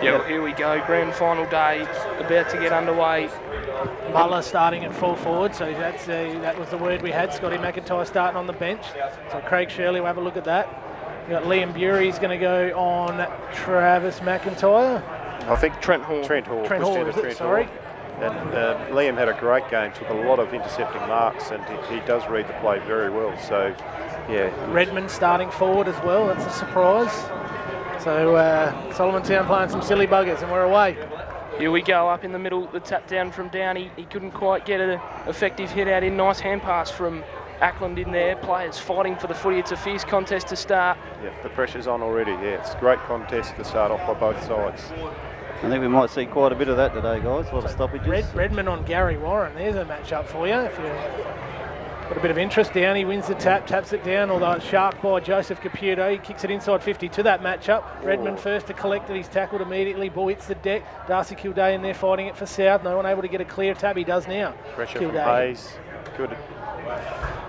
Yeah, well, here we go, grand final day, about to get underway. Muller starting at full forward, so that was the word we had. Scotty McIntyre starting on the bench. So Craig Shirley will have a look at that. We've got Liam Bury's going to go on Travis McIntyre. I think Trent Hall. Trent Hall, sorry. And Liam had a great game, took a lot of intercepting marks, and he does read the play very well. So, yeah. Redmond starting forward as well, that's a surprise. So Solomon Town playing some silly buggers, and we're away. Here we go, up in the middle, the tap down from Downey. He couldn't quite get an effective hit out in. Nice hand pass from Ackland in there. Players fighting for the footy. It's a fierce contest to start. Yeah, the pressure's on already. Yeah, it's a great contest to start off by both sides. I think we might see quite a bit of that today, guys. A lot of stoppages. Redmond on Gary Warren. There's a match-up for you. If you've got a bit of interest, Downey wins the tap, taps it down, although it's sharp by Joseph Caputo. He kicks it inside 50 to that matchup. Redmond first to collect it. He's tackled immediately. Ball hits the deck. Darcy Kildare in there fighting it for South. No one able to get a clear tab. He does now. Pressure Kildare. from Hayes. Good.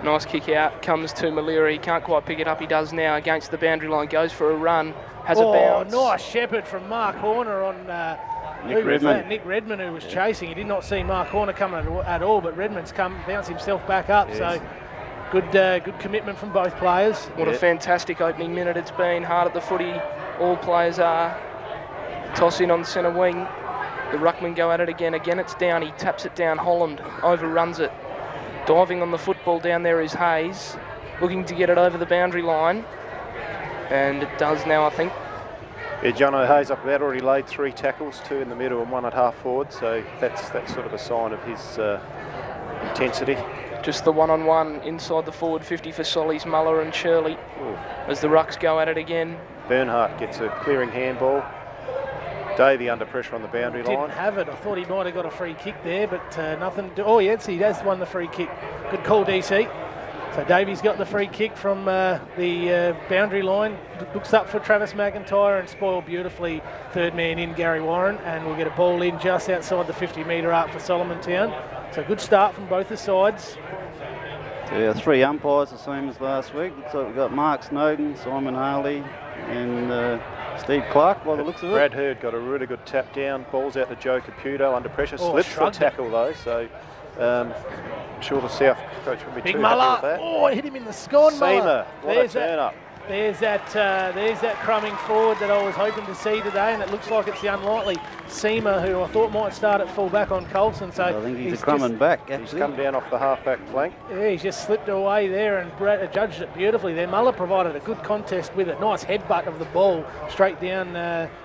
Nice kick out. Comes to Malira. He can't quite pick it up. He does now against the boundary line. Goes for a run. Has a bounce. Nice shepherd from Mark Horner on Nick Redmond. Nick Redmond, who was chasing. He did not see Mark Horner coming at all, but Redmond's bounced himself back up. Yes. So good commitment from both players. What a fantastic opening minute it's been. Hard at the footy. All players are. Toss in on centre wing. The ruckmen go at it again. Again it's Downey. Taps it down. Holland overruns it. Diving on the football down there is Hayes. Looking to get it over the boundary line. And it does now, I think. Yeah, Jono Hayes up about already laid 3 tackles, 2 in the middle and 1 at half forward. So that's sort of a sign of his intensity. Just the one-on-one inside the forward 50 for Sollies, Muller and Shirley. Ooh. As the rucks go at it again. Bernhardt gets a clearing handball. Davey under pressure on the boundary line. Didn't have it. I thought he might have got a free kick there, but nothing. Oh, yes, he has won the free kick. Good call, DC. So Davey's got the free kick from the boundary line. Looks up for Travis McIntyre and spoiled beautifully. Third man in, Gary Warren, and we'll get a ball in just outside the 50-metre arc for Solomon Town. So good start from both the sides. Yeah, 3 umpires, the same as last week. Looks like we've got Mark Snowden, Simon Harley, and Steve Clark by the looks of it. Brad Hurd got a really good tap down. Ball's out to Joe Caputo under pressure. Slips the tackle though, so I'm sure the South coach will be Big too Muller. happy with that. Oh, hit him in the scone, Muller. What a turn up. There's that crumbing forward that I was hoping to see today, and it looks like it's the unlikely Seamer, who I thought might start at full back on Colson. So I think he's a crumbing back, actually. He's come down off the half-back flank. Yeah, he's just slipped away there, and Brad judged it beautifully there. Muller provided a good contest with it. Nice headbutt of the ball straight down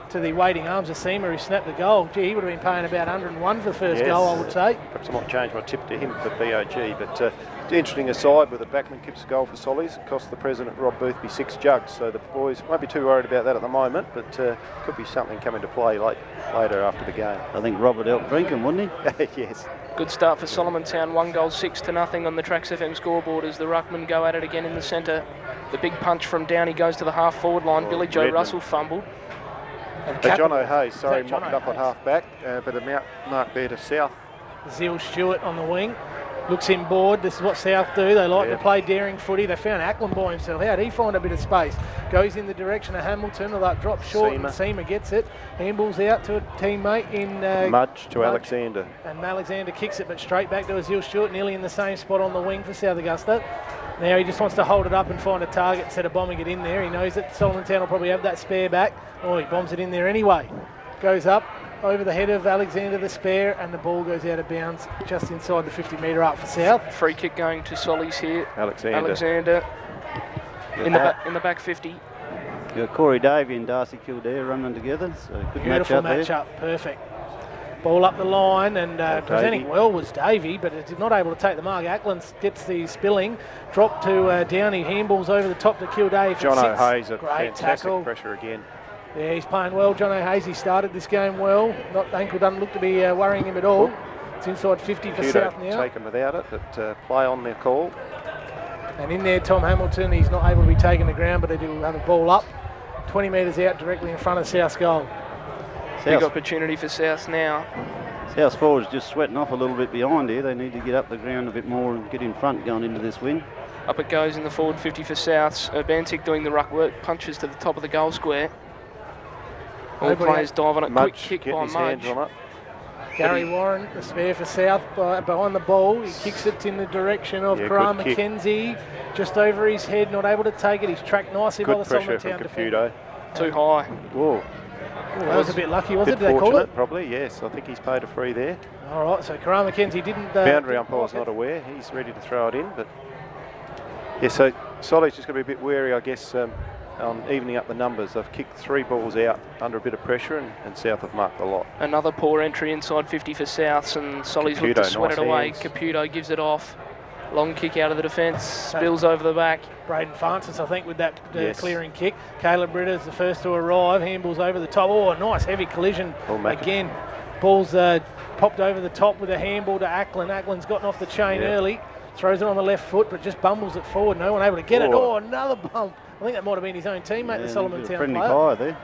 to the waiting arms of Seamer, who snapped the goal. Gee, he would have been paying about 101 for the first goal, I would say. Perhaps I might change my tip to him for BOG, but interesting aside, with the backman kicks a goal for Sollies, it cost the president Rob Boothby 6 jugs, so the boys won't be too worried about that at the moment, but could be something coming to play later after the game. I think Robert helped drink him, wouldn't he? Yes. Good start for Solomon Town, 1 goal, 6-0 on the Trax FM scoreboard as the ruckmen go at it again in the centre. The big punch from Downey goes to the half-forward line. Billy Joe Russell fumbled. John O'Hayes, mopped up on half-back, but a mark there to South. Zil Stewart on the wing. Looks him bored. This is what South do. They like to play daring footy. They found Ackland by himself. How'd he find a bit of space? Goes in the direction of Hamilton, or that drop short, and Seamer gets it. Handballs out to a teammate in Mudge to Alexander. And Alexander kicks it, but straight back to Azil Stewart, nearly in the same spot on the wing for South Augusta. Now he just wants to hold it up and find a target instead of bombing it in there. He knows that Solomon Town will probably have that spare back. Oh, he bombs it in there anyway. Goes up over the head of Alexander, the spare, and the ball goes out of bounds just inside the 50-metre arc for South. Free kick going to Sollies here. Alexander. In the back 50. You got Corey Davey and Darcy Kildare running together, so good Beautiful match-up match-up, perfect. Ball up the line, and presenting well was Davey, but it's not able to take the mark. Ackland gets the spilling, drop to Downey, handballs over the top to Kildare. John O'Hayes, a great fantastic tackle. pressure again. Yeah, he's playing well. John O'Hayes, he started this game well. Ankle doesn't look to be worrying him at all. It's inside 50 for South now. Take him without it, but play on their call. And in there, Tom Hamilton, he's not able to be taken to ground, but he will have a ball up. 20 metres out directly in front of South's goal. Big opportunity for South now. South forwards just sweating off a little bit behind here. They need to get up the ground a bit more and get in front going into this win. Up it goes in the forward 50 for Souths. Urbantic doing the ruck work, punches to the top of the goal square. All players dive on it. Quick kick by Mudge. Gary Warren, the spare for South, behind the ball. He kicks it in the direction of Karan McKenzie. Just over his head, not able to take it. He's tracked nicely by the Solomon Town defender. Too high. Whoa. Ooh, that was a bit lucky, was it? Did they call it? Probably, yes. I think he's paid a free there. All right, so Karan McKenzie didn't... Boundary umpire's not aware. He's ready to throw it in, but... Yeah, so Solly's just got to be a bit wary, I guess, on evening up the numbers. They've kicked 3 balls out under a bit of pressure, and South have marked a lot. Another poor entry inside 50 for Souths, and Solly's look to sweat it away. Caputo gives it off. Long kick out of the defence, spills over the back. Braden Francis, I think, with that clearing kick. Caleb Ritter's the first to arrive. Handballs over the top. Oh, a nice heavy collision again. Ball's popped over the top with a handball to Ackland. Ackland's gotten off the chain early. Throws it on the left foot, but just bumbles it forward. No one able to get it. Oh, another bump. I think that might have been his own teammate, the Solomon Town friendly player. fire there.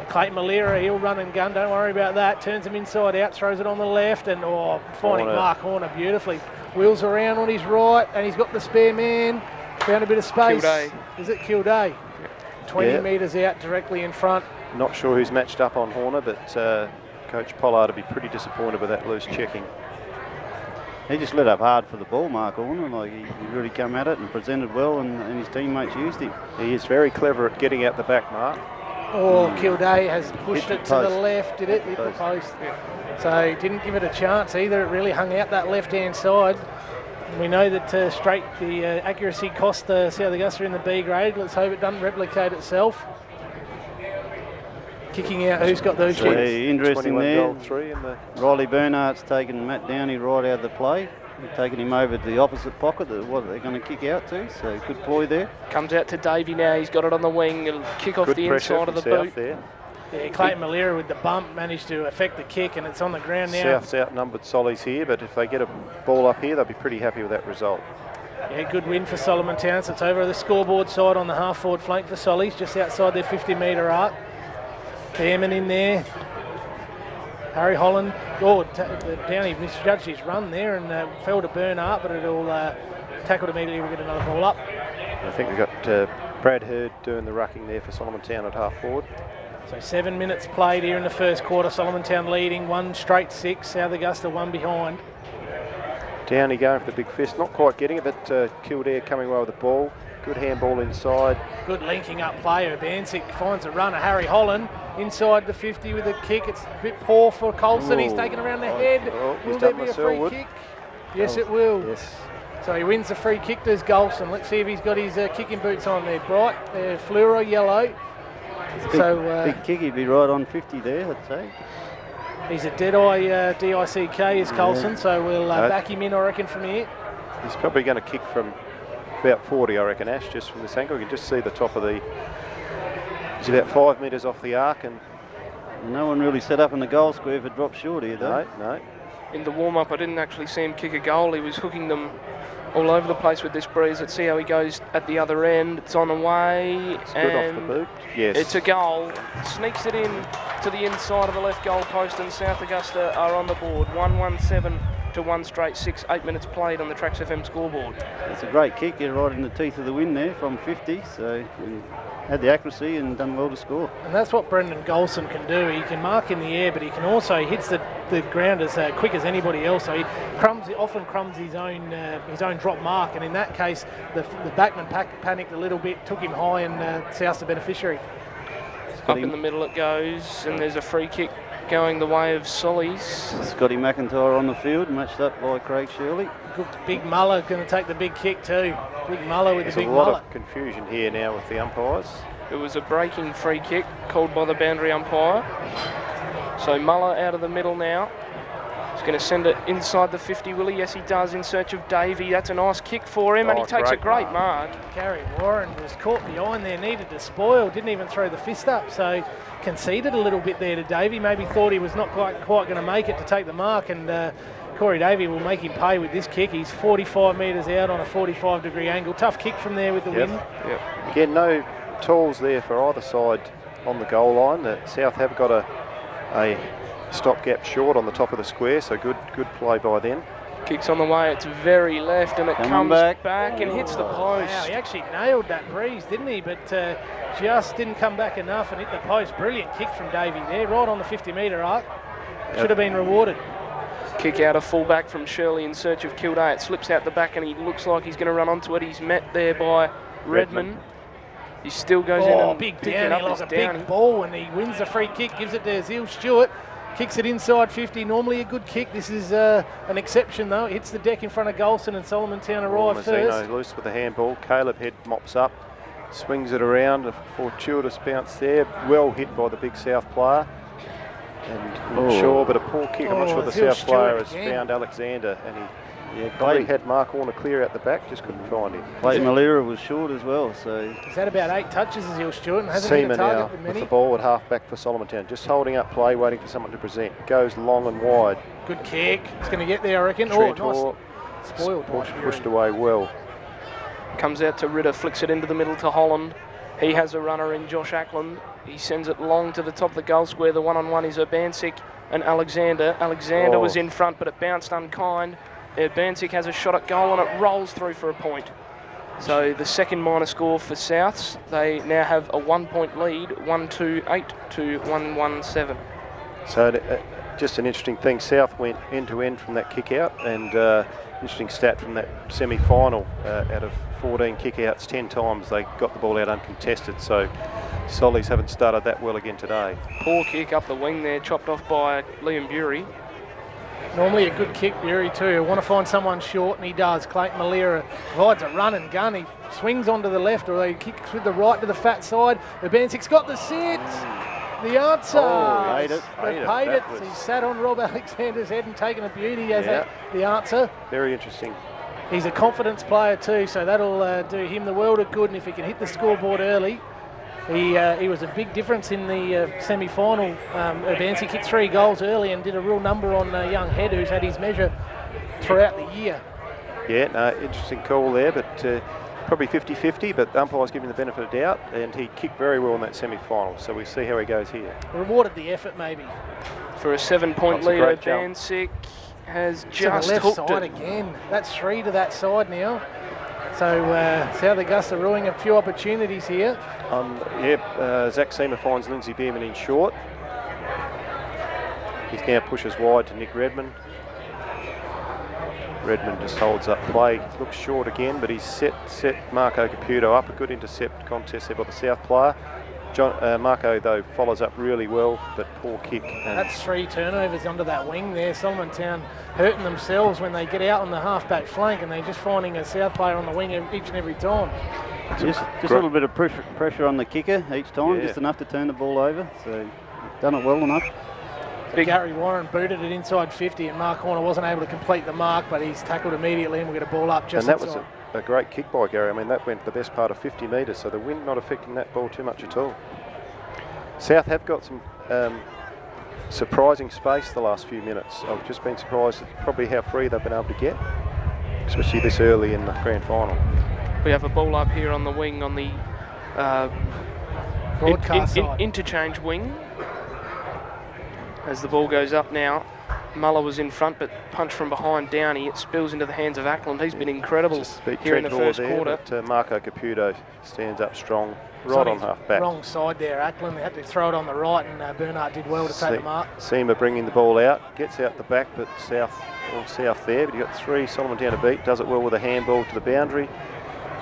Clayton Malera, he'll run and gun. Don't worry about that. Turns him inside out, throws it on the left, and finding Mark Horner beautifully. Wheels around on his right, and he's got the spare man. Found a bit of space. Kildare. Is it Kildare? 20 metres out, directly in front. Not sure who's matched up on Horner, but Coach Pollard will be pretty disappointed with that loose checking. He just let up hard for the ball, Mark Horner. Like he really come at it and presented well, and his teammates used him. He is very clever at getting out the back, Mark. Oh, Kildare has pushed it to the left, did it? Hit the post. So he didn't give it a chance either. It really hung out that left-hand side. And we know that the accuracy cost South Augusta in the B grade. Let's hope it doesn't replicate itself. Kicking out, who's got those kicks? Interesting there. In the Riley Bernhardt's taken Matt Downey right out of the play. They've taken him over to the opposite pocket, what they're going to kick out to, so good ploy there. Comes out to Davey now, he's got it on the wing, it'll kick off the inside of the boot. There. Yeah, Clayton Malera with the bump managed to affect the kick, and it's on the ground now. South's outnumbered Sollies here, but if they get a ball up here, they'll be pretty happy with that result. Yeah, good win for Solomon Town. So it's over the scoreboard side on the half-forward flank for Sollies, just outside their 50-metre arc. Behrman in there. Harry Holland, Downey misjudged his run there and fell to Bernhardt, but it'll tackled immediately. We'll get another ball up. I think we've got Brad Hurd doing the rucking there for Solomon Town at half forward. So 7 minutes played here in the first quarter. Solomon Town leading 1 straight 6. South Augusta 1 behind. Downey going for the big fist, not quite getting it, but Kildare coming well with the ball. Good handball inside. Good linking up play. Urbansic finds a runner. Harry Holland inside the 50 with a kick. It's a bit poor for Colson. He's taken around the head. Will there be a free kick? Yes, it will. Yes. So he wins the free kick. There's Golson. Let's see if he's got his kicking boots on there. Bright, fluoro yellow. Big kick, he'd be right on 50 there, I'd say. He's a dead-eye D-I-C-K is Colson, so we'll back him in, I reckon, from here. He's probably going to kick from about 40, I reckon, Ash, just from this angle. You can just see the top of the... He's about 5 metres off the arc, and no one really set up in the goal square for drop short here, though. No. In the warm-up, I didn't actually see him kick a goal. He was hooking them all over the place with this breeze. Let's see how he goes at the other end. It's on the way. It's good off the boot. Yes. It's a goal. Sneaks it in to the inside of the left goal post, and South Augusta are on the board. 1:17 to 1 straight 6, 8 minutes played on the Tracks FM scoreboard. It's a great kick. You're right in the teeth of the wind there from 50. So he had the accuracy and done well to score. And that's what Brendan Golson can do. He can mark in the air, but he can also hits the ground as quick as anybody else. So he often crumbs his own drop mark. And in that case, the backman panicked a little bit, took him high, and South's the beneficiary. Up in the middle it goes, and there's a free kick going the way of Sollies. Scotty McIntyre on the field, matched up by Craig Shirley. Good big Muller going to take the big kick too. Big Muller with the big mullet. There's a lot mullet. of confusion here now with the umpires. It was a breaking free kick called by the boundary umpire. So Muller out of the middle now. He's going to send it inside the 50, will he? Yes, he does, in search of Davey. That's a nice kick for him, and he takes a great mark. Gary Warren was caught behind there, needed to spoil, didn't even throw the fist up, so conceded a little bit there to Davey. Maybe thought he was not quite going to make it to take the mark, and Corey Davey will make him pay with this kick. He's 45 metres out on a 45-degree angle. Tough kick from there with the wind. Yep. Again, no tools there for either side on the goal line. The South have got a stopgap short on the top of the square, so good play by them. Kicks on the way, it's very left, and it comes back and hits the post. Wow, he actually nailed that breeze, didn't he? But just didn't come back enough and hit the post. Brilliant kick from Davey there, right on the 50-metre arc. Should have been rewarded. Kick out of full-back from Shirley in search of Kildare. It slips out the back, and he looks like he's going to run onto it. He's met there by Redmond. He still goes in and big picking downy, up like his a downy. big ball, and he wins the free kick, gives it to Zil Stewart. Kicks it inside 50, normally a good kick. This is an exception though. It hits the deck in front of Golson, and Solomon Town arrive first. Loose with the handball. Caleb Head mops up, swings it around. A fortuitous bounce there. Well hit by the big South player. And I'm not sure, but a poor kick. I'm not sure the South player has found Alexander, and he probably had Mark Warner clear out the back, just couldn't find him. Clayton Malera was short as well, so he's had about 8 touches as Zil Stewart, and hasn't hit a target with many. With the ball at half back for Solomon Town, just holding up play, waiting for someone to present. Goes long and wide. Good kick. It's going to get there, I reckon. Nice. Spoiled. Pushed away well. Comes out to Ritter, flicks it into the middle to Holland. He has a runner in Josh Ackland. He sends it long to the top of the goal square. The one-on-one is Urbansic and Alexander. Alexander was in front, but it bounced unkind. Urbansic has a shot at goal, and it rolls through for a point. So the second minor score for Souths. They now have a 1-point lead, 128 to 117. So just an interesting thing. South went end to end from that kick out, and interesting stat from that semi-final. Out of 14 kick-outs, 10 times they got the ball out uncontested. So Sollies haven't started that well again today. Poor kick up the wing there, chopped off by Liam Bury. Normally a good kick, Bury too. Want to find someone short, and he does. Clayton Malera provides a run and gun. He swings onto the left, or he kicks with the right to the fat side. Urbansic's got the sit. The answer. Oh, he paid it. He sat on Rob Alexander's head and taken a beauty as the answer. Very interesting. He's a confidence player too, so that'll do him the world of good. And if he can hit the scoreboard early, he was a big difference in the semi-final. Urbansic kicked 3 goals early and did a real number on young Head, who's had his measure throughout the year. Yeah, no, interesting call there, but probably 50-50, but the umpire's giving the benefit of doubt, and he kicked very well in that semi-final, so we see how he goes here. Rewarded the effort, maybe. For a 7-point lead, Urbansic has just left hooked side it. again. That's 3 to that side now. So South Augusta ruining a few opportunities here. Zach Seamer finds Lindsay Beerman in short. He now pushes wide to Nick Redmond. Redmond just holds up play, looks short again, but he's set Marco Caputo up. A good intercept contest there by the South player. Marco, though, follows up really well, but poor kick. That's 3 turnovers under that wing there. Solomon Town hurting themselves when they get out on the half-back flank, and they're just finding a South player on the wing each and every time. Just a little bit of pressure on the kicker each time, just enough to turn the ball over. So done it well enough. Gary Warren booted it inside 50, and Mark Horner wasn't able to complete the mark, but he's tackled immediately, and we'll get a ball up just inside. And that was a great kick by Gary. I mean, that went the best part of 50 metres, so the wind not affecting that ball too much at all. South have got some surprising space the last few minutes. I've just been surprised at probably how free they've been able to get, especially this early in the grand final. We have a ball up here on the wing on the broadcast side. Interchange wing. As the ball goes up now, Muller was in front, but punch from behind Downey. It spills into the hands of Ackland. He's been incredible here in the first quarter. But Marco Caputo stands up strong, right on half back. Wrong side there. Ackland had to throw it on the right, and Bernard did well to take the mark. Seamer bringing the ball out, gets out the back, but south there. But you've got 3, Solomon Town to beat. Does it well with a handball to the boundary.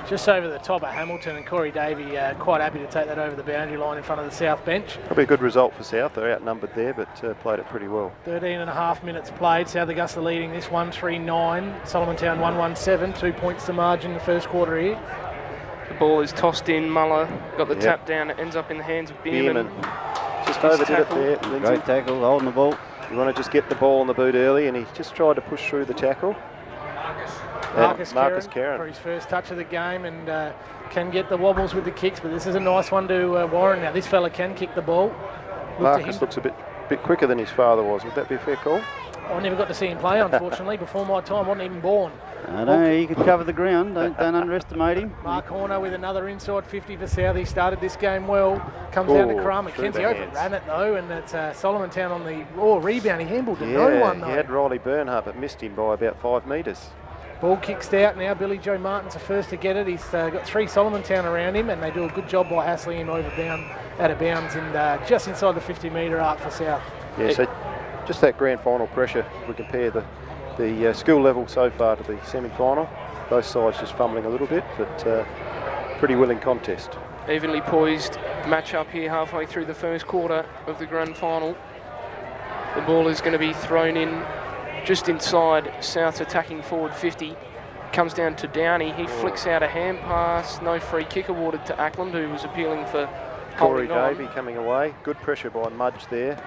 Just over the top of Hamilton, and Corey Davey quite happy to take that over the boundary line in front of the South bench. Probably a good result for South. They're outnumbered there, but played it pretty well. 13.5 minutes played. South Augusta leading this 1-3-9. Solomon Town 1-1-7. 2 points the margin in the first quarter here. The ball is tossed in. Muller got the tap down. It ends up in the hands of Bierman. Just overdid it there. Lindsay. Great tackle, holding the ball. You want to just get the ball on the boot early, and he just tried to push through the tackle. Marcus Karen for his first touch of the game, and can get the wobbles with the kicks, but this is a nice one to Warren. Now this fella can kick the ball. Marcus looks a bit quicker than his father was. Would that be a fair call? I never got to see him play, unfortunately. Before my time, wasn't even born. I know, he could cover the ground. Don't underestimate him. Mark Horner with another inside 50 for South. He started this game well. Comes down to Crumb. Mackenzie overran it though, and it's Solomon Town on the rebound. He handballed to no one though. He had Riley Bernhardt, but missed him by about 5 metres. Ball kicks out now. Billy Joe Martin's the first to get it. He's got 3 Solomon Town around him, and they do a good job by hassling him out of bounds, and just inside the 50-metre arc for South. Yeah, so just that grand final pressure. If we compare the skill level so far to the semi-final, both sides just fumbling a little bit, but pretty willing contest. Evenly poised match up here halfway through the first quarter of the grand final. The ball is going to be thrown in just inside South's attacking forward 50. Comes down to Downey. He flicks out a hand pass. No free kick awarded to Ackland, who was appealing for Corey Davey coming away. Good pressure by Mudge there.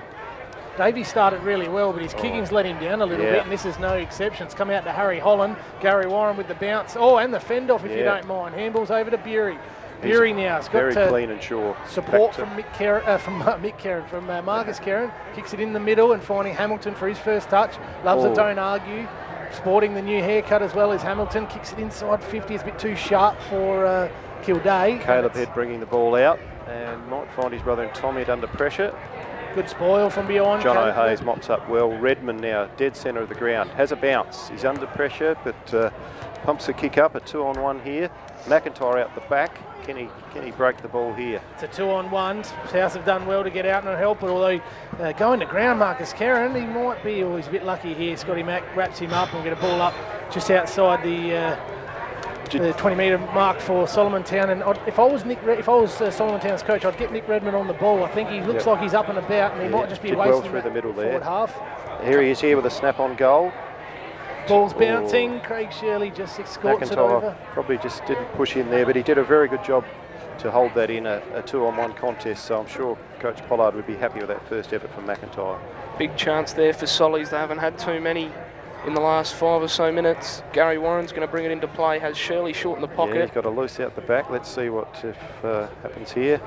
Davey started really well, but his kicking's let him down a little bit, and this is no exception. It's come out to Harry Holland. Gary Warren with the bounce. Oh, and the fend off, if you don't mind. Handballs over to Bury. Bury now has got very clean and sure. Support from Marcus Karen. Kicks it in the middle and finding Hamilton for his first touch. Loves it, don't argue. Sporting the new haircut as well as Hamilton. Kicks it inside 50. It's a bit too sharp for Kildare. Caleb Head bringing the ball out and might find his brother and Tommy under pressure. Good spoil from beyond. John O'Hayes mops up well. Redmond now dead centre of the ground. Has a bounce. He's under pressure, but pumps a kick up. A 2-on-1 here. McIntyre out the back. Can he break the ball here? It's a 2-on-1. South have done well to get out and help, but although going to ground, Marcus Karen, he might be always a bit lucky here. Scotty Mack wraps him up and get a ball up just outside the 20-metre mark for Solomon Town. And if I was Solomon Town's coach, I'd get Nick Redmond on the ball. I think he looks like he's up and about, and he might just be wasting well through the middle there. Half. Here he is here with a snap-on goal. Ball's bouncing. Craig Shirley just escorts it over. Probably just didn't push in there, but he did a very good job to hold that in a 2-on-1 contest. So I'm sure Coach Pollard would be happy with that first effort from McIntyre. Big chance there for Sollies. They haven't had too many in the last 5 or so minutes. Gary Warren's going to bring it into play. Has Shirley short in the pocket. Yeah, he's got a loose out the back. Let's see what happens here.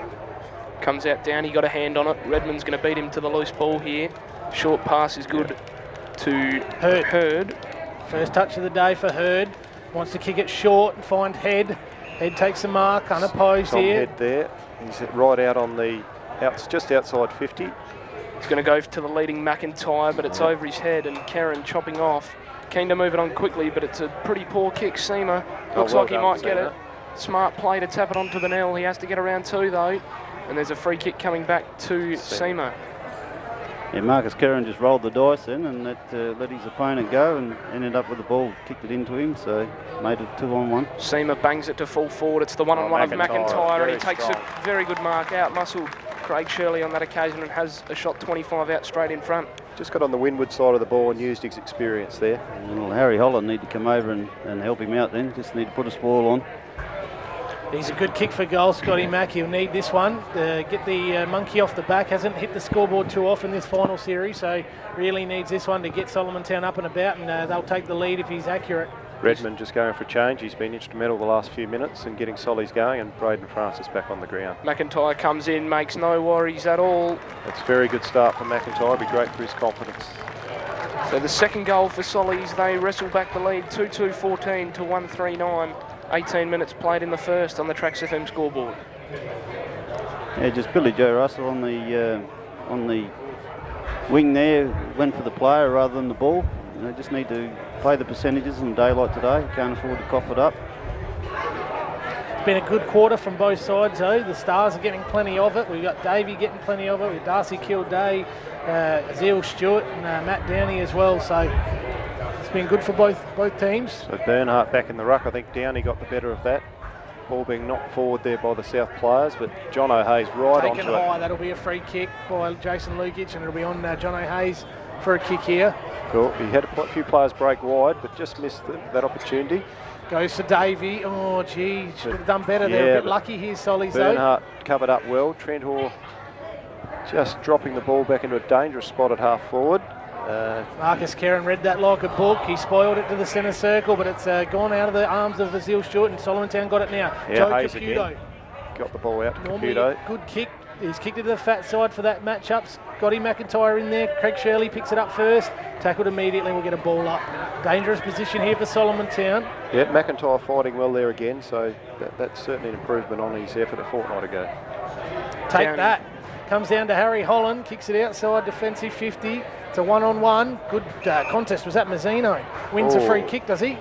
Comes out down. He got a hand on it. Redmond's going to beat him to the loose ball here. Short pass is good to Hurd. First touch of the day for Hurd. Wants to kick it short and find Head. Head takes the mark, unopposed Tom here. Head there. He's right out on the just outside 50. He's going to go to the leading McIntyre, but it's over his head, and Karen chopping off. Keen to move it on quickly, but it's a pretty poor kick. Seamer looks like he might get it. Smart play to tap it onto the nail. He has to get around 2 though, and there's a free kick coming back to Seamer. Yeah, Marcus Karen just rolled the dice in and let his opponent go and ended up with the ball, kicked it into him, so made it 2-on-1. Seamer bangs it to full forward. It's the 1-on-1 of McIntyre, and he takes a very good mark out. Muscled Craig Shirley on that occasion and has a shot 25 out straight in front. Just got on the windward side of the ball and used his experience there. Well, Harry Holland need to come over and help him out then. Just need to put a spoil on. He's a good kick for goal, Scotty Mack. He'll need this one. Get the monkey off the back. Hasn't hit the scoreboard too often this final series, so really needs this one to get Solomon Town up and about, and they'll take the lead if he's accurate. Redmond just going for a change. He's been instrumental the last few minutes in getting Sollies going, and Braden Francis back on the ground. McIntyre comes in, makes no worries at all. That's a very good start for McIntyre. Be great for his confidence. So the second goal for Sollies, they wrestle back the lead 2-2-14 to 1-3-9. 18 minutes played in the first on the Trax FM scoreboard. Yeah, just Billy Joe Russell on the wing there went for the player rather than the ball. You know, just need to play the percentages in a day like today. Can't afford to cough it up. It's been a good quarter from both sides though. The Stars are getting plenty of it. We've got Davey getting plenty of it. We've Darcy Kilday, Azeel Stewart and Matt Downey as well. So it's been good for both teams. So Bernhardt back in the ruck. I think Downey got the better of that. Ball being knocked forward there by the South players, but John O'Hayes right Taken onto high. it. That'll be a free kick by Jason Lukic, and it'll be on John O'Hayes for a kick here. Cool. He had a few players break wide, but just missed that opportunity. Goes to Davey. Oh, gee, should have done better. They're a bit lucky here, Sollies, though. Bernhardt covered up well. Trent Hoare just dropping the ball back into a dangerous spot at half forward. Marcus Kerrin read that like a book. He spoiled it to the centre circle, but it's gone out of the arms of Azeel Stewart, and Solomon Town got it now. Yeah, Joe Hayes Caputo. again. Got the ball out to Normally Caputo. a good kick. He's kicked it to the fat side for that matchup. Scotty McIntyre in there. Craig Shirley picks it up first. Tackled immediately. We'll get a ball up. Dangerous position here for Solomon Town. Yeah, McIntyre fighting well there again, so that's certainly an improvement on his effort a fortnight ago. Take Down. that. Comes down to Harry Holland. Kicks it outside, defensive 50. It's a one-on-one. Good contest. Was that Mazzino? Wins a free kick, does he?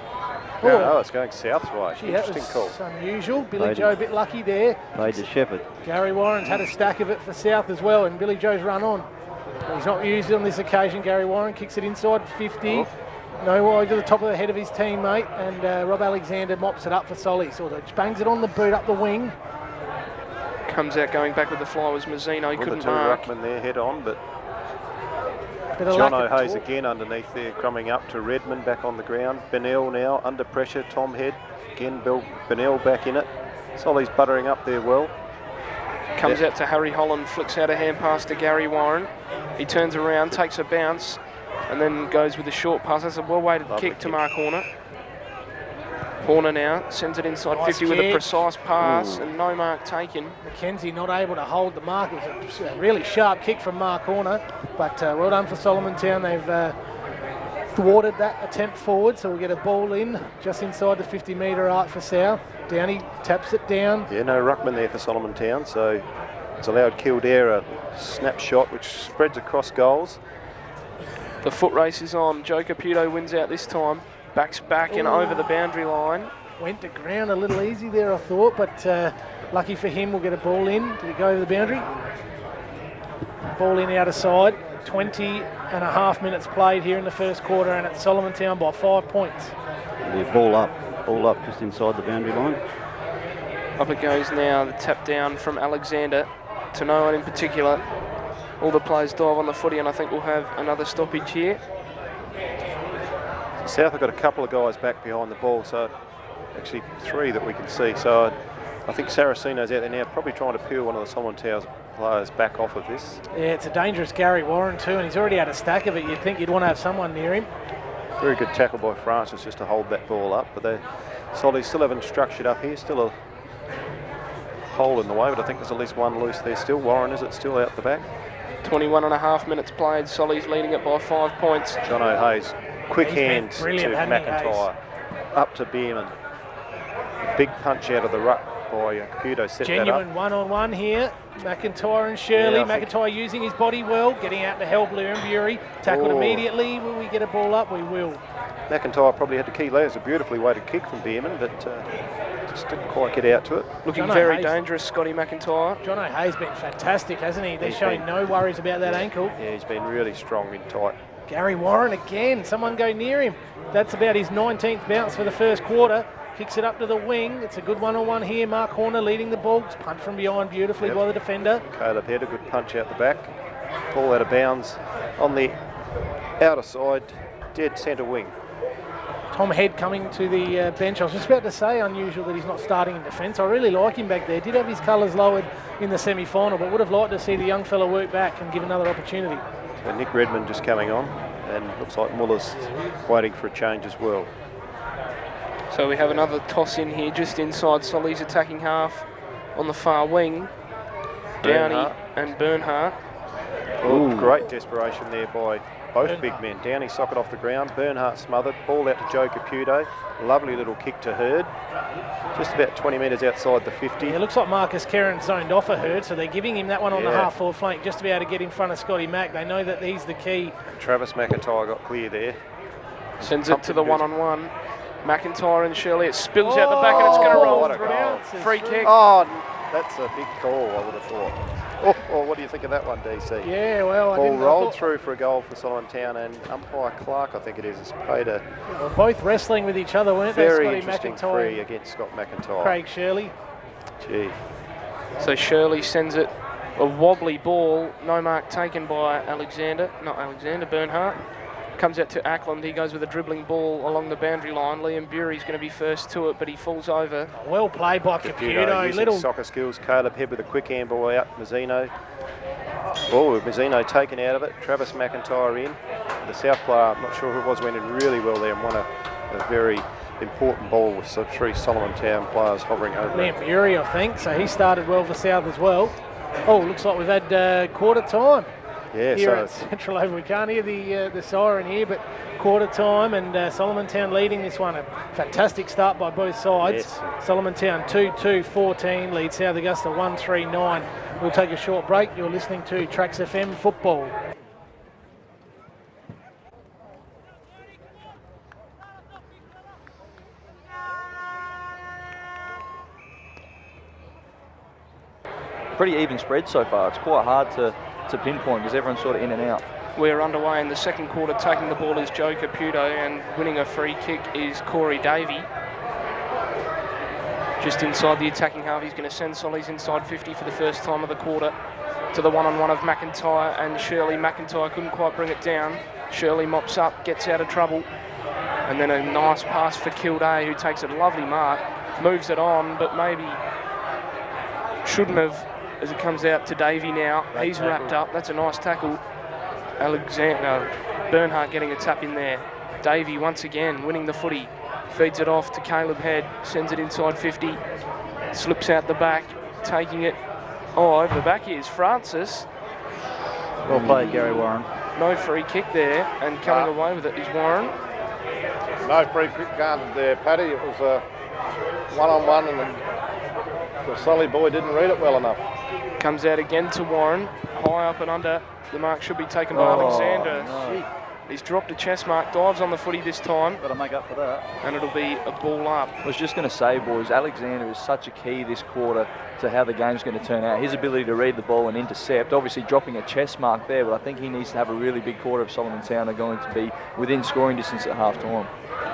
No, it's going south way. Gee, that Interesting was call. unusual. Billy Played Joe it. a bit lucky there. Played to Shepherd. Gary Warren's had a stack of it for South as well, and Billy Joe's run on. But he's not used it on this occasion. Gary Warren kicks it inside 50. No wide to the top of the head of his teammate, and Rob Alexander mops it up for Solly. Sort of bangs it on the boot up the wing. Comes out going back with the fly was Mazzino. He Well, couldn't the two mark. ruckmen there head on, but Bit of John lack of O'Hayes talk. again underneath there, coming up to Redmond back on the ground. Bennell now under pressure. Tom Head again. Bennell back in it. Solly's buttering up there well. Comes out to Harry Holland, flicks out a hand pass to Gary Warren. He turns around, takes a bounce, and then goes with a short pass. That's a well-weighted Lovely kick to kick. Mark Horner. Horner now sends it inside Nice 50 with a kick. precise pass, and no mark taken. Mackenzie not able to hold the mark. It was a really sharp kick from Mark Horner, but well done for Solomon Town. They've thwarted that attempt forward, so we'll get a ball in just inside the 50-metre arc for South. Downey taps it down. Yeah, no ruckman there for Solomon Town, so it's allowed Kildare a snapshot which spreads across goals. The foot race is on. Joe Caputo wins out this time. Backs back and over the boundary line. Went to ground a little easy there, I thought, but lucky for him, we'll get a ball in. Did it go over the boundary? Ball in out of side. 20.5 minutes played here in the first quarter, and it's Solomon Town by 5 points. Yeah, ball up just inside the boundary line. Up it goes now. The tap down from Alexander to no one in particular. All the players dive on the footy, and I think we'll have another stoppage here. South have got a couple of guys back behind the ball, so actually three that we can see. So I think Saraceno's out there now, probably trying to peel one of the Solomon Town players back off of this. Yeah, it's a dangerous Gary Warren too, and he's already had a stack of it. You'd think you'd want to have someone near him. Very good tackle by Francis just to hold that ball up, but the Sollies still haven't structured up here. Still a hole in the way, but I think there's at least one loose there still. Warren, is it still out the back? 21.5 minutes played. Solly's leading it by 5 points. John O'Hayes, quick He's been hands to brilliant, hasn't he, McIntyre, up to Bierman. Big punch out of the ruck by Caputo, set that Genuine up. one-on-one here. McIntyre and Shirley. Yeah, I think- McIntyre using his body well, getting out to help Lurenbury. Tackled Oh. immediately. Will we get a ball up? We will. McIntyre probably had the key there. It was a beautifully weighted kick from Bierman, but just didn't quite get out to it. Looking John very O'Hayes. dangerous, Scotty McIntyre. John O'Hayes been fantastic, hasn't he? They're He's showing been- no worries about that ankle. Yeah, he's been really strong in tight. Gary Warren again. Someone go near him. That's about his 19th bounce for the first quarter. Kicks it up to the wing. It's a good one-on-one here. Mark Horner leading the ball. It's punt from behind beautifully Yep. by the defender. Caleb Head, a good punch out the back. Ball out of bounds on the outer side, dead centre wing. Tom Head coming to the bench. I was just about to say unusual that he's not starting in defence. I really like him back there. Did have his colours lowered in the semi-final, but would have liked to see the young fella work back and give another opportunity. So Nick Redmond just coming on, and looks like Muller's waiting for a change as well. So we have another toss in here just inside Solly's attacking half on the far wing. Downey Bernhardt. and Bernhardt. Oh, great desperation there by both big men. Downey socket off the ground, Bernhardt smothered, ball out to Joe Caputo. Lovely little kick to Hurd. Just about 20 metres outside the 50. Yeah, it looks like Marcus Kerrin zoned off a Hurd, so they're giving him that one on the half-forward flank just to be able to get in front of Scotty Mack. They know that he's the key. Travis McIntyre got clear there. Sends it to the one-on-one. McIntyre and Shirley. It spills out the back and it's going to roll what a through. goal. Free kick. Oh, that's a big call, I would have thought. Oh, what do you think of that one, DC? Yeah, well, Ball rolled through for a goal for Solomon Town, and umpire Clark, I think it is, has paid a Well, both wrestling with each other, weren't they? very Scotty interesting McIntyre, free against Scott McIntyre. Craig Shirley. Gee. So Shirley sends it, a wobbly ball, no mark taken by Bernhardt. Comes out to Ackland, he goes with a dribbling ball along the boundary line. Liam Bury's going to be first to it, but he falls over. Well played by Caputo. Using Little soccer skills. Caleb Head with a quick handball out. Mazzino. Oh, Mazzino taken out of it. Travis McIntyre in. The South player, I'm not sure who it was, went in really well there and won a very important ball with some three Solomon Town players hovering over it. Liam Bury, I think, so he started well for South as well. Oh, looks like we've had quarter time. Yeah, here so at Central Oval. We can't hear the siren here, but quarter time and Solomon Town leading this one. A fantastic start by both sides. Yes. Solomon Town 2-2-14 leads South Augusta 1-3-9. We'll take a short break. You're listening to Trax FM Football. Pretty even spread so far. It's quite hard to pinpoint because everyone's sort of in and out. We're underway in the second quarter. Taking the ball is Joe Caputo and winning a free kick is Corey Davey. Just inside the attacking half, he's going to send Sollies inside 50 for the first time of the quarter. To the one-on-one of McIntyre and Shirley. McIntyre couldn't quite bring it down. Shirley mops up, gets out of trouble. And then a nice pass for Kildare, who takes a lovely mark, moves it on, but maybe shouldn't have, as it comes out to Davey now. He's wrapped up. That's a nice tackle. Bernhardt getting a tap in there. Davey once again winning the footy. Feeds it off to Caleb Head. Sends it inside 50. Slips out the back. Taking it. Oh, over the back is Francis. Well played, Gary Warren. No free kick there. And coming away with it is Warren. No free kick granted there, Paddy. It was a one-on-one and the Solly boy didn't read it well enough. Comes out again to Warren. High up and under. The mark should be taken by Alexander. No. He's dropped a chest mark. Dives on the footy this time. Got to make up for that. And it'll be a ball up. I was just going to say, boys, Alexander is such a key this quarter to how the game's going to turn out. His ability to read the ball and intercept, obviously dropping a chest mark there, but I think he needs to have a really big quarter if Solomon Town are going to be within scoring distance at half-time.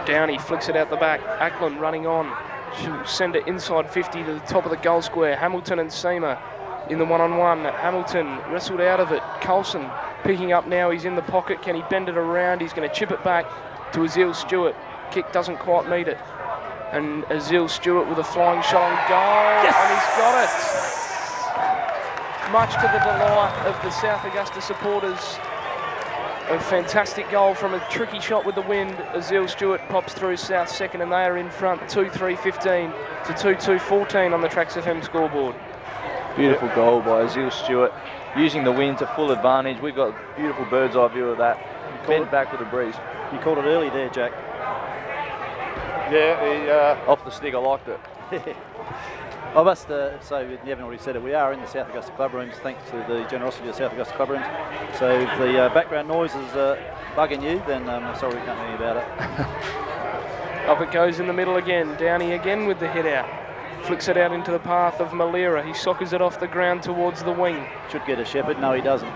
Downey flicks it out the back. Ackland running on. She'll send it inside 50 to the top of the goal square. Hamilton and Seamer in the one-on-one. Hamilton wrestled out of it. Coulson picking up now. He's in the pocket. Can he bend it around? He's going to chip it back to Azil Stewart. Kick doesn't quite meet it. And Azil Stewart with a flying shot on goal. Yes! And he's got it. Much to the delight of the South Augusta supporters. A fantastic goal from a tricky shot with the wind. Azil Stewart pops through South second and they are in front 2-3-15 to 2-2-14 on the Trax FM scoreboard. Beautiful goal by Azil Stewart, using the wind to full advantage. We've got a beautiful bird's eye view of that. Bent back with a breeze. You called it early there, Jack. Yeah, Off the stick, I liked it. I must say, you haven't already said it, we are in the South Augusta Club Rooms thanks to the generosity of the South Augusta Club Rooms. So if the background noise is bugging you, then sorry we can't do anything about it. Up it goes in the middle again. Downey again with the head out. Flicks it out into the path of Malira. He soccers it off the ground towards the wing. Should get a Shepherd. No, he doesn't.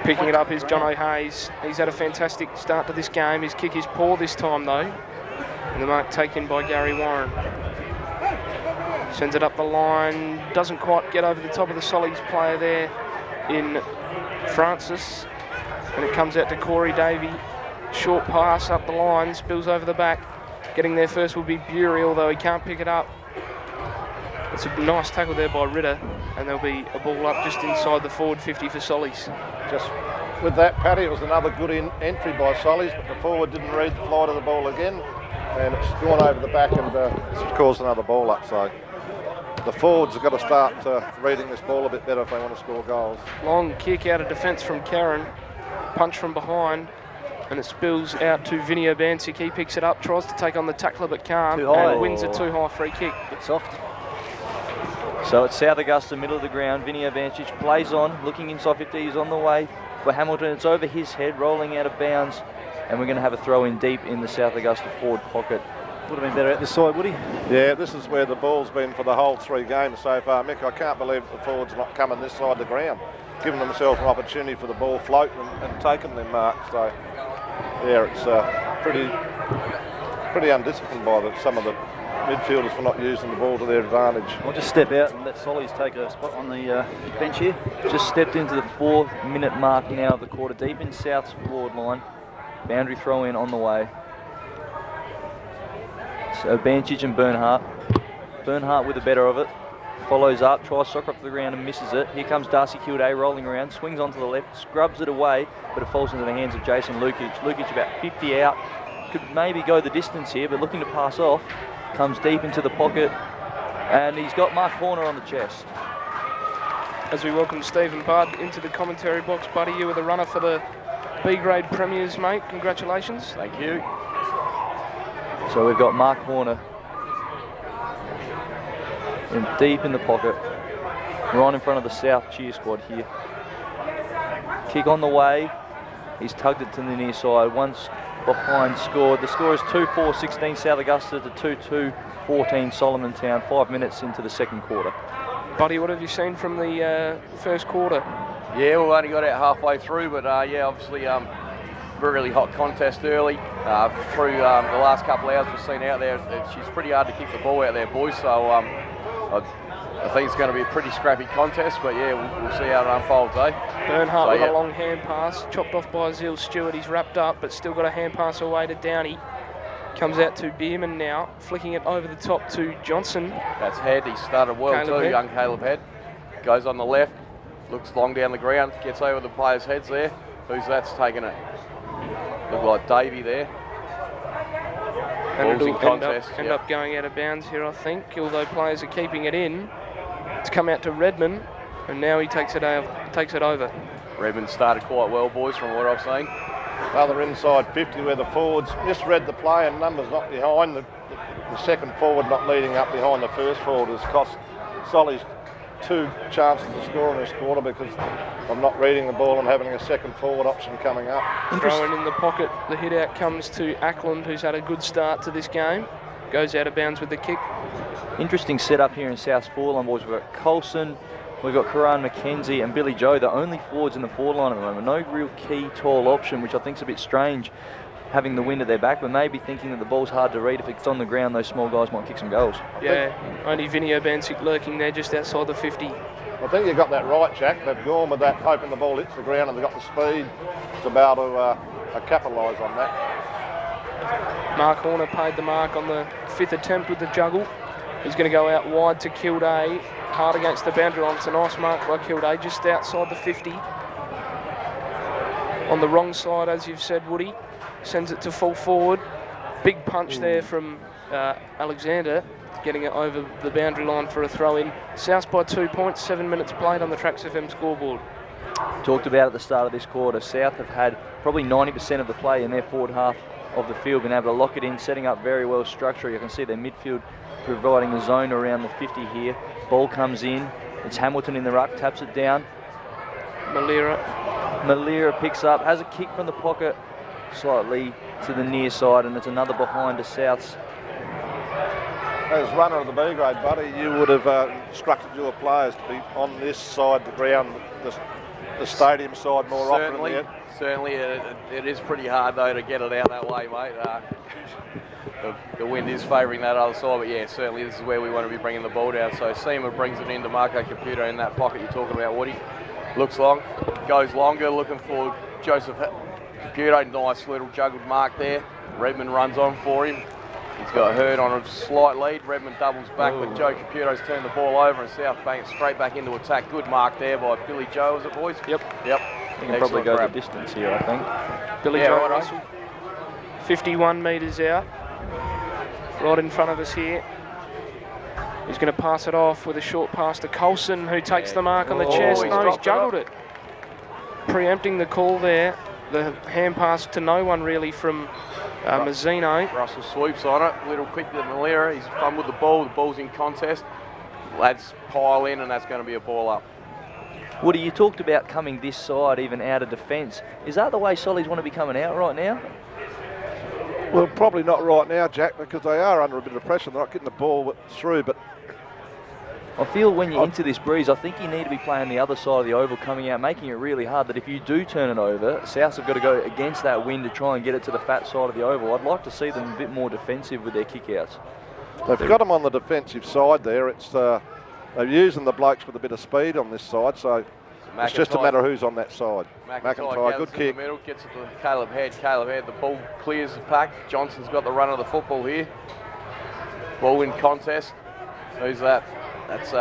Picking it up is John O'Hayes. He's had a fantastic start to this game. His kick is poor this time though. And the mark taken by Gary Warren. Sends it up the line. Doesn't quite get over the top of the Sollies player there in Francis. And it comes out to Corey Davey. Short pass up the line. Spills over the back. Getting there first will be Bury, although he can't pick it up. It's a nice tackle there by Ritter, and there'll be a ball up just inside the forward 50 for Sollies. just with that, Paddy, it was another good entry by Sollies, but the forward didn't read the flight of the ball again, and it's gone over the back and it's caused another ball up. So the forwards have got to start reading this ball a bit better if they want to score goals. Long kick out of defence from Karen. punch from behind, and it spills out to Vinny Urbancic. He picks it up, tries to take on the tackler but can't, Too high. and wins a too high free kick. Bit soft. So it's South Augusta, middle of the ground. Vinny Urbancic plays on, looking inside 50. He's on the way for Hamilton. It's over his head, rolling out of bounds, and we're going to have a throw in deep in the South Augusta forward pocket. Would have been better at this side, would he? Yeah, this is where the ball's been for the whole 3 games so far. Mick, I can't believe the forwards are not coming this side of the ground, giving themselves an opportunity for the ball floating and taking their mark. So, yeah, it's pretty undisciplined by some of the midfielders for not using the ball to their advantage. I'll just step out and let Sollies take a spot on the bench here. Just stepped into the 4-minute mark now of the quarter, deep in South's forward line. Boundary throw in on the way. So Urbancic and Bernhardt. Bernhardt with the better of it. Follows up, tries soccer up to the ground and misses it. Here comes Darcy Kildare rolling around, swings onto the left, scrubs it away, but it falls into the hands of Jason Lukic. Lukic about 50 out. Could maybe go the distance here, but looking to pass off. Comes deep into the pocket, and he's got Mark Horner on the chest. As we welcome Stephen Budd into the commentary box. Buddy, you were the runner for the B-grade premiers, mate. Congratulations. Thank you. So we've got Mark Horner deep in the pocket, right in front of the South cheer squad here. Kick on the way. He's tugged it to the near side. Once behind scored. The score is 2-4-16 South Augusta to 2-2-14 Solomon Town. 5 minutes into the second quarter. Buddy, what have you seen from the first quarter? Yeah, we've only got out halfway through, but yeah, obviously really hot contest early. Through the last couple of hours we've seen out there, she's pretty hard to kick the ball out there, boys. So I think it's going to be a pretty scrappy contest, but yeah, we'll see how it unfolds, eh? Bernhardt with a long hand pass, chopped off by Azil Stewart. He's wrapped up, but still got a hand pass away to Downey. Comes out to Bierman now, flicking it over the top to Johnson. That's Head. He started well Caleb too, Head. young Caleb Head. Goes on the left, looks long down the ground, gets over the players' heads there. Who's that's taking it? Look like Davey there. And Balls in it'll contest. end up going out of bounds here, I think, although players are keeping it in. It's come out to Redmond, and now he takes it over. Redmond started quite well, boys, from what I've seen. Other inside 50 where the forwards misread the play and numbers not behind. The second forward not leading up behind the first forward has cost Sollies 2 chances to score in this quarter because of not reading the ball and having a second forward option coming up. Throwing in the pocket, the hit out comes to Ackland, who's had a good start to this game. Goes out of bounds with the kick. Interesting setup here in South's forward line, boys. We've got Colson, we've got Karan McKenzie and Billy Joe, the only forwards in the forward line at the moment. No real key tall option, which I think is a bit strange, having the wind at their back, but maybe thinking that the ball's hard to read. If it's on the ground, those small guys might kick some goals. Yeah, only Vinny Urbancic lurking there just outside the 50. I think you got that right, Jack. They've gone with that, hoping the ball hits the ground, and they've got the speed to be able to capitalise on that. Mark Horner paid the mark on the 5th attempt with the juggle. He's going to go out wide to Kildare, hard against the boundary line. It's a nice mark by Kildare, just outside the 50. On the wrong side, as you've said, Woody, sends it to full forward. Big punch there from Alexander, getting it over the boundary line for a throw-in. South by 2 points, 7 minutes played on the Tracks FM scoreboard. Talked about at the start of this quarter, South have had probably 90% of the play in their forward half of the field, been able to lock it in, setting up very well structure. You can see their midfield providing the zone around the 50 here. Ball comes in, it's Hamilton in the ruck, taps it down. Malira picks up, has a kick from the pocket, slightly to the near side, and it's another behind to South's. As runner of the B grade, buddy, you would have instructed your players to be on this side of the ground, the stadium side more often. Certainly, it is pretty hard though to get it out that way, mate. The wind is favouring that other side, but yeah, certainly this is where we want to be bringing the ball down. So Seamer brings it into Marco Caputo in that pocket you're talking about, Woody. Looks long, goes longer, looking for Joseph Caputo. Nice little juggled mark there. Redmond runs on for him. He's got Hurd on a slight lead. Redmond doubles back, but Joe Caputo's turned the ball over and South Bank straight back into attack. Good mark there by Billy Joe, is it, boys? Yep. He can probably go the distance here, I think. Billy Joe Russell, 51 metres out, right in front of us here. He's going to pass it off with a short pass to Colson, who takes the mark on the chest. No, he's juggled it. preempting the call there. The hand pass to no one really from Mazzino. Russell sweeps on it, little quick to Malera. He's fumbled the ball's in contest. Lads pile in, and that's going to be a ball up. Woody, you talked about coming this side, even out of defence. Is that the way Sollies want to be coming out right now? Well, probably not right now, Jack, because they are under a bit of pressure. They're not getting the ball through, but I feel when you're into this breeze, I think you need to be playing the other side of the oval, coming out, making it really hard, that if you do turn it over, Souths have got to go against that wind to try and get it to the fat side of the oval. I'd like to see them a bit more defensive with their kick-outs. they've got them on the defensive side there. It's they're using the blokes with a bit of speed on this side, so it's just a matter of who's on that side. McIntyre, good kick. In the middle, gets it to Caleb Head. Caleb Head, the ball clears the pack. Johnson's got the run of the football here. Ball in contest. Who's that? That's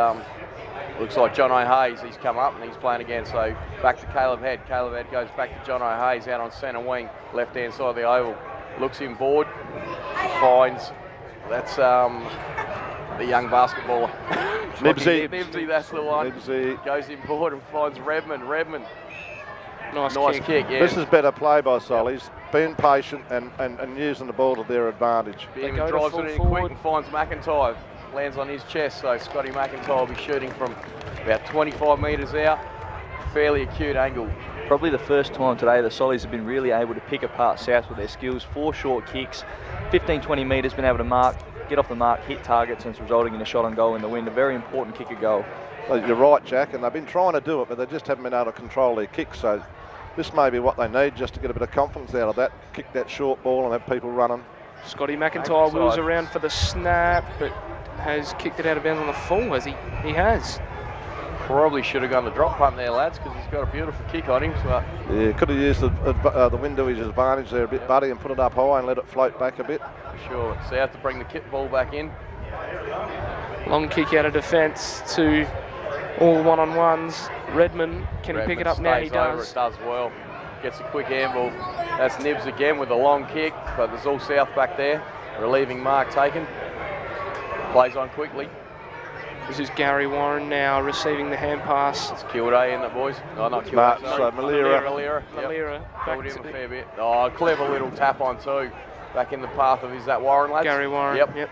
looks like John O'Hayes. He's come up and he's playing again. So back to Caleb Head. Caleb Head goes back to John O'Hayes out on centre wing, left hand side of the oval. Looks him board. Finds. That's the young basketballer. Nibsy. Nibsy, that's the one. Nibsy. Goes in board and finds Redmond. Redmond. Nice kick, yeah. This is better play by Sollies, being patient and using the ball to their advantage. Beam drives it in quick and finds McIntyre. Lands on his chest, so Scotty McIntyre will be shooting from about 25 metres out. Fairly acute angle. Probably the first time today the Sollies have been really able to pick apart South with their skills. 4 short kicks, 15-20 metres, been able to mark, get off the mark, hit targets, and it's resulting in a shot on goal in the wind. A very important kick a goal. Well, you're right, Jack, and they've been trying to do it, but they just haven't been able to control their kicks. So this may be what they need, just to get a bit of confidence out of that. Kick that short ball and have people running. Scotty McIntyre wheels around for the snap, but has kicked it out of bounds on the full, has he? He has. Probably should have gone the drop punt there, lads, because he's got a beautiful kick on him. So. Yeah, could have used the wind to his advantage there a bit, buddy, and put it up high and let it float back a bit. For sure. South to bring the kick ball back in. Long kick out of defence to all one-on-ones. Redmond, can he pick it up now? He does. It does well. Gets a quick handball. That's Nibs again with a long kick, but there's all South back there. Relieving mark taken. Plays on quickly. This is Gary Warren now receiving the hand pass. It's Kilday, isn't it, boys? No, not Kilday. Malera. Malera. Pulled him a fair bit. Oh, clever little tap on too. Back in the path of, is that Warren, lads? Gary Warren. Yep.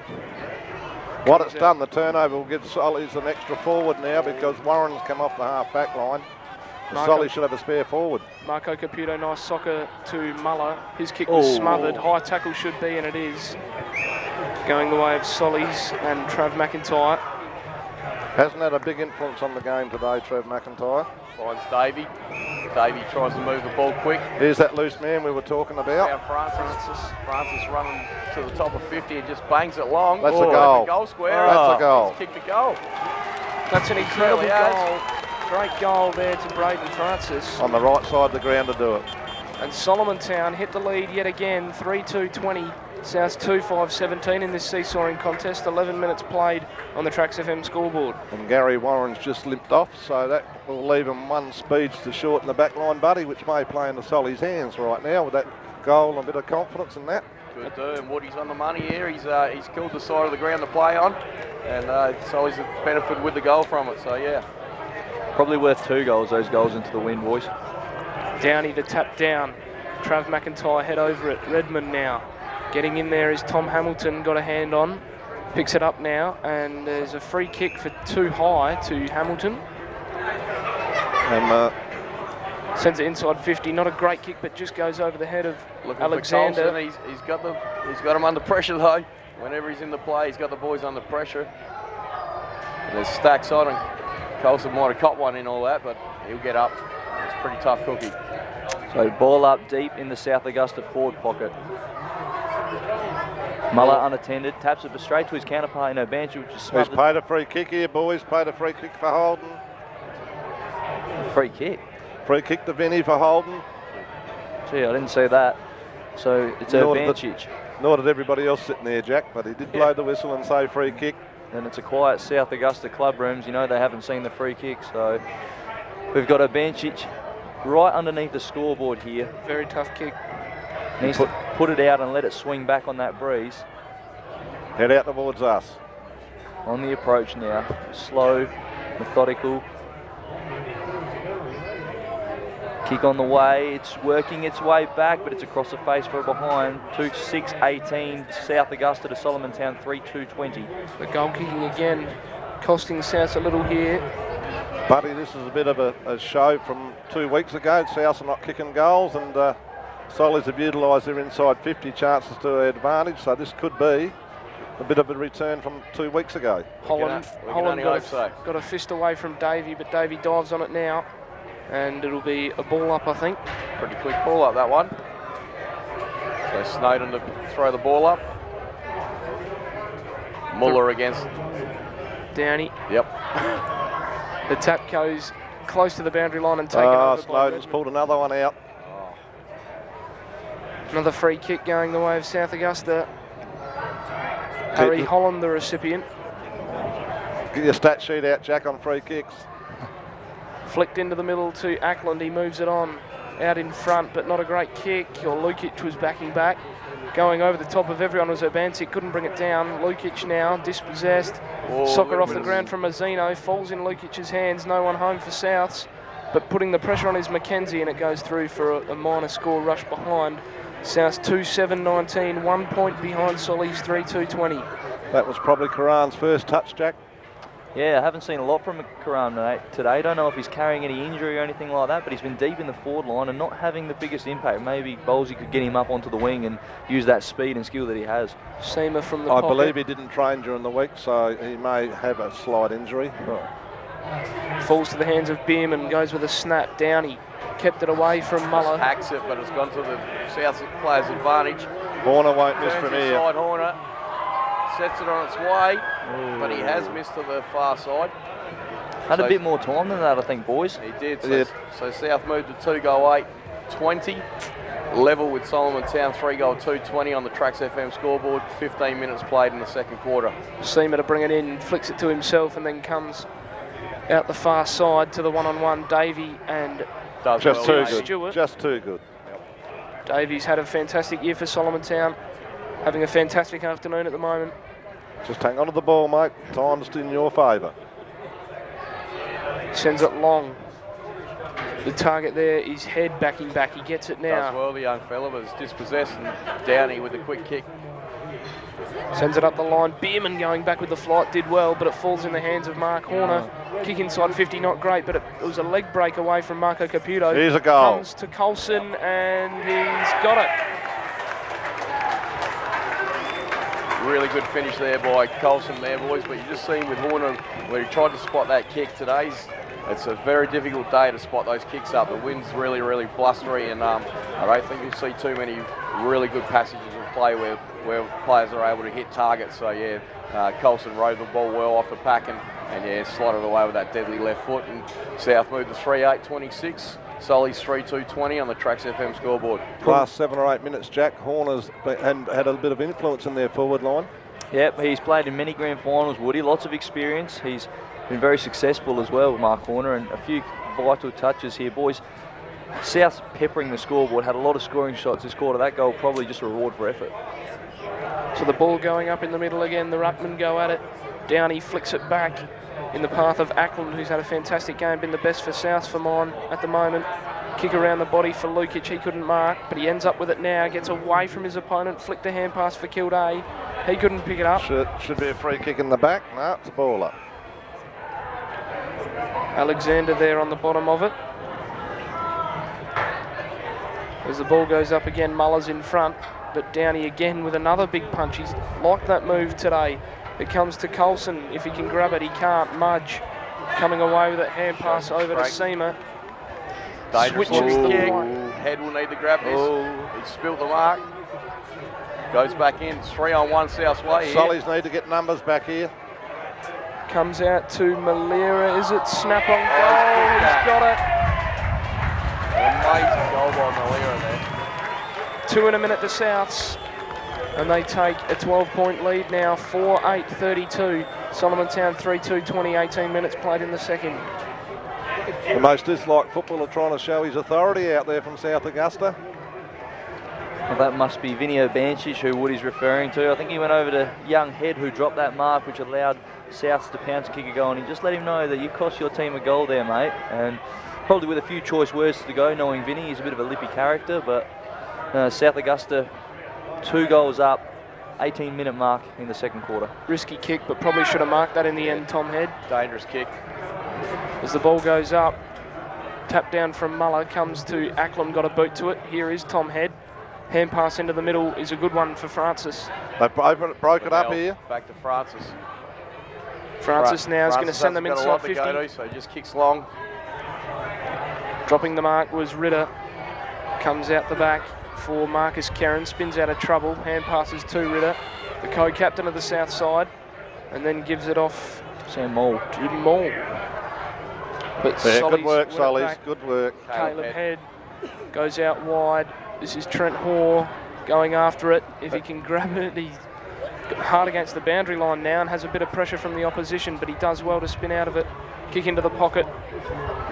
What it's done, the turnover will give Sollies an extra forward now because Warren's come off the half-back line. Sollies should have a spare forward. Marco Caputo, nice soccer to Muller. His kick was smothered. High tackle should be, and it is. Going the way of Sollies and Trav McIntyre. Hasn't had a big influence on the game today, Trav McIntyre. Finds Davey. Davey tries to move the ball quick. Here's that loose man we were talking about. Francis running to the top of 50 and just bangs it long. That's a goal. That's a goal square. That's a goal. He's kicked a goal. That's an incredible goal. Great goal there to Braden Francis. On the right side of the ground to do it. And Solomon Town hit the lead yet again, 3-2-20. South 2-5-17 in this seesawing contest. 11 minutes played on the Tracks FM scoreboard. And Gary Warren's just limped off, so that will leave him one speeds to shorten the back line, buddy, which may play into Solly's hands right now with that goal and a bit of confidence in that. Good do, and Woody's on the money here. He's killed the side of the ground to play on, and Solly's benefited with the goal from it, so yeah. Probably worth 2 goals, those goals into the wind, boys. Downey the tap down. Trav McIntyre head over it. Redmond now. Getting in there is Tom Hamilton, got a hand on. Picks it up now, and there's a free kick for too high to Hamilton. And sends it inside 50. Not a great kick, but just goes over the head of Alexander. He's got him under pressure though. Whenever he's in the play, he's got the boys under pressure. And there's stacks on, and Colson might have caught one in all that, but he'll get up. It's a pretty tough cookie. So ball up deep in the South Augusta forward pocket. Muller unattended, taps it straight to his counterpart in Obanchi, which is smothered. He's paid a free kick here, boys. Paid a free kick for Holden. Free kick? Free kick to Vinny for Holden. Gee, I didn't see that. So it's Obanchi. Nor did everybody else sitting there, Jack, but he did blow the whistle and say free kick. And it's a quiet South Augusta club rooms. You know they haven't seen the free kick, so we've got Obanchi right underneath the scoreboard here. Very tough kick. Needs to put it out and let it swing back on that breeze. Head out towards us. On the approach now. Slow, methodical. Kick on the way, it's working its way back, but it's across the face for a behind. 2-6-18, South Augusta to Solomon Town 3-2-20. The goal kicking again, costing South a little here. Buddy, this is a bit of a show from 2 weeks ago. South are not kicking goals, and Sollies have utilised their inside 50 chances to their advantage, so this could be a bit of a return from 2 weeks ago. Holland got a fist away from Davey, but Davey dives on it now, and it'll be a ball up, I think. Pretty quick ball up, that one. So Snowden to throw the ball up. Muller against Downey. Yep. The tap goes close to the boundary line and taken over by Snowden's Redmond. pulled another one out. Another free kick going the way of South Augusta. Harry Holland, the recipient. Get your stat sheet out, Jack, on free kicks. Flicked into the middle to Ackland. He moves it on out in front, but not a great kick. Or Lukic was backing back. Going over the top of everyone was Urbansic, couldn't bring it down. Lukic now dispossessed. Soccer off the ground from Mazzino. Falls in Lukic's hands. No one home for Souths. But putting the pressure on is Mackenzie, and it goes through for a minor score rush behind. Souths 2-7-19, 1 point behind Sollies 3-2-20. That was probably Karan's first touch, Jack. Yeah, I haven't seen a lot from Karan today. Don't know if he's carrying any injury or anything like that, but he's been deep in the forward line and not having the biggest impact. Maybe Bowlesy could get him up onto the wing and use that speed and skill that he has. Seamer from the I pocket. believe he didn't train during the week, so he may have a slight injury. Falls to the hands of Bim and goes with a snap. Downey kept it away from Muller. Hacks it, but it's gone to the South player's advantage. Horner won't miss Turns from here. inside Horner. Sets it on its way, but he has missed to the far side. Had a bit more time than that, I think, boys. He did. So South moved to 2-8-20. Level with Solomon Town 3-2-20 on the Tracks FM scoreboard. 15 minutes played in the second quarter. Seamer to bring it in, flicks it to himself, and then comes out the far side to the one-on-one. Davey and Just too good. Stewart. Just too good. Davies had a fantastic year for Solomon Town, having a fantastic afternoon at the moment. Just hang on to the ball, mate. Time's in your favour. Sends it long. The target there is Head backing back. He gets it now. Does well, the young fella, but it's dispossessed, and Downey with the quick kick. Sends it up the line. Bierman going back with the flight did well, but it falls in the hands of Mark Horner. Kick inside 50, not great, but it was a leg break away from Marco Caputo. Here's a goal. Comes to Coulson, and he's got it. Really good finish there by Coulson there, boys, but you just seen with Horner where he tried to spot that kick today. It's a very difficult day to spot those kicks up. The wind's really, really blustery, and I don't think you'll see too many really good passages of play where players are able to hit targets. So yeah, Coulson rode the ball well off the pack and yeah, slotted away with that deadly left foot. And South moved to 3-8-26. Sollies 3-2-20 on the Tracks FM scoreboard. Last 7 or 8 minutes, Jack. Horner's had a bit of influence in their forward line. Yep, he's played in many grand finals, Woody. Lots of experience. He's been very successful as well, Mark Horner, and a few vital touches here, boys. South's peppering the scoreboard, had a lot of scoring shots this quarter. That goal probably just a reward for effort. So the ball going up in the middle again. The ruckman go at it. Downey flicks it back in the path of Ackland, who's had a fantastic game, been the best for South for mine at the moment. Kick around the body for Lukic, he couldn't mark, but he ends up with it now, gets away from his opponent, flicked a hand pass for Kildare. He couldn't pick it up. Should be a free kick in the back. No, it's a ball up. Alexander there on the bottom of it. As the ball goes up again, Muller's in front, but Downey again with another big punch. He's liked that move today. It comes to Coulson. If he can grab it, he can't. Mudge coming away with it. Hand pass over to Seamer. Switches the line. Head will need to grab this. He's spilt the mark. Goes back in. 3-on-1 South's way. Sollies need to get numbers back here. Comes out to Malera. Is it snap on goal? He's got it. Amazing goal by Malera there. 2 in a minute to Souths. And they take a 12-point lead now, 4-8-32. Solomon Town 3-2-20, 18 minutes played in the second. The most disliked footballer trying to show his authority out there from South Augusta. Well, that must be Vinny Obancic, who Woody's referring to. I think he went over to young Head, who dropped that mark, which allowed Souths to pounce kick a goal, and he just let him know that you cost your team a goal there, mate. And probably with a few choice words to go, knowing Vinny, he's a bit of a lippy character, but South Augusta 2 goals up, 18-minute mark in the second quarter. Risky kick, but probably should have marked that in the end, Tom Head. Dangerous kick. As the ball goes up, tap down from Muller, comes to Ackland, got a boot to it. Here is Tom Head. Hand pass into the middle is a good one for Francis. They broke it up here. Back to Francis. Francis now is going to send them got a inside lot to 50. go to, so he just kicks long. Dropping the mark was Ritter. Comes out the back for Marcus Kerrin, spins out of trouble. Hand passes to Ritter, the co-captain of the south side, and then gives it off Sam Moll. to Moll. But Yeah, good work, win it Sollies. back. Good work. Caleb Head goes out wide. This is Trent Hoare going after it. If he can grab it, he's hard against the boundary line now and has a bit of pressure from the opposition, but he does well to spin out of it. Kick into the pocket,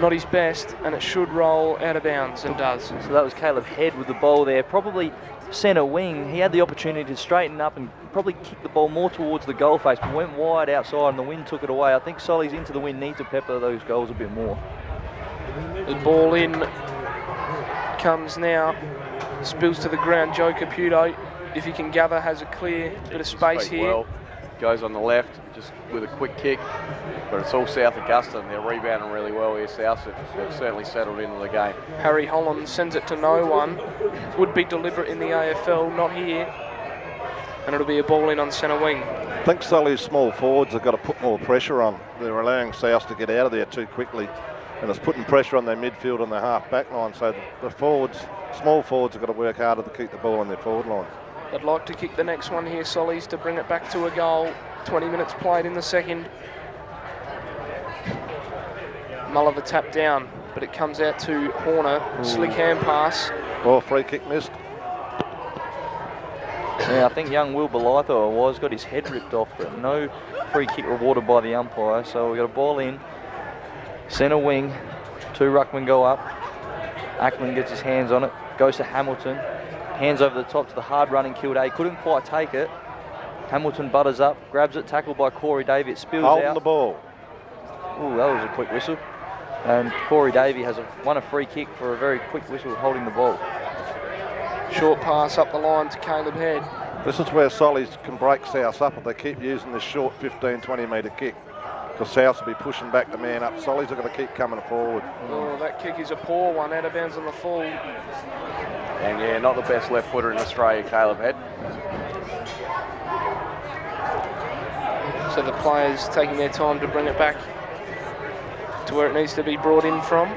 not his best, and it should roll out of bounds, and does. So that was Caleb Head with the ball there, probably centre wing. He had the opportunity to straighten up and probably kick the ball more towards the goal face, but went wide outside and the wind took it away. I think Solly's into the wind need to pepper those goals a bit more. The ball in comes now, spills to the ground. Joe Caputo, if he can gather, has a clear bit of space here. Well, goes on the left, just with a quick kick, but it's all South Augusta and they're rebounding really well here, South. They've certainly settled into the game. Harry Holland sends it to no one. Would be deliberate in the AFL, not here. And it'll be a ball in on centre wing. I think Solly's small forwards have got to put more pressure on. They're allowing South to get out of there too quickly, and it's putting pressure on their midfield and their half back line. So the forwards, small forwards, have got to work harder to keep the ball on their forward line. They'd like to kick the next one here, Sollies, to bring it back to a goal. 20 minutes played in the second. Muller the tap down, but it comes out to Horner. Slick hand pass. Oh, free kick missed. Yeah, I think young Will Belitho got his head ripped off, but no free kick rewarded by the umpire. So we've got a ball in, centre wing, 2 ruckmen go up. Ackland gets his hands on it, goes to Hamilton, hands over the top to the hard-running Kildare, couldn't quite take it. Hamilton butters up, grabs it, tackled by Corey Davey, it spills Holding out. the ball. Ooh, that was a quick whistle. And Corey Davey has won a free kick for a very quick whistle holding the ball. Short pass up the line to Caleb Head. This is where Sollies can break South up if they keep using this short 15, 20 metre kick. Because South will be pushing back the man up. Sollies are going to keep coming forward. Oh, that kick is a poor one, out of bounds on the full. And yeah, not the best left footer in Australia, Caleb Head. So the players taking their time to bring it back to where it needs to be brought in from.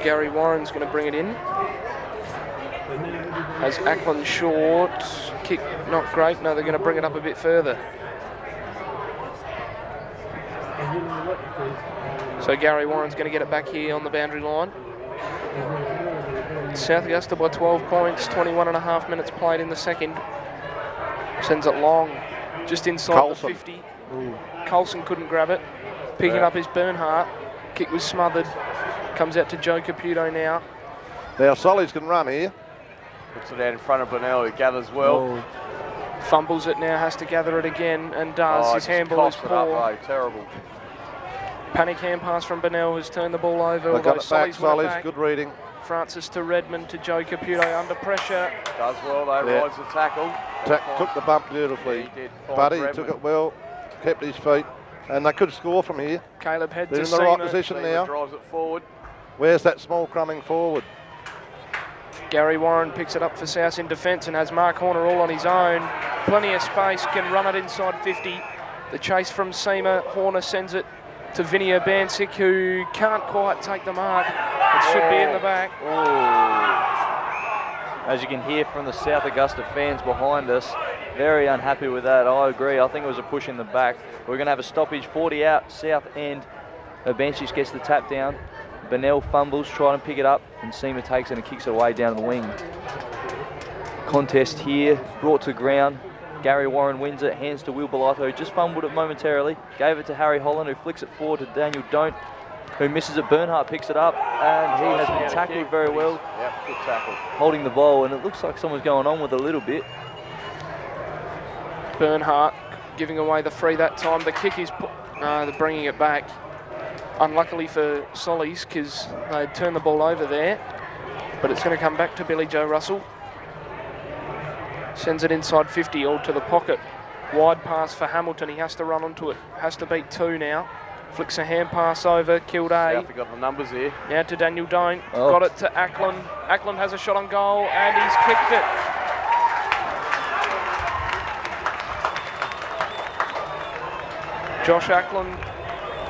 Gary Warren's going to bring it in. Has Ackland short. Kick not great. No, they're going to bring it up a bit further. So Gary Warren's going to get it back here on the boundary line. South Augusta by 12 points, 21 and a half minutes played in the second. Sends it long, just inside Coulson. the 50. Coulson couldn't grab it. Picking up is Bernhardt. Kick was smothered. Comes out to Joe Caputo now. Now Sollies can run here. Puts it out in front of Bonnell, who gathers well. Fumbles it now, has to gather it again, and does. Oh, His just handball is coughs it up, poor. though. Terrible. Panic hand pass from Bonnell has turned the ball over. They got although it back, Solly's won it Sollies. back. Good reading. Francis to Redmond to Joe Caputo under pressure. Does well, though. Yeah. Rides the tackle. Took the bump beautifully. He did. Buddy took it well, kept his feet, and they could score from here. Caleb Head They're to in the right Seamer. position Seamer now. drives it forward. Where's that small crumbing forward? Gary Warren picks it up for South in defence and has Mark Horner all on his own. Plenty of space, can run it inside 50. The chase from Seamer. Horner sends it to Vinny Urbancic, who can't quite take the mark. It should be in the back. As you can hear from the South Augusta fans behind us, very unhappy with that. I agree. I think it was a push in the back. We're going to have a stoppage, 40 out, South end. Urbancic gets the tap down. Bonnell fumbles, trying to pick it up, and Seamer takes it and kicks it away down the wing. Contest here, brought to ground. Gary Warren wins it, hands to Will Belitho, who just fumbled it momentarily. Gave it to Harry Holland, who flicks it forward to Daniel Don't, who misses it. Bernhardt picks it up, and he has been tackled very well. Yep, good tackle. Holding the ball, and it looks like someone's going on with it a little bit. Bernhardt giving away the free that time. The kick is... they're bringing it back. unluckily for Sollies, because they'd turned the ball over there. But it's going to come back to Billy Joe Russell. Sends it inside 50, all to the pocket. Wide pass for Hamilton. He has to run onto it. Has to beat 2 now. Flicks a hand pass over. Kildare. South have got the numbers here. Now to Daniel Doan. Oh. Got it to Ackland. Ackland has a shot on goal and he's kicked it. Josh Ackland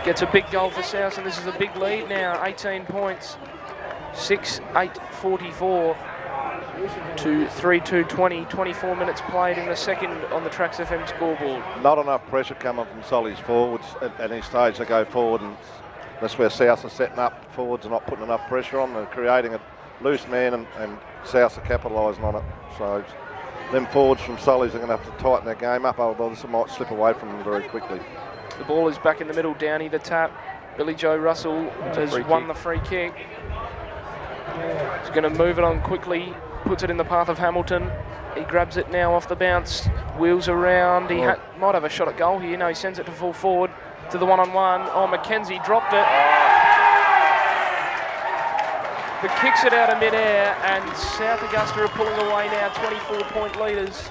gets a big goal for South, and this is a big lead now. 18 points. 6-8-44 to 3-2-20. 24 minutes played in the second on the Tracks FM scoreboard. Not enough pressure coming from Solly's forwards at any stage. They go forward, and that's where South are setting up. Forwards are not putting enough pressure on. They're creating a loose man, and South are capitalising on it. So them forwards from Solly's are going to have to tighten their game up, otherwise it might slip away from them very quickly. The ball is back in the middle. Downey the tap. Billy Joe Russell has won the free kick. He's going to move it on quickly. Puts it in the path of Hamilton. He grabs it now off the bounce. Wheels around. He might have a shot at goal here. No, he sends it to full forward to the one-on-one. Oh, McKenzie dropped it. But kicks it out of mid-air, and South Augusta are pulling away now. 24-point leaders.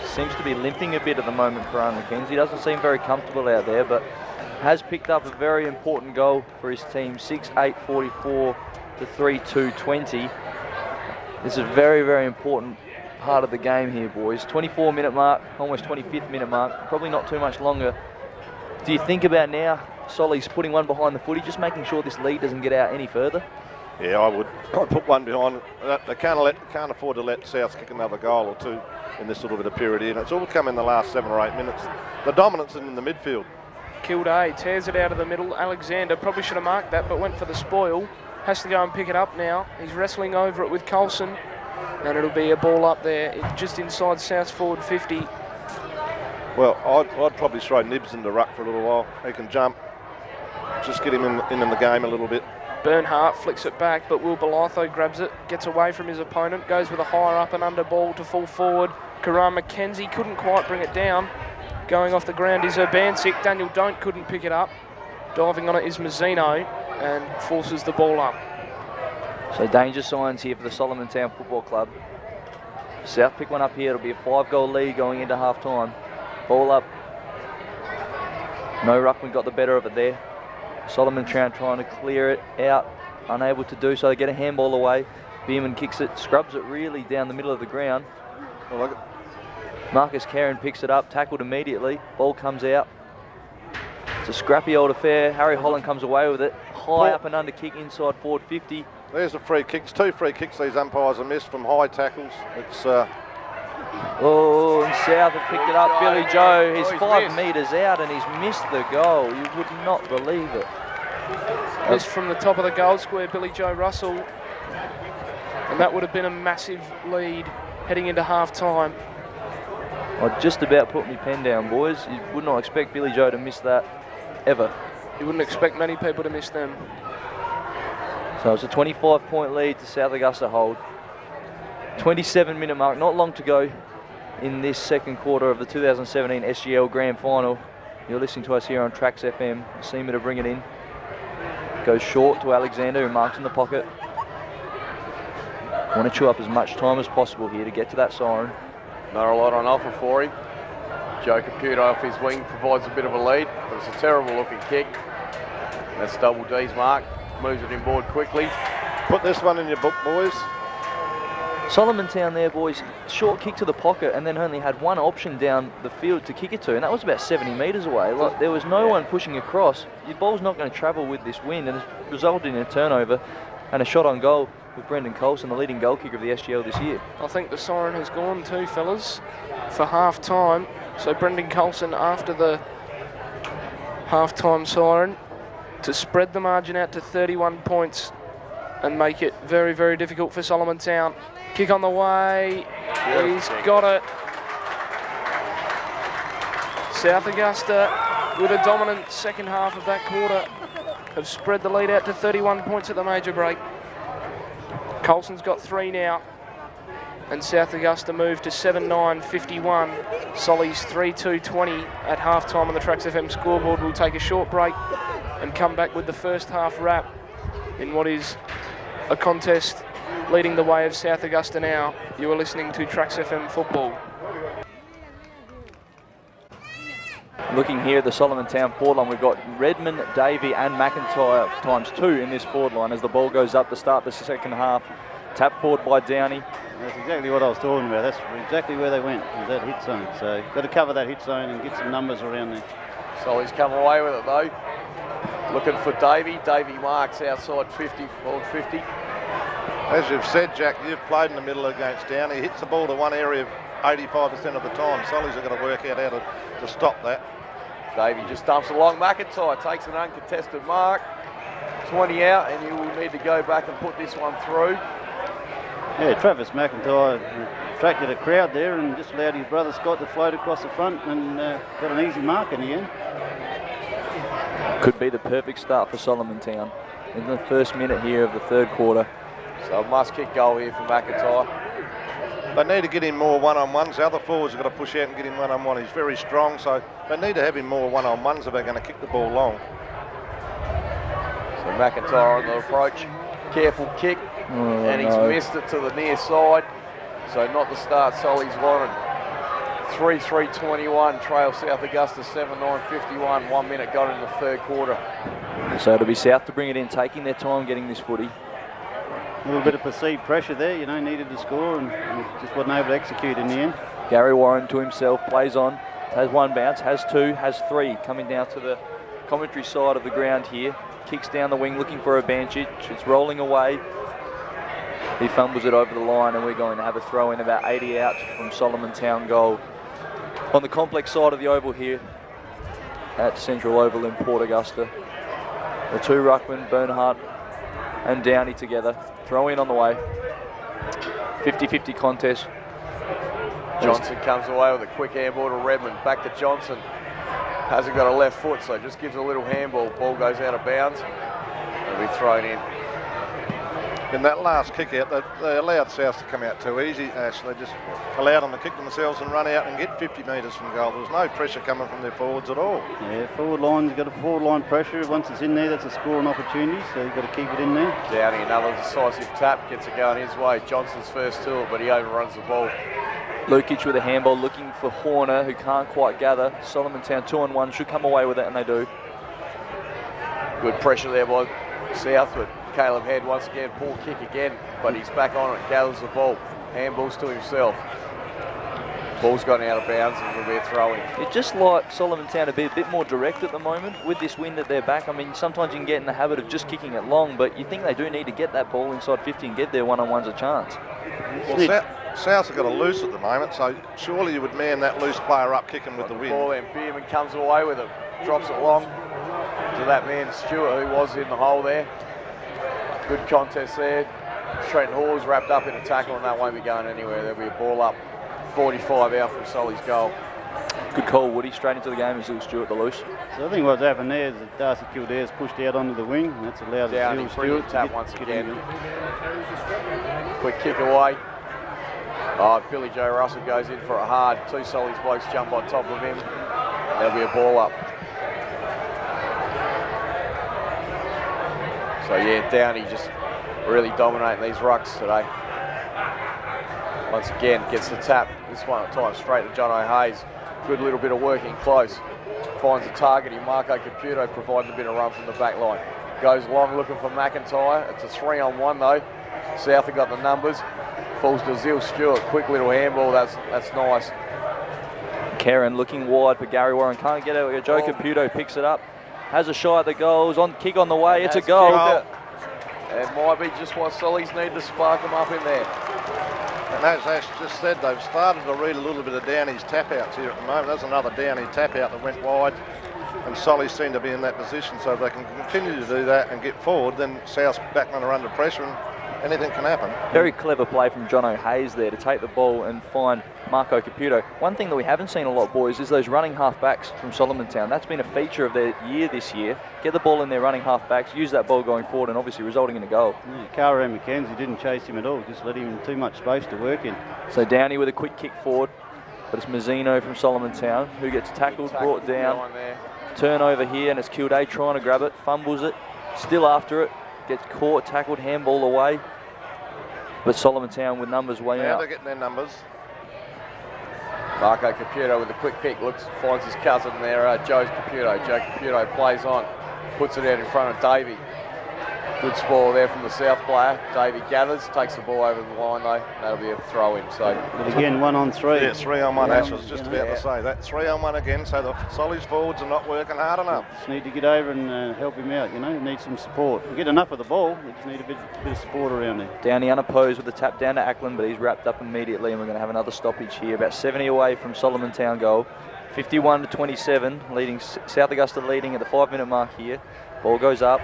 Seems to be limping a bit at the moment for Aaron McKenzie. Doesn't seem very comfortable out there, but has picked up a very important goal for his team. 6-8-44 to 3-2-20. This is a very, very important part of the game here, boys. 24-minute mark, almost 25th minute mark, probably not too much longer. Do you think about now, Solly's putting one behind the footy, just making sure this lead doesn't get out any further? Yeah, I would. I'd put one behind. They can't afford to let South kick another goal or two in this little bit of period here. And it's all come in the last 7 or 8 minutes. The dominance is in the midfield. Kildare tears it out of the middle. Alexander probably should have marked that, but went for the spoil. Has to go and pick it up now. He's wrestling over it with Coulson, and it'll be a ball up there. It's just inside South's forward 50. Well, I'd probably throw Nibs into ruck for a little while. He can jump. Just get him in the game a little bit. Bernhardt flicks it back, but Will Belotho grabs it, gets away from his opponent, goes with a higher up and under ball to full forward. Karan McKenzie couldn't quite bring it down. Going off the ground is Urbansic. Daniel Don't couldn't pick it up. Diving on it is Mazzino and forces the ball up. So danger signs here for the Solomon Town Football Club. South pick one up here. It'll be a 5-goal lead going into half-time. Ball up. No ruckman got the better of it there. Solomon Town trying to clear it out, unable to do so. They get a handball away. Beerman kicks it, scrubs it really down the middle of the ground. Well, Marcus Karen picks it up, tackled immediately. Ball comes out. It's a scrappy old affair. Harry Holland comes away with it. High up and under kick inside forward 50. there's the free kicks. 2 free kicks these umpires have missed from high tackles. It's Oh, and South have picked it up. Billy Joe, he's he's 5 missed. metres out and he's missed the goal. You would not believe it. Missed from the top of the goal square, Billy Joe Russell. And that would have been a massive lead heading into half-time. I just about put my pen down, boys. You would not expect Billy Joe to miss that, ever. You wouldn't expect many people to miss them. So it's a 25-point lead to South Augusta hold. 27-minute mark, not long to go in this second quarter of the 2017 SGL Grand Final. You're listening to us here on Tracks FM. Seamer to bring it in. Goes short to Alexander, who marks in the pocket. Want to chew up as much time as possible here to get to that siren. Not a lot on offer for him. Joe Caputo off his wing provides a bit of a lead, but it's a terrible looking kick. That's double D's mark. Moves it inboard quickly. put this one in your book, boys. Solomon Town there, boys. Short kick to the pocket and then only had one option down the field to kick it to, and that was about 70 metres away. Like, there was no one pushing across. Your ball's not going to travel with this wind, and it's resulted in a turnover and a shot on goal with Brendan Coulson, the leading goal kicker of the SGL this year. I think the siren has gone too, fellas, for half-time. So Brendan Coulson after the half-time siren to spread the margin out to 31 points and make it very, very difficult for Solomon Town. Kick on the way. He's got it. South Augusta, with a dominant second half of that quarter, have spread the lead out to 31 points at the major break. Coulson's got 3 now, and South Augusta move to 7-9-51. Solly's 3-2-20 at half-time on the Tracks FM scoreboard. We'll take a short break and come back with the first half wrap in what is a contest leading the way of South Augusta now. You are listening to Trax FM Football. Looking here at the Solomon Town forward line, we've got Redmond, Davey and McIntyre ×2 in this forward line as the ball goes up to start the second half. Tap forward by Downey. That's exactly what I was talking about. That's exactly where they went, was that hit zone. So got to cover that hit zone and get some numbers around there. Solly's come away with it though. Looking for Davey. Davey marks outside 50, forward 50. As you've said, Jack, you've played in the middle against Downey. He hits the ball to one area 85% of the time. Sollies are going to work out how to stop that. Davey just dumps along. McIntyre takes an uncontested mark. 20 out, and you will need to go back and put this one through. Yeah, Travis McIntyre attracted a crowd there and just allowed his brother Scott to float across the front and got an easy mark in the end. Could be the perfect start for Solomon Town in the first minute here of the third quarter. So a must-kick goal here for McIntyre. They need to get him more one-on-ones. The other forwards have got to push out and get him one-on-one. He's very strong, so they need to have him more one-on-ones if they're going to kick the ball long. So McIntyre on the approach. Careful kick, and he's missed it to the near side. So not the start Solly's wanted. 3-3-21, trail South Augusta 7-9-51. 1 minute gone in the third quarter. So it'll be South to bring it in, taking their time getting this footy. A little bit of perceived pressure there, you know, needed to score and just wasn't able to execute in the end. Gary Warren to himself, plays on, has one bounce, has two, has three, coming down to the commentary side of the ground here. Kicks down the wing, looking for a Bancic. It's rolling away. He fumbles it over the line, and we're going to have a throw in about 80 out from Solomon Town goal. On the complex side of the oval here at Central Oval in Port Augusta. The two ruckmen, Bernhardt and Downey together. Throw in on the way. 50-50 contest. Johnson comes away with a quick handball to Redmond. Back to Johnson. Hasn't got a left foot, so just gives a little handball. Ball goes out of bounds. It'll be thrown in. In that last kick out, they allowed South to come out too easy, Ash. They just allowed them to kick themselves and run out and get 50 metres from goal. There was no pressure coming from their forwards at all. Yeah, forward line's got a forward line pressure. Once it's in there, that's a scoring opportunity, so you've got to keep it in there. Downey, another decisive tap, gets it going his way. Johnson's first to it, but he overruns the ball. Lukic with a handball, looking for Horner, who can't quite gather. Solomon Town 2-on-1, should come away with it, and they do. Good pressure there by South, but Caleb Head once again, poor kick again, but he's back on it, gathers the ball, handballs to himself. Ball's gone out of bounds and it'll be a throw-in. It's just like Solomon Town to be a bit more direct at the moment with this wind at their back. I mean, sometimes you can get in the habit of just kicking it long, but you think they do need to get that ball inside 50 and give their one-on-ones a chance. Well, South have got a loose at the moment, so surely you would man that loose player up kicking with the wind. Ball and Bierman comes away with it, drops it long to that man Stewart, who was in the hole there. Good contest there. Trenton Hall's wrapped up in a tackle and that won't be going anywhere. There'll be a ball up, 45 out from Solly's goal. Good call, Woody, straight into the game as Zil Stewart the loose. So I think what's happened there is that Darcy Kildare's pushed out onto the wing, and that's allowed Downey, Zil Stewart to tap get, once get again. in. Quick kick away. Oh, Billy Joe Russell goes in for a hard. Two Solly's blokes jump on top of him. There'll be a ball up. So yeah, Downey just really dominating these rucks today. Once again, gets the tap. This one at times straight to John O'Hayes. Good little bit of working close. Finds a target in Marco Caputo, providing a bit of run from the back line. Goes long looking for McIntyre. It's a 3-on-1 though. South have got the numbers. Falls to Zil Stewart. Quick little handball. That's nice. Karen looking wide for Gary Warren. Can't get it. Joe Caputo picks it up. Has a shot at the goals. On kick on the way. It's a goal. It might be just what Solly's need to spark them up in there. And as Ash just said, they've started to read a little bit of Downey's tap-outs here at the moment. There's another Downey tap-out that went wide, and Solly seem to be in that position. So if they can continue to do that and get forward, then South's backmen are under pressure and anything can happen. Very clever play from John O'Hayes there to take the ball and find Marco Caputo. One thing that we haven't seen a lot, boys, is those running half-backs from Solomon Town. That's been a feature of their year this year. Get the ball in their running half-backs, use that ball going forward, and obviously resulting in a goal. Yeah, Cara and McKenzie didn't chase him at all, just let him too much space to work in. So Downey with a quick kick forward. but it's Mazzino from Solomon Town who gets tackled, brought down. Turnover here, and it's Kildare trying to grab it, fumbles it, still after it, gets caught, tackled, handball away. But Solomon Town with numbers way Now out. they're getting their numbers. Marco Caputo with a quick kick, finds his cousin there, Joe Caputo. Joe Caputo plays on, puts it out in front of Davey. Good spoil there from the south player. Davey gathers, takes the ball over the line though. That'll be a throw in. So, but again, 1 on 3. Yeah, 3 on 1. Ash was just about to say that. 3 on 1 again. So the Sollies forwards are not working hard enough. Just need to get over and help him out. Need some support. We get enough of the ball. We just need a bit of support around him. Downey unopposed with the tap down to Ackland, but he's wrapped up immediately, and we're going to have another stoppage here. About 70 away from Solomon Town goal. 51-27, leading South Augusta leading at the 5-minute mark here. Ball goes up.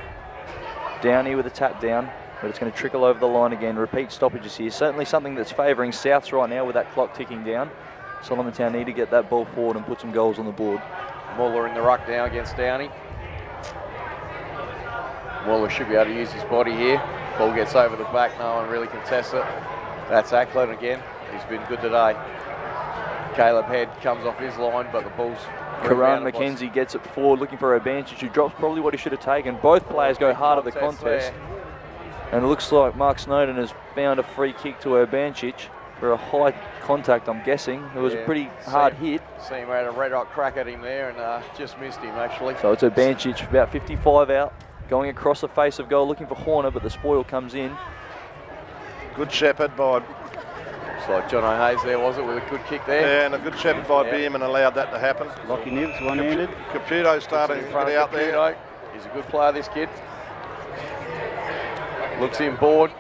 Downey with a tap down, but it's going to trickle over the line again. Repeat stoppages here. Certainly something that's favouring Souths right now with that clock ticking down. Solomon Town need to get that ball forward and put some goals on the board. Muller in the ruck now against Downey. Muller should be able to use his body here. Ball gets over the back, no one really contests it. That's Ackland again. He's been good today. Caleb Head comes off his line, but the ball's... Karan McKenzie gets it forward looking for Urbanchich, who drops probably what he should have taken. Both players go hard at the contest. And it looks like Mark Snowden has found a free kick to Urbanchich for a high contact, I'm guessing. It was a pretty hard hit. Seemed had a red hot crack at him there and just missed him actually. So it's Urbanchich, about 55 out, going across the face of goal looking for Horner, but the spoil comes in. Good shepherd by... Looks like John O'Hayes there, was it, with a good kick there? Yeah, and a good shepherd by Beerman allowed that to happen. Lockie Nibs, one-handed. Caputo starting to get out there. He's a good player, this kid. Looks in board,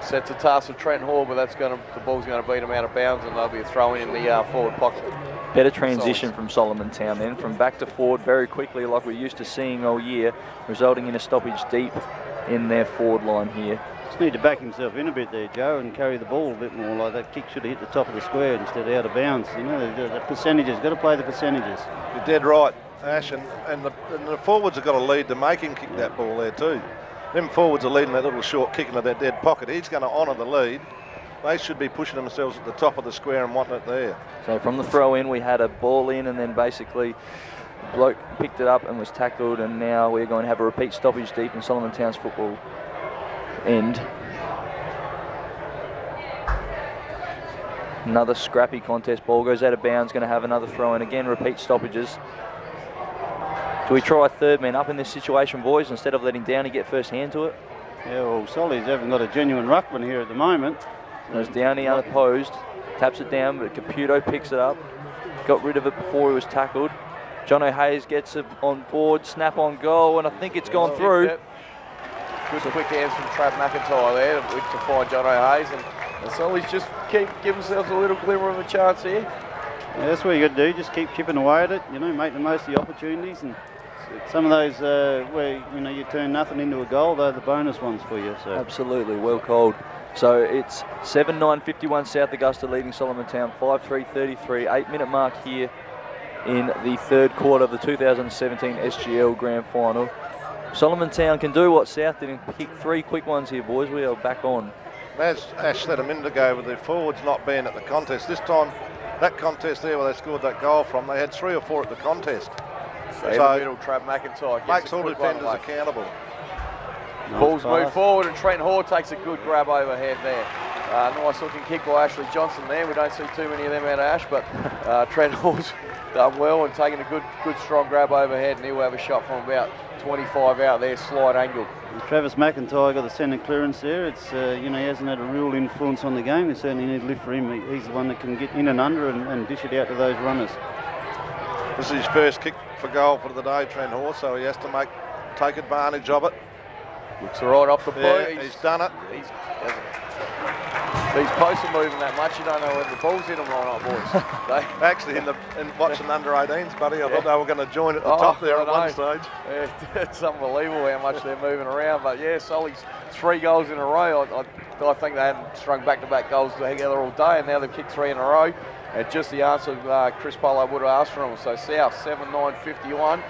sets a task for Trent Hall, but the ball's going to beat him out of bounds, and they'll be throwing in the forward pocket. Better transition from Solomon Town then, from back to forward very quickly like we're used to seeing all year, resulting in a stoppage deep in their forward line here. Just need to back himself in a bit there, Joe, and carry the ball a bit more. Like that kick should have hit the top of the square instead of out of bounds. The percentages, got to play the percentages. You're dead right, Ash, and the forwards have got to lead to make him kick that ball there too. Them forwards are leading that little short kick into that dead pocket. He's going to honour the lead. They should be pushing themselves at the top of the square and wanting it there. So from the throw in, we had a ball in, and then basically the bloke picked it up and was tackled, and now we're going to have a repeat stoppage deep in Solomon Town's football end. Another scrappy contest. Ball goes out of bounds, going to have another throw in. Again, repeat stoppages. Do we try a third man up in this situation, boys, instead of letting Downey get first hand to it? Yeah, well, Sollies haven't got a genuine ruckman here at the moment. There's Downey unopposed, taps it down, but Caputo picks it up. Got rid of it before he was tackled. John O'Hayes gets it on board, snap on goal, and I think it's gone through. Good quick hands from Trav McIntyre there to find John O'Hayes, and the Sollies just give themselves a little glimmer of a chance here. Yeah, that's what you got to do, just keep chipping away at it, make the most of the opportunities, and some of those where you turn nothing into a goal, they're the bonus ones for you. So. Absolutely, well called. So it's 7-9-51 South Augusta leading Solomon Town 5-3-33, 8-minute mark here in the third quarter of the 2017 SGL Grand Final. Solomon Town can do what South did and kick 3 quick ones here, boys. We are back on. As Ash said a minute ago, with the forwards not being at the contest, this time that contest there where they scored that goal from, they had 3 or 4 at the contest. So Trav McIntyre makes all defenders accountable. Balls move forward, and Trent Hall takes a good grab overhead there. Nice looking kick by Ashley Johnson there. We don't see too many of them out of Ash, but Trent Hall's done well and taking a good strong grab overhead, and he'll have a shot from about 25 out there, slide angle. And Travis McIntyre got the centre clearance there. It's he hasn't had a real influence on the game. We certainly need to lift for him. He's the one that can get in and under and dish it out to those runners. This is his first kick for goal for the day, Trent Hall, so he has to take advantage of it. Looks right off the play. Yeah, he's done it. These posts are moving that much, you don't know whether the ball's in them or not, boys. Actually, in watching under 18s, buddy, I thought they were going to join at the top there at one stage. Yeah, it's unbelievable how much they're moving around. But yeah, Solly's 3 goals in a row. I think they hadn't strung back-to-back goals together all day, and now they've kicked 3 in a row. And just the answer Chris Polo would have asked for them. So South 7-9-51.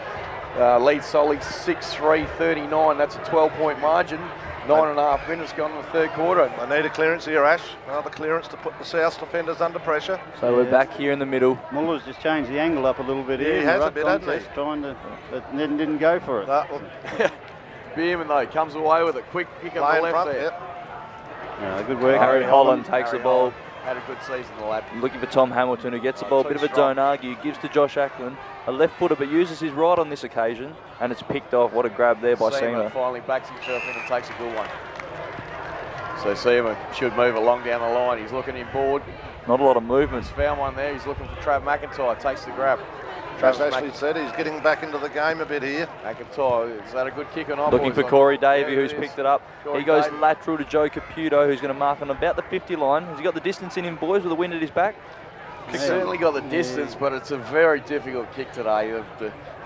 Lead Sollies 6-3-39. That's a 12-point margin. 9.5 minutes gone in the third quarter. They need a clearance here, Ash. Another clearance to put the South defenders under pressure. So we're back here in the middle. Muller's just changed the angle up a little bit Yeah, here. he in the has a ruck bit, hasn't he? contest, trying to, but didn't go for it. Beerman though comes away with a quick kick on the left front, there. yep. Yeah, good work. Harry Holland takes the ball. Had a good season, the lad. Looking for Tom Hamilton, who gets the ball. Bit of a don't argue. Gives to Josh Ackland. A left footer, but uses his right on this occasion. And it's picked off. What a grab there by Seamer. Finally backs himself in and takes a good one. So Seamer should move along down the line. He's looking inboard. Not a lot of movement. He's found one there. He's looking for Trav McIntyre. Takes the grab. As Ashley said, he's getting back into the game a bit here. McIntyre, is that a good kick or not? Looking for Corey Davey, who's picked it up. Corey He goes Davey. lateral to Joe Caputo, who's going to mark on about the 50 line. Has he got the distance in him, boys, with the wind at his back? He's certainly got the distance, but it's a very difficult kick today.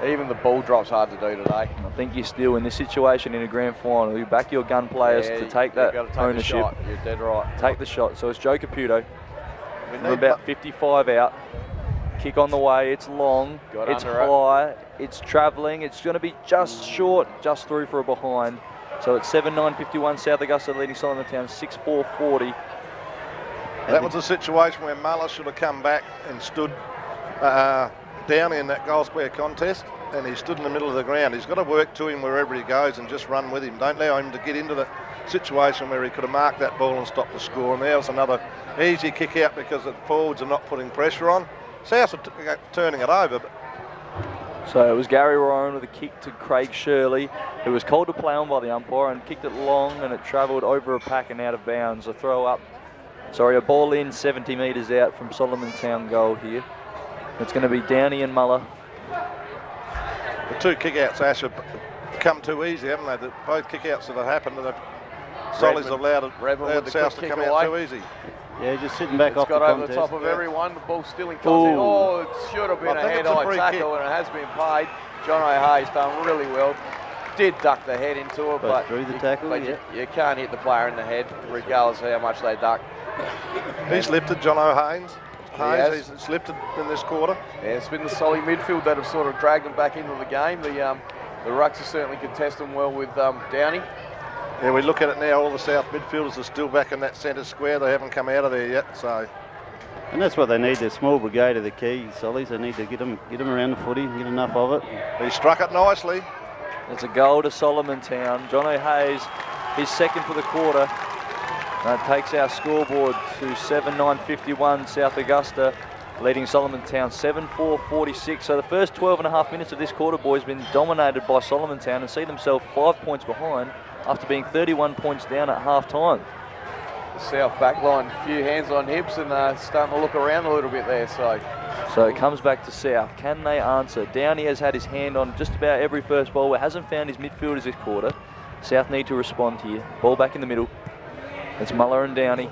Even the ball drop's hard to do today. I think you're still in this situation in a grand final. You back your gun players to take that you've got to take ownership. The shot. You're dead right. Take the shot. So it's Joe Caputo. We're about 55 out. Kick on the way. It's long. Got it's under it. high. It's travelling. It's going to be just short, just through for a behind. So it's 7-9-51. South Augusta leading Solomon Town 6-4-40. That was a situation where Muller should have come back and stood down in that goal square contest, and he stood in the middle of the ground. He's got to work to him wherever he goes and just run with him. Don't allow him to get into the situation where he could have marked that ball and stopped the score. And there was another easy kick out because the forwards are not putting pressure on. South are turning it over. But so it was Gary Ryan with a kick to Craig Shirley, who was called to play on by the umpire and kicked it long, and it travelled over a pack and out of bounds. A throw up. Sorry, a ball in 70 metres out from Solomon Town goal here. It's going to be Downey and Muller. the two kick-outs, Ash, have come too easy, haven't they? Both kick-outs that have happened, Sollies have allowed South to come out too easy. Yeah, just sitting back off the got over contest. the top of everyone. The ball's still in contact. Oh, it should have been a head-high tackle, and it has been paid. John O'Hay's done really well. Did duck the head into it, but through the tackle, you can't hit the player in the head, regardless of how much they duck. He's lifted, John O'Haynes. He's lifted in this quarter. Yeah, it's been the Solly midfield that have sort of dragged them back into the game. The rucks are certainly contesting well with Downey. Yeah, we look at it now, all the South midfielders are still back in that centre square. They haven't come out of there yet, so. And that's what they need, their small brigade of the key, Sollies. They need to get them around the footy, get enough of it. He struck it nicely. It's a goal to Solomon Town. John O'Hayes, his second for the quarter. That takes our scoreboard to 7-9-51, South Augusta leading Solomon Town 7-4-46. So the first 12.5 minutes of this quarter, boys, been dominated by Solomon Town and see themselves 5 points behind after being 31 points down at half time. The South back line, a few hands on hips and starting to look around a little bit there. So it comes back to South. Can they answer? Downey has had his hand on just about every first ball, but hasn't found his midfielders this quarter. South need to respond here. Ball back in the middle. It's Muller and Downey.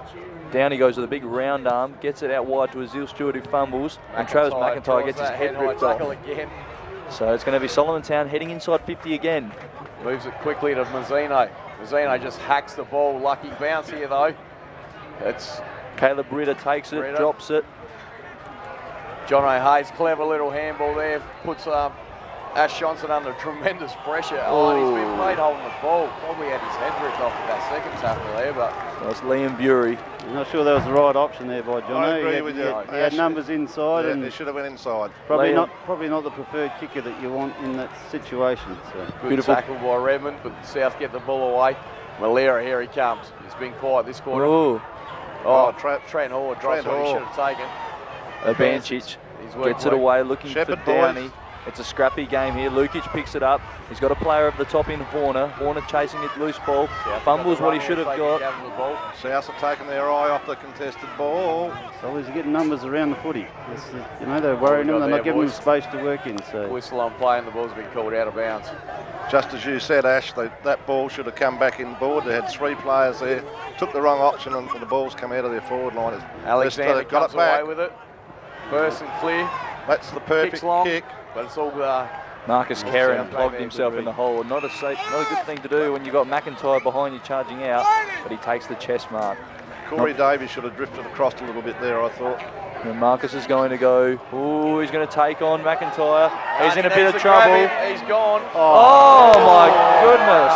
Downey goes with a big round arm, gets it out wide to Azil Stewart, who fumbles, and Travis McIntyre gets his head ripped off. Again. So it's going to be Solomon Town heading inside 50 again. Moves it quickly to Mazzino. Mazzino just hacks the ball. Lucky bounce here though. It's Caleb Ritter takes it, drops it. John O'Hayes, clever little handball there, puts Ash Johnson under tremendous pressure. Oh, and he's been played holding the ball. Probably had his head ripped off with that second tackle there, but. That's Liam Bury. I'm not sure that was the right option there by John. I agree with you. He had numbers inside, yeah, and they should have went inside. Probably not the preferred kicker that you want in that situation. So. Good Beautiful tackle by Redmond, but South get the ball away. Malera, here he comes. He's been quiet this quarter. Ooh. Trent Hall drops what he should have taken. Abancic gets it away, looking Shepherd for Downey. It's a scrappy game here. Lukic picks it up. He's got a player over the top in Horner. Horner chasing it loose ball. Fumbles what he should have got. South have taken their eye off the contested ball. Sollies are getting numbers around the footy. They're worrying them. They're not giving them space to work in. So. Whistle on play and the ball's been called out of bounds. Just as you said, Ash, that ball should have come back in board. They had three players there, took the wrong option, and the ball's come out of their forward line. Alexander comes away with it. Burst and clear. That's the perfect kick. But it's all Marcus Carron plugged himself in the hole. Not a good thing to do when you've got McIntyre behind you charging out, but he takes the chest mark. Corey Davies should have drifted across a little bit there, I thought. And Marcus is going to go. Ooh, he's going to take on McIntyre. He's in a bit of trouble. He's gone. Oh my goodness.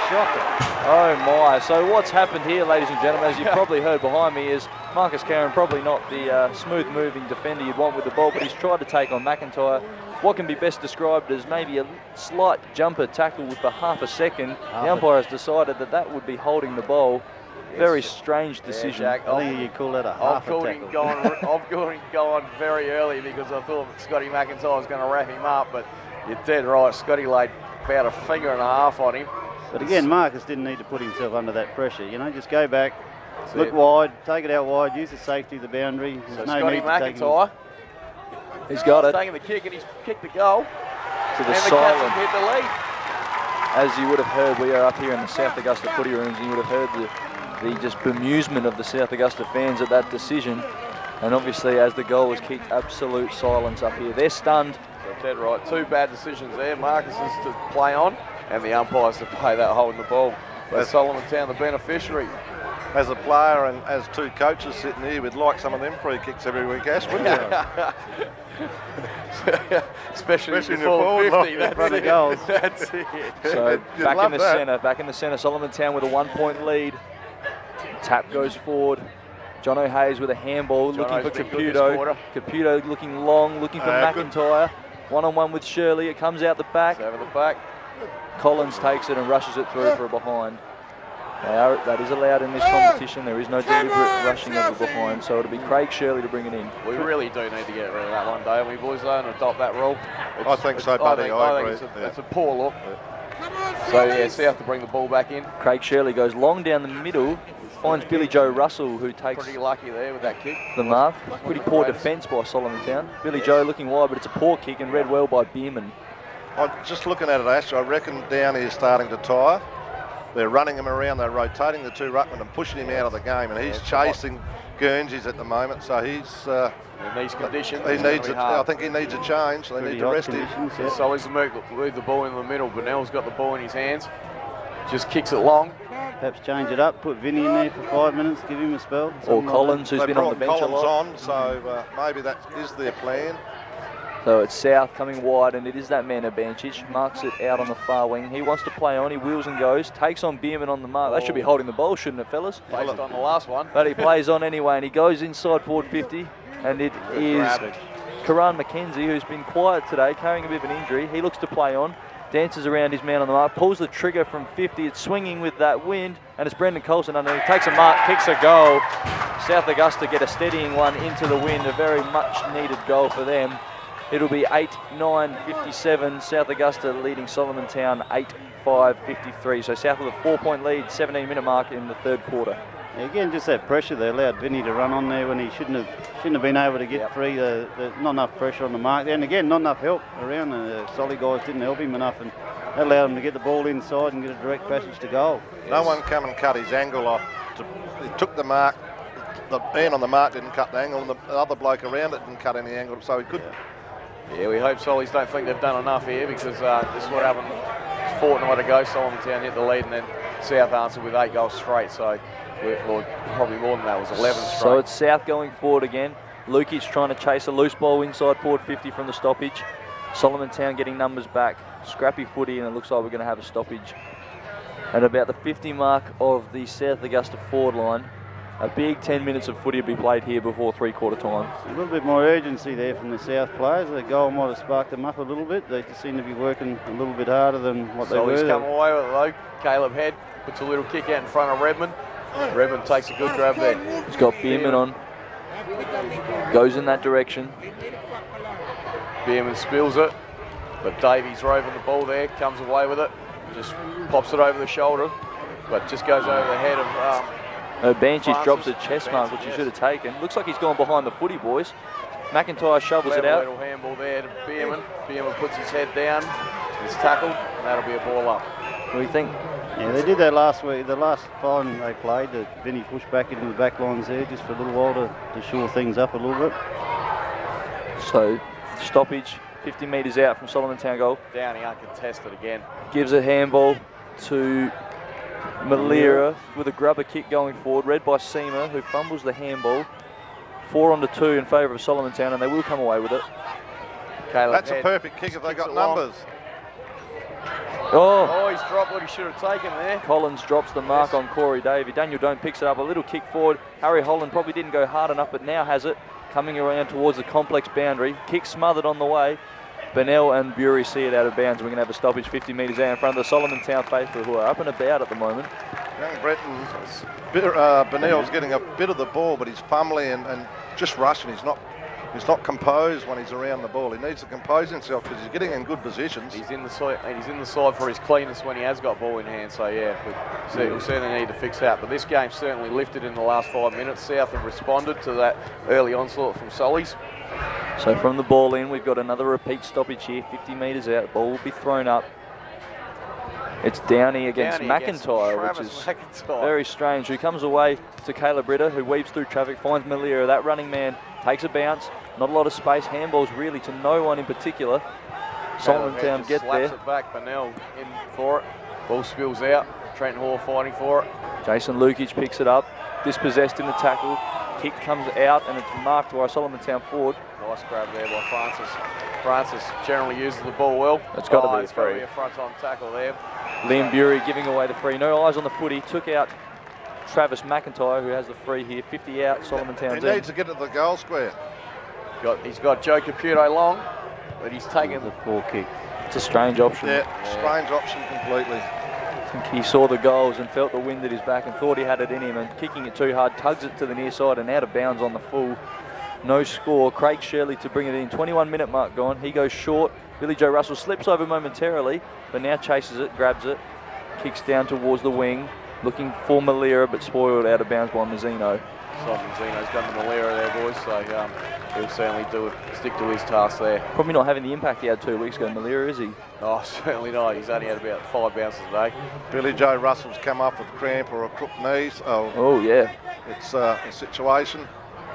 Shocking. Oh my, so what's happened here, ladies and gentlemen, as you probably heard behind me, is Marcus Karen probably not the smooth moving defender you'd want with the ball, but he's tried to take on McIntyre. What can be best described as maybe a slight jumper tackle for half a second. The umpire has decided that that would be holding the ball. Very strange decision. I think you call that a half a tackle. I've got him going very early because I thought Scotty McIntyre was going to wrap him up, but you're dead right. Scotty laid about a finger and a half on him. But again, Marcus didn't need to put himself under that pressure. You know, just go back, look wide, take it out wide, use the safety of the boundary. So Scotty McIntyre, he's got it. taking the kick and he's kicked the goal. To the and silent. the captain hit the lead. As you would have heard, we are up here in the South Augusta footy rooms, and you would have heard the just bemusement of the South Augusta fans at that decision. And obviously, as the goal was kicked, absolute silence up here. They're stunned. So dead right. 2 bad decisions there. Marcus is to play on, and the umpires to play that holding the ball. But Solomon Town, the beneficiary. As a player and as 2 coaches sitting here, we'd like some of them free kicks every week, Ash, wouldn't you? Especially if in you're your 50. That's front of goals. That's it. So You'd back love in the that. centre, Solomon Town with a 1-point lead. Tap goes forward. John O'Hayes with a handball, looking O'Hayes for been good this Caputo. quarter. Caputo looking long, looking for Good. McIntyre. One-on-one with Shirley. It comes out the back. It's over the back. Collins takes it and rushes it through for a behind. That is allowed in this competition. There is no deliberate rushing of the behind, so it'll be Craig Shirley to bring it in. We really do need to get rid of that one, don't we, boys, though, and adopt that rule. I think so, buddy. I agree. It's a poor look. So, yeah, South to bring the ball back in. Craig Shirley goes long down the middle, finds Billy Joe Russell, who takes Pretty lucky there with that kick. the mark. Pretty poor defence by Solomon Town. Billy Joe looking wide, but it's a poor kick and read well by Bierman. I'm just looking at it, Ash. I reckon down here starting to tire. They're running him around, they're rotating the 2 ruckmen and pushing him out of the game, and he's chasing Guernseys at the moment, so he's... in these conditions, he it's gonna needs be a, hard. I think he needs a change. They Pretty need to hot rest him. conditions, yeah. Solly's move the ball in the middle. Burnell's got the ball in his hands. Just kicks it long. Perhaps change it up, put Vinny in there for 5 minutes, give him a spell. Or something like Collins, who's They been on the brought bench a Collins lot. on, so maybe that is their plan. So it's South coming wide, and it is that man Abancic. Marks it out on the far wing. He wants to play on. He wheels and goes. Takes on Bierman on the mark. They should be holding the ball, shouldn't it, fellas? Based on the last one. But he plays on anyway, and he goes inside forward 50. And it is grab. Karan McKenzie, who's been quiet today, carrying a bit of an injury. He looks to play on. Dances around his man on the mark. Pulls the trigger from 50. It's swinging with that wind. And it's Brendan Colson underneath. Takes a mark, kicks a goal. South Augusta get a steadying one into the wind. A very much needed goal for them. It'll be 8-9-57. South Augusta leading Solomon Town 8-5-53. So South with a 4-point lead, 17-minute mark in the 3rd quarter. Yeah, again, just that pressure. They allowed Vinny to run on there when he shouldn't have been able to get free. Not enough pressure on the mark. And again, not enough help around. The Solly guys didn't help him enough, and that allowed him to get the ball inside and get a direct passage to goal. No one come and cut his angle off. He took the mark. The man on the mark didn't cut the angle, and the other bloke around it didn't cut any angle, so he could. Yeah, we hope Sollies don't think they've done enough here because this is what happened. It's fortnight ago, Solomon Town hit the lead and then South answered with 8 goals straight. So, probably more than that, was 11 straight. So it's South going forward again. Lukic trying to chase a loose ball inside forward 50 from the stoppage. Solomon Town getting numbers back. Scrappy footy, and it looks like we're going to have a stoppage. At about the 50 mark of the South Augusta forward line, a big 10 minutes of footy will be played here before 3/4 time. A little bit more urgency there from the South players. The goal might have sparked them up a little bit. They just seem to be working a little bit harder than what they were. Solly's come away with it though. Caleb Head puts a little kick out in front of Redmond. Redmond takes a good grab there. He's got Bierman on. Goes in that direction. Bierman spills it, but Davies roving the ball there, comes away with it, just pops it over the shoulder, but just goes over the head of Banchis drops a chest mark, which he should have taken. Looks like he's gone behind the footy, boys. McIntyre shovels it out. Little handball there to Bierman. Bierman puts his head down, he's tackled, and that'll be a ball up. What do you think? Yeah, they did that last week. The last time they played, that Vinny pushed back into the back lines there just for a little while to shore things up a little bit. So, stoppage, 50 metres out from Solomon Town goal. Downey uncontested again. Gives a handball to Malira with a grubber kick going forward, read by Seamer, who fumbles the handball. 4-2 in favour of Solomon Town, and they will come away with it. Caleb That's Head a perfect kick if they got kicks it long. numbers. Oh, he's dropped what he should have taken there. Collins drops the mark on Corey Davey. Daniel Doan picks it up, a little kick forward. Harry Holland probably didn't go hard enough, but now has it. Coming around towards the complex boundary. Kick smothered on the way. Bennell and Bury see it out of bounds. We're going to have a stoppage 50 metres out in front of the Solomon Town faithful, who are up and about at the moment. Young Breton, Bennell's getting a bit of the ball, but he's fumbling and just rushing. He's not composed when he's around the ball. He needs to compose himself because he's getting in good positions. He's in the side for his cleanness when he has got ball in hand. So yeah, we'll certainly need to fix that. But this game certainly lifted in the last 5 minutes. South have responded to that early onslaught from Sollies. So from the ball in, we've got another repeat stoppage here, 50 metres out. Ball will be thrown up. It's Downey against McIntyre, which is very strange. Who comes away to Caleb Ritter, who weaves through traffic, finds Malira. That running man takes a bounce. Not a lot of space. Handballs really to no one in particular. Solomon Town get there. Slaps it back. Bennell in for it. Ball spills out. Trent Hall fighting for it. Jason Lukic picks it up. Dispossessed in the tackle. Kick comes out and it's marked by Solomon Town forward. Nice grab there by Francis. Francis generally uses the ball well. It's got to be a It's got to free. be a front-on tackle there. Liam Bury giving away the free. No eyes on the footy. Took out Travis McIntyre, who has the free here. 50 out, Solomon Town's He needs to get to the goal square. He's got Joe Caputo long, but he's taken The poor kick. It's a strange option. Yeah, strange option completely. I think he saw the goals and felt the wind at his back and thought he had it in him, and kicking it too hard, tugs it to the near side and out of bounds on the full. No score. Craig Shirley to bring it in. 21-minute mark gone. He goes short. Billy Joe Russell slips over momentarily, but now chases it, grabs it, kicks down towards the wing, looking for Malira, but spoiled out of bounds by Mazzino. Simon Zeno's done the Malera there, boys, so he'll certainly stick to his task there. Probably not having the impact he had 2 weeks ago, Malira, is he? Oh, certainly not. He's only had about 5 bounces a day. Billy Joe Russell's come up with a cramp or a crooked knee. Oh, yeah. It's a situation.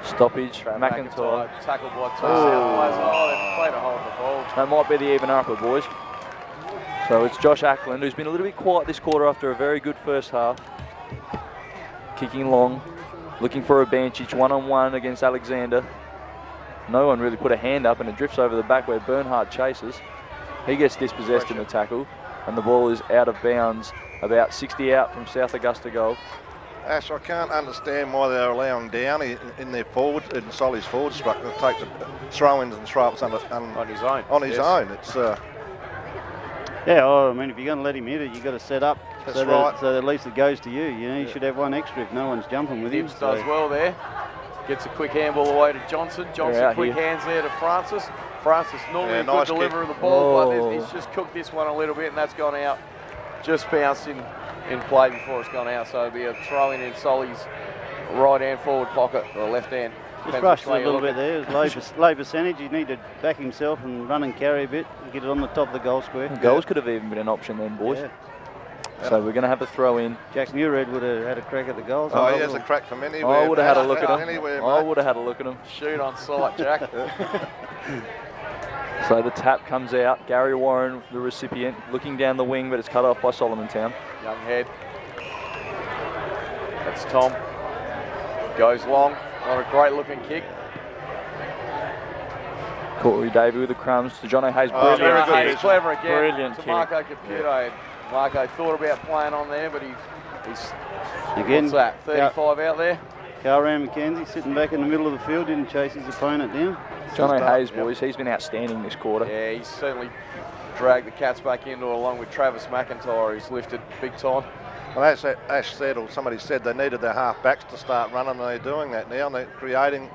Stoppage, McIntyre. Tackled by two South players. Oh, they've played a hole in the ball. That might be the even upper, boys. So it's Josh Ackland, who's been a little bit quiet this quarter after a very good first half. Kicking long, looking for a Bancic, one-on-one against Alexander. No one really put a hand up and it drifts over the back where Bernhardt chases. He gets dispossessed in the tackle and the ball is out of bounds, about 60 out from South Augusta goal. Ash, I can't understand why they're allowing Downey in their forward, in Solly's forward structure, to take the throw-ins and throw-ups on his own. On his own. It's Yeah, I mean, if you're going to let him hit it, you've got to set up That's so right. that at least it goes to you. You know, you should have one extra if no one's jumping with him. Gibbs does well there. Gets a quick handball away to Johnson. Johnson quick hands there to Francis. Francis normally a good nice deliverer of the ball, but he's just cooked this one a little bit and that's gone out. Just bounced in play before it's gone out, so it'll be a throw in Solly's right hand forward pocket, or left hand. Just rushed it a little bit there. It was low percentage. You need to back himself and run and carry a bit and get it on the top of the goal square. Goals could have even been an option then, boys. Yeah. So we're going to have a throw in. Jack Newred would have had a crack at the goals. Oh, he has a crack from anywhere. I would have had a look at him. Anywhere, I mate. would have had a look at him. Shoot on sight, Jack. So the tap comes out. Gary Warren, the recipient, looking down the wing, but it's cut off by Solomon Town. Young head. That's Tom. Goes long. Not a great looking kick. Corey Davey with the crumbs to John O'Hayes. Oh, very good. He's clever again. Brilliant to kick. Marco Caputo. Marco thought about playing on there, but he's Again, what's that? 35 out there. Calran McKenzie sitting back in the middle of the field, didn't chase his opponent down. John O'Hayes, boys, he's been outstanding this quarter. Yeah, he's certainly dragged the Cats back into it along with Travis McIntyre, who's lifted big time. Well, as Ash said, or somebody said, they needed their half backs to start running, and they're doing that now, and they're creating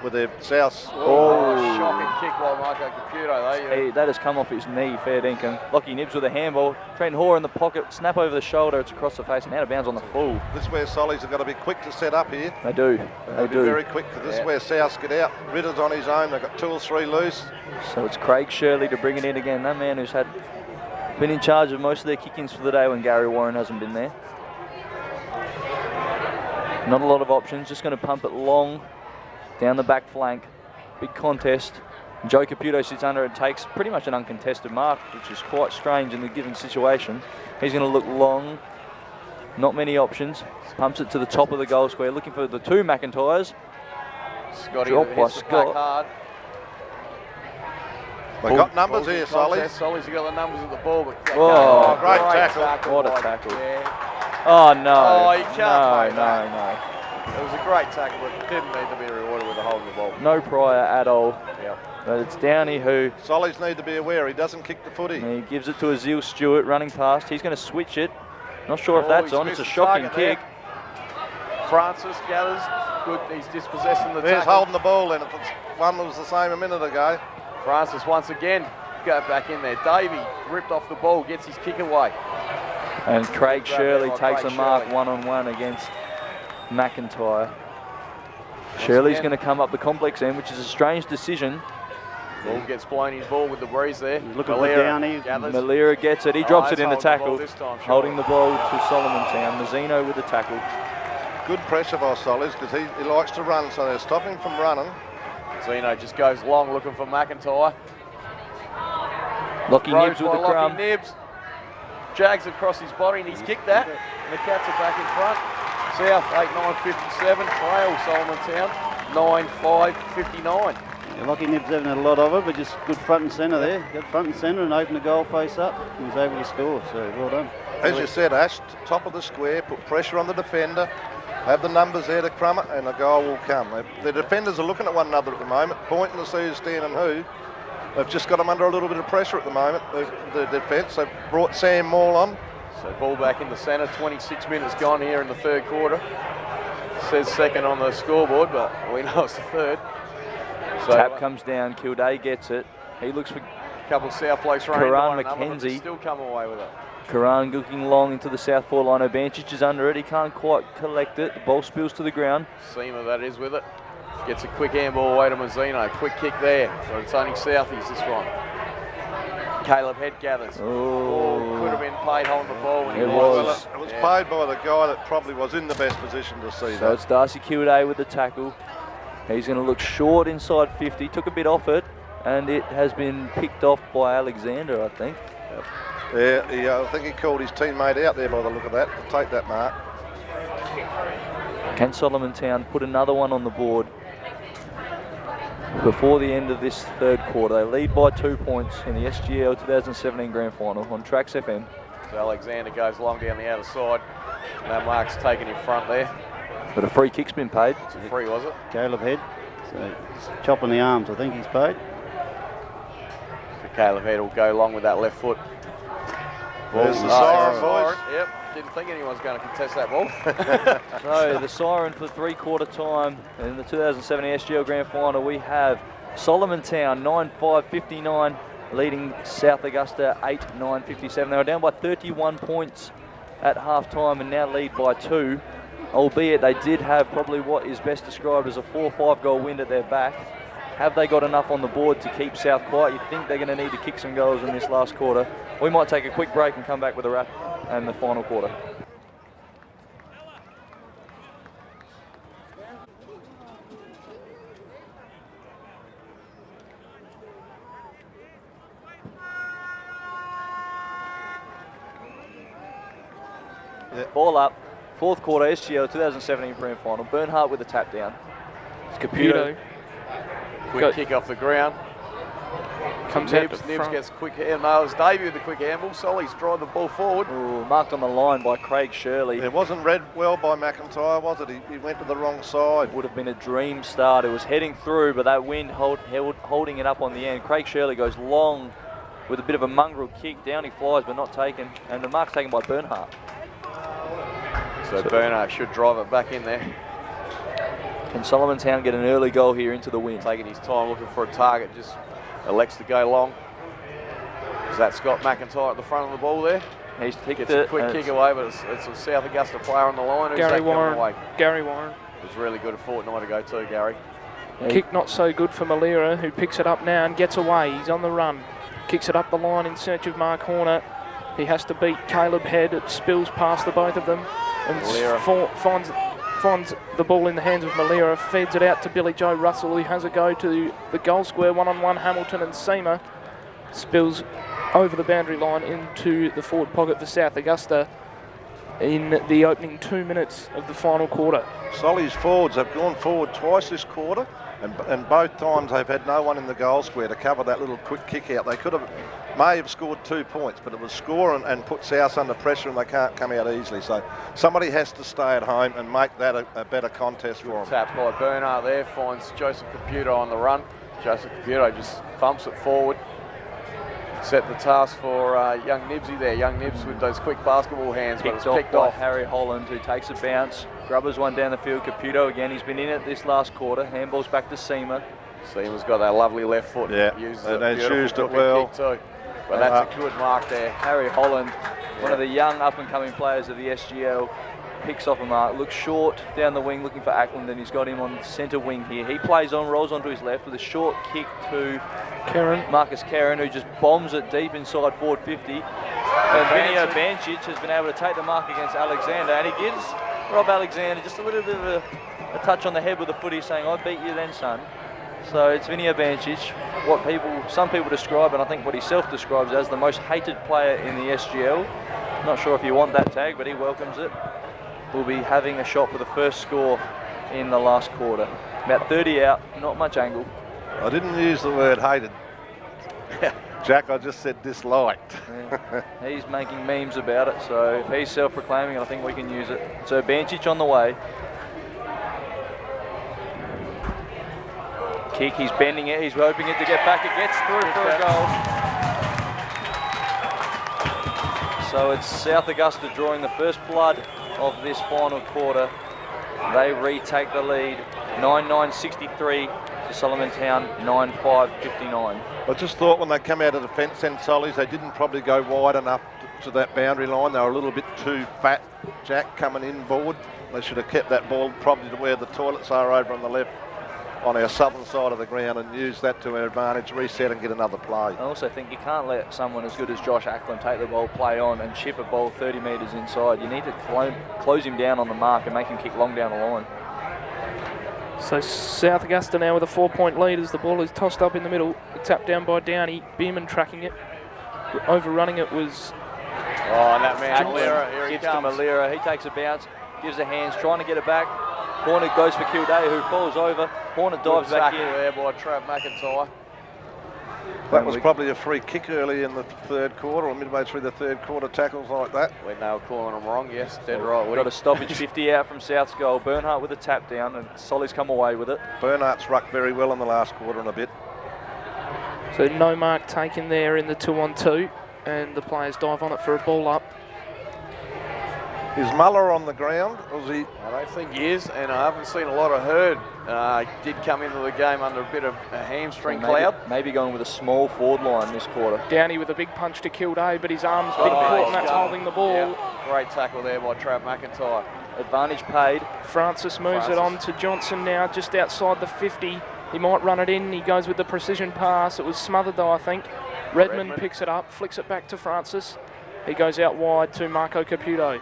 with their South. Shocking kick by Marco Caputo, though. Hey, that has come off his knee, fair dinkum. Lockie Nibbs with a handball. Trenton Hoare in the pocket, snap over the shoulder, it's across the face and out of bounds on the full. This is where Sollies have got to be quick to set up here. They do, they Be do. very quick, because this is where Souths get out. Ritter's on his own, they've got 2 or 3 loose. So it's Craig Shirley to bring it in again. That man who's been in charge of most of their kick-ins for the day when Gary Warren hasn't been there. Not a lot of options, just going to pump it long down the back flank. Big contest. Joe Caputo sits under and takes pretty much an uncontested mark, which is quite strange in the given situation. He's going to look long, not many options. Pumps it to the top of the goal square, looking for the 2 McIntyres. Scotty Drop by hits the pack Scott. hard. They got numbers here, Sollies. Sollies have got the numbers of the ball, but Oh, great tackle. What a tackle. Yeah. Oh, no. Oh, you can't no, play no, It was a great tackle, but it didn't need to be rewarded with a hold of the ball. no. No prior at all. Yep. But it's Downey who Sollies need to be aware he doesn't kick the footy. he gives it to Azil Stewart running past. He's going to switch it. Not sure if that's he's on. It's a missed the shocking target kick. there. Francis gathers. Good. He's dispossessing the There's tackle. holding the ball in. One was the same a minute ago. Francis once again go back in there. Davey ripped off the ball, gets his kick away. And Craig Grab Shirley there by takes Craig a mark Shirley. one-on-one against McIntyre. Shirley's again. going to come up the complex end, which is a strange decision. Ball gets blown his ball with the breeze there. He's looking for Malera Downey. gathers. Malera gets it. He drops it that's in the holding the ball tackle. this time, Holding the ball to Solomon Town. Mazzino with the tackle. Good pressure by Sollies because he likes to run, so they're stopping him from running. Zeno just goes long looking for McIntyre. Lockie Throws Nibs with by the Lockie crumb. Nibs. Jags across his body and he's kicked that. And the Cats are back in front. South 8-9-57. Trail Solomon Town 9-5-59. Yeah, Lockie Nibs haven't had a lot of it, but just good front and centre there. Got front and centre and opened the goal face up. He was able to score, so well done. As you said, Ash, top of the square, put pressure on the defender, have the numbers there to crumb it, and a goal will come. The defenders are looking at one another at the moment, pointing to see who's standing who. They've just got them under a little bit of pressure at the moment, the defence. They've brought Sam Maul on. So ball back in the centre. 26 minutes gone here in the third quarter. Says second on the scoreboard, but we know it's the third. So Tap comes down. Kildare gets it. He looks for a couple of South Blokes running Karan by another, but they McKenzie. still come away with it. Karan looking long into the south four line. Obanchich is under it. He can't quite collect it. The ball spills to the ground. Seamer that is with it. Gets a quick handball away to Mazzino. Quick kick there. But it's only Southies this one. Caleb Head gathers. Oh. Could have been paid holding the ball when he It was. was. It was paid by the guy that probably was in the best position to see So that. it's Darcy Kildare with the tackle. He's going to look short inside 50. Took a bit off it, and it has been picked off by Alexander, I think. Yeah, I think he called his teammate out there by the look of that to take that mark. Can Solomon Town put another one on the board before the end of this third quarter? They lead by 2 points in the SGL 2017 Grand Final on Trax FM. So Alexander goes long down the outer side. That mark's taken in front there. But a free kick's been paid. It's a free, was it? Caleb Head. So just chopping the arms, I think he's paid. So Caleb Head will go long with that left foot. There's the siren, boys. Yep, didn't think anyone was going to contest that ball. So the siren for three-quarter time in the 2017 SGL Grand Final. We have Solomon Town 9-5-59 leading South Augusta 8-9-57. They were down by 31 points at half-time and now lead by 2. Albeit they did have probably what is best described as a 4 or 5 goal wind at their back. Have they got enough on the board to keep South quiet? You think they're going to need to kick some goals in this last quarter. We might take a quick break and come back with a wrap and the final quarter. Ball up. Fourth quarter, SGL 2017 Grand Final. Bernhardt with a tap down. It's Caputo. Quick kick off the ground. Comes out Nibs to front. gets a quick hand. No, it was Davey with the quick handball. Solly's drive the ball forward. Ooh, marked on the line by Craig Shirley. It wasn't read well by McIntyre, was it? He went to the wrong side. Would have been a dream start. It was heading through, but that wind holding it up on the end. Craig Shirley goes long with a bit of a mongrel kick. Down he flies, but not taken. And the mark's taken by Bernhardt. So Bernhardt should drive it back in there. Can Solomon Town get an early goal here into the wind? Taking his time looking for a target. Just elects to go long. Is that Scott McIntyre at the front of the ball there? He's picked Gets it. a quick kick away, but it's a South Augusta player on the line. Who's Gary that coming Warren. away? Gary Warren. It was really good a fortnight ago too, Gary. Kick not so good for Malera, who picks it up now and gets away. He's on the run. Kicks it up the line in search of Mark Horner. He has to beat Caleb Head. It spills past the both of them. And finds the ball in the hands of Malera. Feeds it out to Billy Joe Russell, who has a go to the goal square. One-on-one Hamilton and Seamer. Spills over the boundary line into the forward pocket for South Augusta in the opening 2 minutes of the final quarter. Solly's forwards have gone forward twice this quarter. And both times they've had no one in the goal square to cover that little quick kick out. They may have scored 2 points, but it was score and put South under pressure, and they can't come out easily. So somebody has to stay at home and make that a better contest for them. Tap by Bernhardt there, finds Joseph Caputo on the run. Joseph Caputo just thumps it forward. Set the task for young Nibsy there. Young Nibs with those quick basketball hands, but it's picked off. Harry Holland, who takes a bounce, grubbers one down the field. Caputo again, he's been in it this last quarter. Handballs back to Seamer. Seamer's got that lovely left foot. Yeah, uses and it he's used it well. Too. But that's a good mark there. Harry Holland, one of the young up-and-coming players of the SGL, picks off a mark, looks short down the wing looking for Ackland, and he's got him on centre wing here. He plays on, rolls onto his left with a short kick to Marcus Karen, who just bombs it deep inside forward 50. And Vinio Bancic has been able to take the mark against Alexander, and he gives Rob Alexander just a little bit of a touch on the head with the footy, saying, "I beat you then, son." So it's Vinio Bancic, what some people describe, and I think what he self-describes as the most hated player in the SGL. Not sure if you want that tag, but he welcomes it. Will be having a shot for the first score in the last quarter. About 30 out, not much angle. I didn't use the word hated, Jack, I just said disliked. Yeah. He's making memes about it, so if he's self-proclaiming it, I think we can use it. So Bancic on the way. Kick, he's bending it, he's hoping it to get back, it gets through for a goal. So it's South Augusta drawing the first blood of this final quarter. They retake the lead, 9-9-63 to Solomon Town, 9-5-59. I just thought when they come out of the fence and Sollies, they didn't probably go wide enough to that boundary line. They were a little bit too fat, Jack, coming inboard. They should have kept that ball probably to where the toilets are over on the left, on our southern side of the ground, and use that to our advantage, reset and get another play. I also think you can't let someone as good as Josh Ackland take the ball, play on and chip a ball 30 metres inside. You need to close him down on the mark and make him kick long down the line. So South Augusta now with a 4-point lead as the ball is tossed up in the middle. Tapped down by Downey. Beerman tracking it. Overrunning it was... Oh, and that man, Malera, here he gives to comes. Malera. He takes a bounce, gives the hands, trying to get it back. Horner goes for Kildare, who falls over. Horner dives back in. There by Trav McIntyre. That was probably a free kick early in the third quarter, or midway through the third quarter, tackles like that. When they were calling them wrong, yes, dead right. Got a stoppage 50 out from South's goal. Bernhardt with a tap down, and Solly's come away with it. Bernhardt's rucked very well in the last quarter and a bit. So no mark taken there in the 2-on-2, and the players dive on it for a ball up. Is Muller on the ground? Was he? I don't think he is, and I haven't seen a lot of Hurd. He did come into the game under a bit of a hamstring cloud. Maybe going with a small forward line this quarter. Downey with a big punch to Kildare, but his arm's been caught and that's holding the ball. Yeah. Great tackle there by Trav McIntyre. Advantage paid. Francis moves it on to Johnson now, just outside the 50. He might run it in. He goes with the precision pass. It was smothered though, I think. Redmond picks it up, flicks it back to Francis. He goes out wide to Marco Caputo.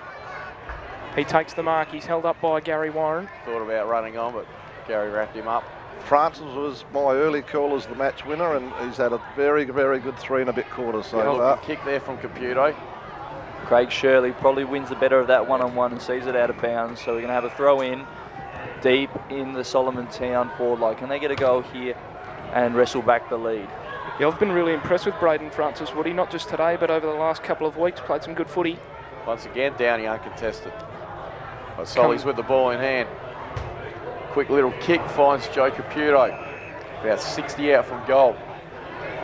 He takes the mark. He's held up by Gary Warren. Thought about running on, but Gary wrapped him up. Francis was my early call as the match winner, and he's had a very, very good 3 and a bit quarters so far. Kick there from Caputo. Craig Shirley probably wins the better of that one-on-one and sees it out of bounds. So we're going to have a throw in deep in the Solomon Town forward line. Can they get a goal here and wrestle back the lead? Yeah, I've been really impressed with Braden Francis, Woody, not just today, but over the last couple of weeks. Played some good footy. Once again, Downey uncontested. But Sollies with the ball in hand. Quick little kick finds Joe Caputo. About 60 out from goal.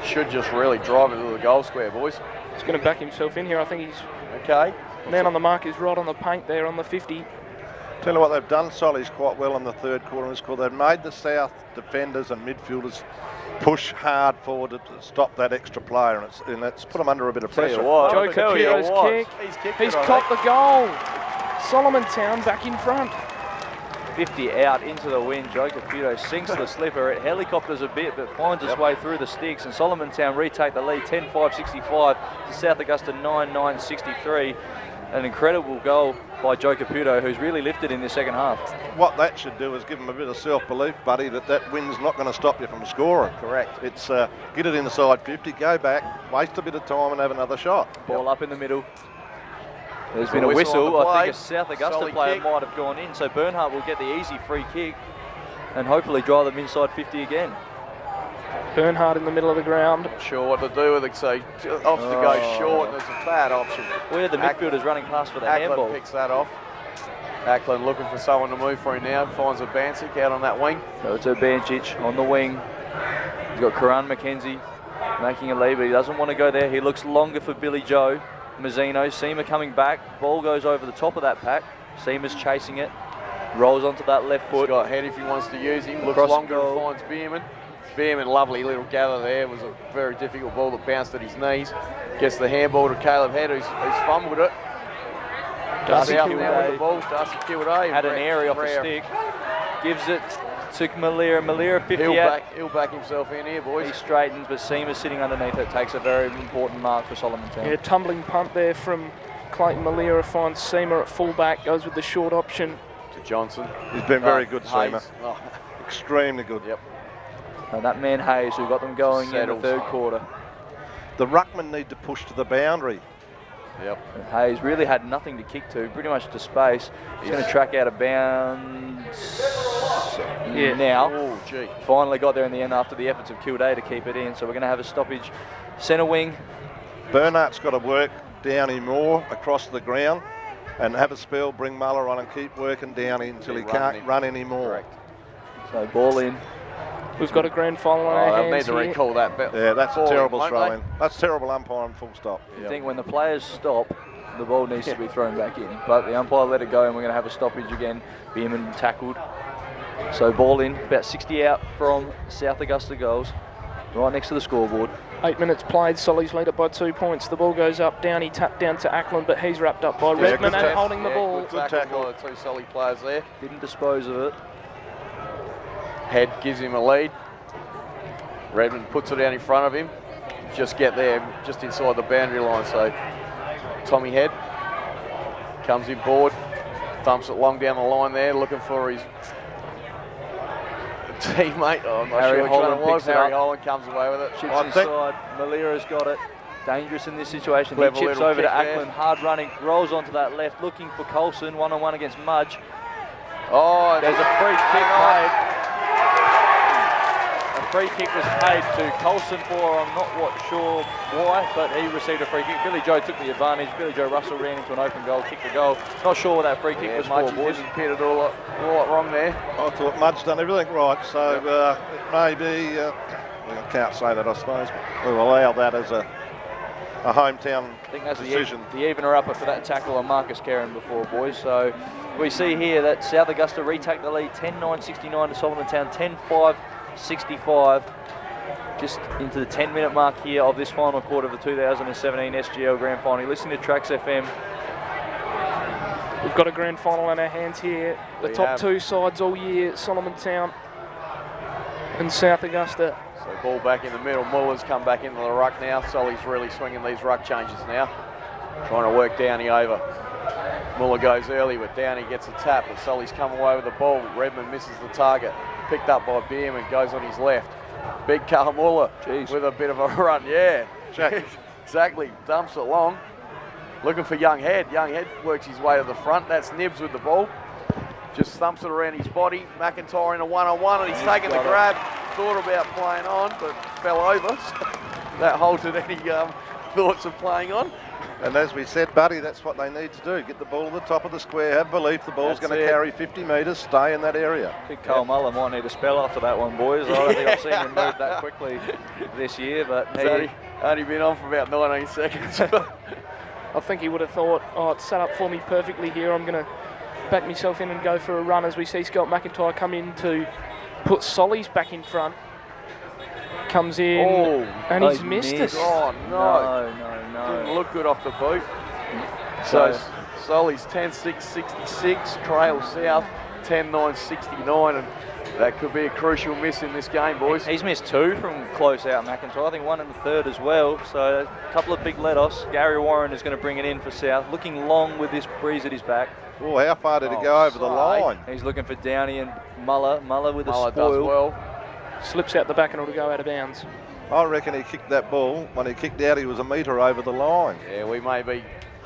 Should just really drive it to the goal square, boys. He's going to back himself in here. I think he's... Okay. Man on the mark is right on the paint there on the 50. Tell you what, they've done Sollies quite well in the third quarter in this quarter. They've made the South defenders and midfielders push hard forward to stop that extra player, and it's put them under a bit of pressure. Joe Caputo's kick. He's caught the goal. Solomon Town back in front. 50 out into the wind. Joe Caputo sinks the slipper. It helicopters a bit, but finds its way through the sticks. And Solomon Town retake the lead, 10-5-65 to South Augusta 9-9-63. An incredible goal by Joe Caputo, who's really lifted in the second half. What that should do is give him a bit of self-belief, buddy, that wind's not going to stop you from scoring. Correct. It's get it inside 50, go back, waste a bit of time and have another shot. Ball up in the middle. There's been a whistle. I think a South Augusta Solid player kick. might have gone in, so Bernhardt will get the easy free kick. and hopefully drive them inside 50 again. Bernhard in the middle of the ground. Not sure what to do with it, so opts to go short, and it's a bad option. Where the midfielders running past for the handball. Ackland picks that off. Ackland looking for someone to move for him now, finds a Bancic out on that wing. So it's Bancic on the wing. He's got Karan McKenzie making a lead, but he doesn't want to go there. He looks longer for Billy Joe. Mazzino, Seamer coming back. Ball goes over the top of that pack. Seamer's chasing it. Rolls onto that left foot. He's got head if he wants to use him. Looks Across longer goal. and finds Bierman. Bierman, lovely little gather there. It was a very difficult ball that bounced at his knees. Gets the handball to Caleb Head, who's fumbled it. Darcy Out now with Kilday the ball. Darcy Kilday. had an airy off the stick. Gives it to Malira. Malira 50 out. He'll back himself in here, boys. He straightens, but Seamer's sitting underneath it. Takes a very important mark for Solomon Town. Yeah, tumbling punt there from Clayton Malira, finds Seamer at fullback, goes with the short option. To Johnson. He's been very good, Seamer. Hayes. Oh, Extremely good. yep. And that man Hayes, who got them going in the Settles. third quarter. The ruckmen need to push to the boundary. Yep. And Hayes really had nothing to kick to, pretty much to space. He's going to track out of bounds now. Oh, gee. Finally got there in the end after the efforts of Kilday to keep it in. So we're going to have a stoppage. Centre wing. Bernhardt's got to work Downey more across the ground and have a spell, bring Muller on and keep working Downey until he can't run anymore. Correct. So ball in. We've got a grand final on Oh, our they'll need hands to here. recall that. Yeah, that's a ball in, terrible won't throw they? in. That's terrible umpiring, full stop. I think when the players stop, the ball needs to be thrown back in. But the umpire let it go, and we're going to have a stoppage again. Bierman tackled. So ball in, about 60 out from South Augusta goals, right next to the scoreboard. 8 minutes played, Sollies lead it by 2 points. The ball goes up, Downey tapped down to Ackland, but he's wrapped up by Redmond and holding the ball. Good tackle by the two Solly players there. Didn't dispose of it. Head gives him a lead. Redmond puts it out in front of him. Just get there, just inside the boundary line. So Tommy Head comes in board, dumps it long down the line there, looking for his teammate. Oh, I'm not Harry sure which one Holland it was. picks it Harry up. Holland comes away with it. Chips inside. Malira's got it. Dangerous in this situation. He Clever chips little over to kick there. Ackland. Hard running. Rolls onto that left. Looking for Colson. One-on-one against Mudge. Oh, There's a free kick paid. A free kick was paid to Colson for, I'm not sure why, but he received a free kick. Billy Joe took the advantage. Billy Joe Russell ran into an open goal, kicked the goal. Not sure what that free kick was for, boys. Didn't pit it all up wrong there. I thought Mud's done everything right, so it may be, I can't say that I suppose, but we'll allow that as a hometown I think that's decision. the evener upper for that tackle on Marcus Carron before, boys. So we see here that South Augusta retake the lead 10-9-69 to Solomon Town, 10-5-65. Just into the 10-minute mark here of this final quarter of the 2017 SGL Grand Final. You're listening to Trax FM. We've got a grand final on our hands here. The We top have. two sides all year, Solomon Town and South Augusta. So ball back in the middle. Muller's come back into the ruck now. Solly's really swinging these ruck changes now. Trying to work Downey over. Muller goes early, but Downey gets a tap. But Solly's come away with the ball. Redmond misses the target. Picked up by Bierman, goes on his left. Big Carl Muller with a bit of a run. Yeah, exactly. Dumps it long. Looking for Young Head. Young Head works his way to the front. That's Nibs with the ball. Just thumps it around his body. McIntyre in a one-on-one, and he's taken the grab. Thought about playing on, but fell over. So that halted any thoughts of playing on. And as we said, Buddy, that's what they need to do. Get the ball to the top of the square, have belief the ball's going to carry 50 metres, stay in that area. I think Cole Muller might need a spell after that one, boys. I don't think I've seen him move that quickly this year, but He's only been on for about 19 seconds. I think he would have thought, oh, it's set up for me perfectly here. I'm going to back myself in and go for a run as we see Scott McIntyre come in to put Sollies back in front. Comes in and he's missed it. Oh, no. Didn't look good off the boot. So Solly's 10-6-66, trail south 10-9-69, and that could be a crucial miss in this game, boys. He's missed two from close out, McIntyre. I think one in the third as well. So a couple of big let-offs. Gary Warren is going to bring it in for South. Looking long with this breeze at his back. Oh, how far did it go over the line? He's looking for Downey and Muller. Muller with a Muller spoil. does well. Slips out the back and it'll go out of bounds. I reckon he kicked that ball. When he kicked out, he was a metre over the line. Yeah, we may be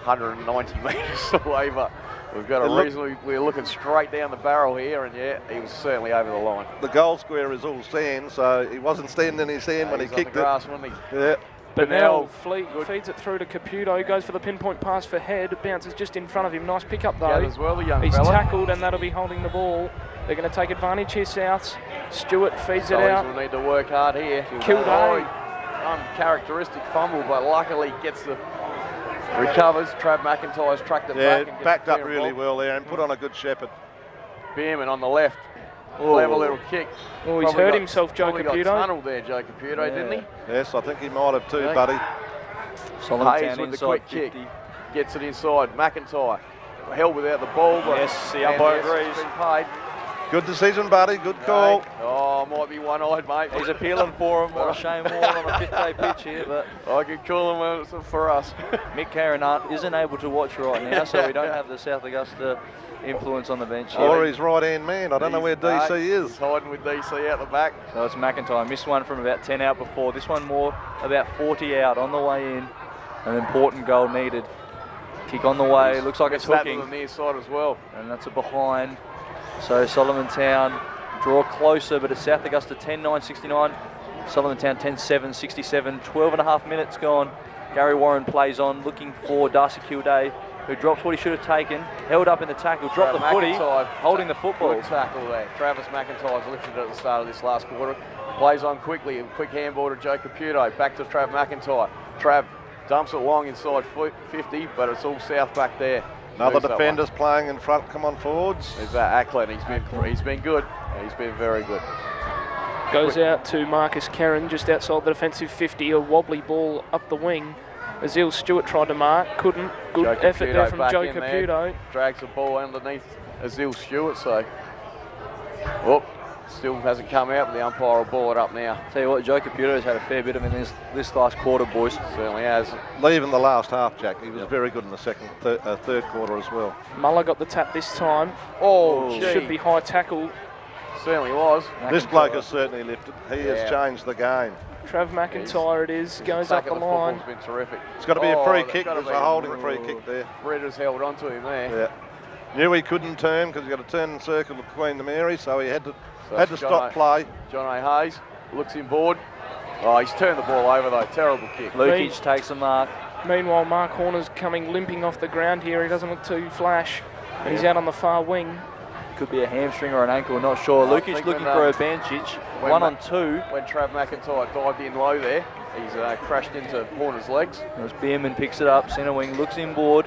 190 metres away, but We've got a reason. We're looking straight down the barrel here, and yeah, he was certainly over the line. The goal square is all sand, so he wasn't standing in his sand when he kicked the grass, wasn't he? Yeah. Bennell feeds it through to Caputo, goes for the pinpoint pass for Head, bounces just in front of him, nice pickup though. As well, the young He's fella. tackled and that'll be holding the ball. They're going to take advantage here, Souths. Stewart feeds it out. Will need to work hard here. Kildare. Uncharacteristic fumble, but luckily gets the recovers. Trav McIntyre's tracked it back. And backed up really well there and put on a good shepherd. Beerman on the left. Clever little kick. Oh, he's hurt himself, Joe Caputo. Got tunneled there, Joe Caputo, didn't he? Yes, I think he might have too, buddy. Hayes with the quick kick. Gets it inside. McIntyre held without the ball. But yes, the umpire agrees. Been paid. Good decision, buddy. Good call. Oh, might be one-eyed, mate. He's appealing for him. What a shame Wall on a fifth-day pitch here, but I could call him when it's for us. Mick Carronat isn't able to watch right now, so we don't have the South Augusta influence on the bench here. Or his right-hand man. I don't know where DC is. He's hiding with DC out the back. So it's McIntyre. Missed one from about 10 out before. This one more about 40 out on the way in. An important goal needed. Kick on the way. Looks like it's hooking. On the near side as well. And that's a behind. So Solomon Town draw closer, but it's South Augusta 10-9-69. Solomon Town 10-7-67. 12 and a half minutes gone. Gary Warren plays on, looking for Darcy Kildare, who drops what he should have taken. Held up in the tackle, dropped the footy, holding the football. Good tackle there. Travis McIntyre's lifted it at the start of this last quarter. Plays on quickly. A quick handball to Joe Caputo. Back to Trav McIntyre. Trav dumps it long inside 50, but it's all South back there. Another defender's playing in front. Come on, forwards. There's that Ackland. He's been good. He's been very good. Goes out to Marcus Kerrin just outside the defensive 50. A wobbly ball up the wing. Azil Stewart tried to mark, couldn't. Good effort there from Joe Caputo. Drags the ball underneath Azil Stewart, so still hasn't come out, but the umpire will ball it up now. Tell you what, Joe Caputo's had a fair bit of him in this last quarter, boys. Certainly has. Leaving the last half, Jack. He was very good in the third quarter as well. Muller got the tap this time. Should be high tackle. Certainly was. This bloke has certainly lifted. He has changed the game. Trav McIntyre it is, goes up the line. Been terrific. It's got to be a free kick. There's a holding free kick there. Bredder's held onto him there. Yeah. Knew he couldn't turn because he got to turn and circle the Queen to Mary, so he had to stop play. John A. Hayes looks inboard. Oh, he's turned the ball over though. Terrible kick. Lukic takes a mark. Meanwhile, Mark Horner's coming limping off the ground here. He doesn't look too flash, and he's out on the far wing. Could be a hamstring or an ankle, not sure. Lukic looking for a Bancic. 1-on-2. When Trav McIntyre dived in low there, he's crashed into Horner's legs. As Beerman picks it up, centre wing looks inboard.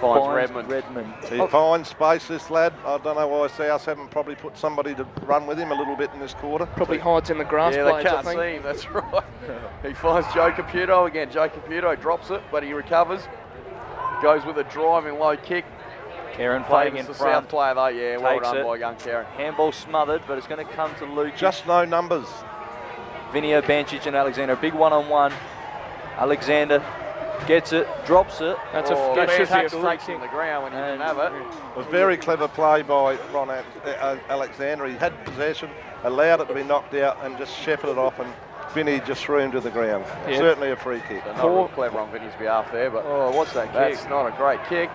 Finds Redmond. He finds space, this lad. I don't know why South haven't probably put somebody to run with him a little bit in this quarter. Probably hides in the grass blades, they can't see him, that's right. He finds Joe Caputo again. Joe Caputo drops it, but he recovers. Goes with a driving low kick. Karen playing in front. South player though, yeah, well done by young Karen. Handball smothered, but it's going to come to Luke. Just no numbers. Vinio, Bancic and Alexander, big one-on-one. Alexander gets it, drops it. That's that should be a stakes in the ground when he didn't have it. It was very clever play by Ron Alexander. He had possession, allowed it to be knocked out and just shepherded off, and Vinny just threw him to the ground. Yeah. Certainly a free kick. So not real clever on Vinny's behalf there, but what's that kick? That's not a great kick.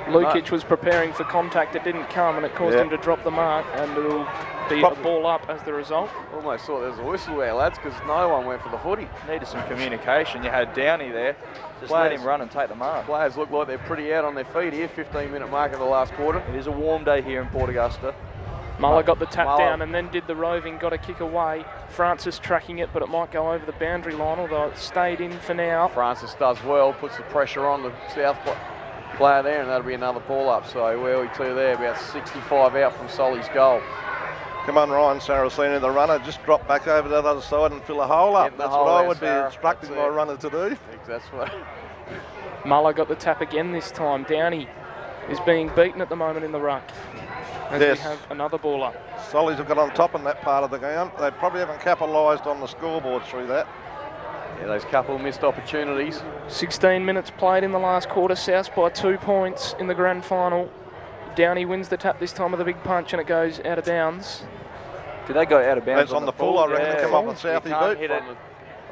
Lukic was preparing for contact, it didn't come, and it caused him to drop the mark, and it'll be a ball up as the result. Almost thought there was a whistle there, lads, because no one went for the footy. Needed some communication. You had Downey there. Just let him run and take the mark. Players look like they're pretty out on their feet here. 15-minute mark of the last quarter. It is a warm day here in Port Augusta. Muller got the tap down and then did the roving, got a kick away. Francis tracking it, but it might go over the boundary line, although it stayed in for now. Francis does well, puts the pressure on the South player there, and that'll be another ball up. So where we to there, about 65 out from Solly's goal. Come on, Ryan Saraceni, the runner, just drop back over to the other side and fill a hole up. That's what I would be instructing my runner to do. That's what. Muller got the tap again this time. Downey is being beaten at the moment in the ruck. As we have another ball up. Sollies have got on top in that part of the game. They probably haven't capitalised on the scoreboard through that. Yeah, those couple of missed opportunities. 16 minutes played in the last quarter. South by 2 points in the grand final. Downey wins the tap this time with a big punch, and it goes out of bounds. Did they go out of bounds? That's on the full, I reckon. Come up with Southie boot. Hit it.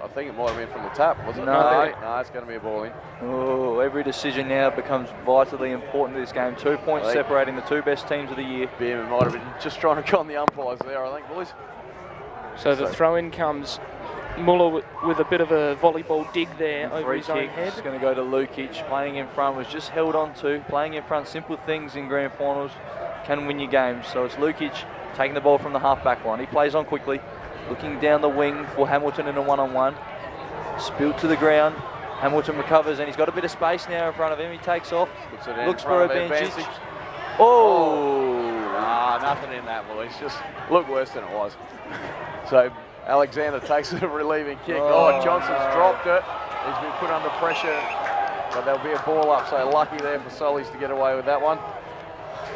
I think it might have been from the tap, wasn't it? No. No, it's going to be a ball in. Oh, every decision now becomes vitally important to this game. 2 points separating the two best teams of the year. Beerman might have been just trying to con the umpires there, I think, boys. So the throw-in comes Muller with a bit of a volleyball dig there over his own head. It's going to go to Lukic. Playing in front was just held on to. Playing in front, simple things in grand finals can win your games. So it's Lukic taking the ball from the half-back line. He plays on quickly, looking down the wing for Hamilton in a one-on-one. Spilled to the ground. Hamilton recovers and he's got a bit of space now in front of him. He takes off, looks for a bench. Oh! Nah, nothing in that, boys. Just looked worse than it was. So Alexander takes a relieving kick. Oh, Johnson's dropped it. He's been put under pressure, but there'll be a ball up. So lucky there for Sollies to get away with that one.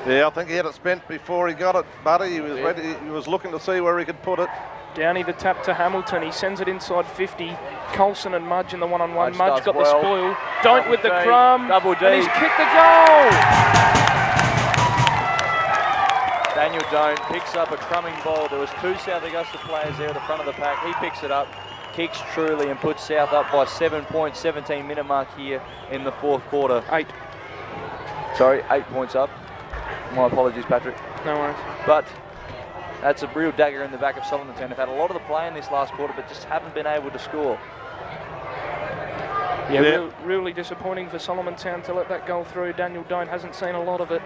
Yeah, I think he had it spent before he got it, Buddy. He was ready. He was looking to see where he could put it. Downey the tap to Hamilton. He sends it inside 50. Colson and Mudge in the one-on-one. Mudge Mudge got the well. spoil. Don't with the D. crumb. Double D. And he's kicked the goal. Daniel Doan picks up a crumbing ball. There was two South Augusta players there at the front of the pack. He picks it up, kicks truly and puts South up by 7 points, 17-minute mark here in the fourth quarter. 8. Sorry, 8 points up. My apologies, Patrick. No worries. But that's a real dagger in the back of Solomon Town. They've had a lot of the play in this last quarter, but just haven't been able to score. Yeah, really disappointing for Solomon Town to let that goal through. Daniel Doan hasn't seen a lot of it,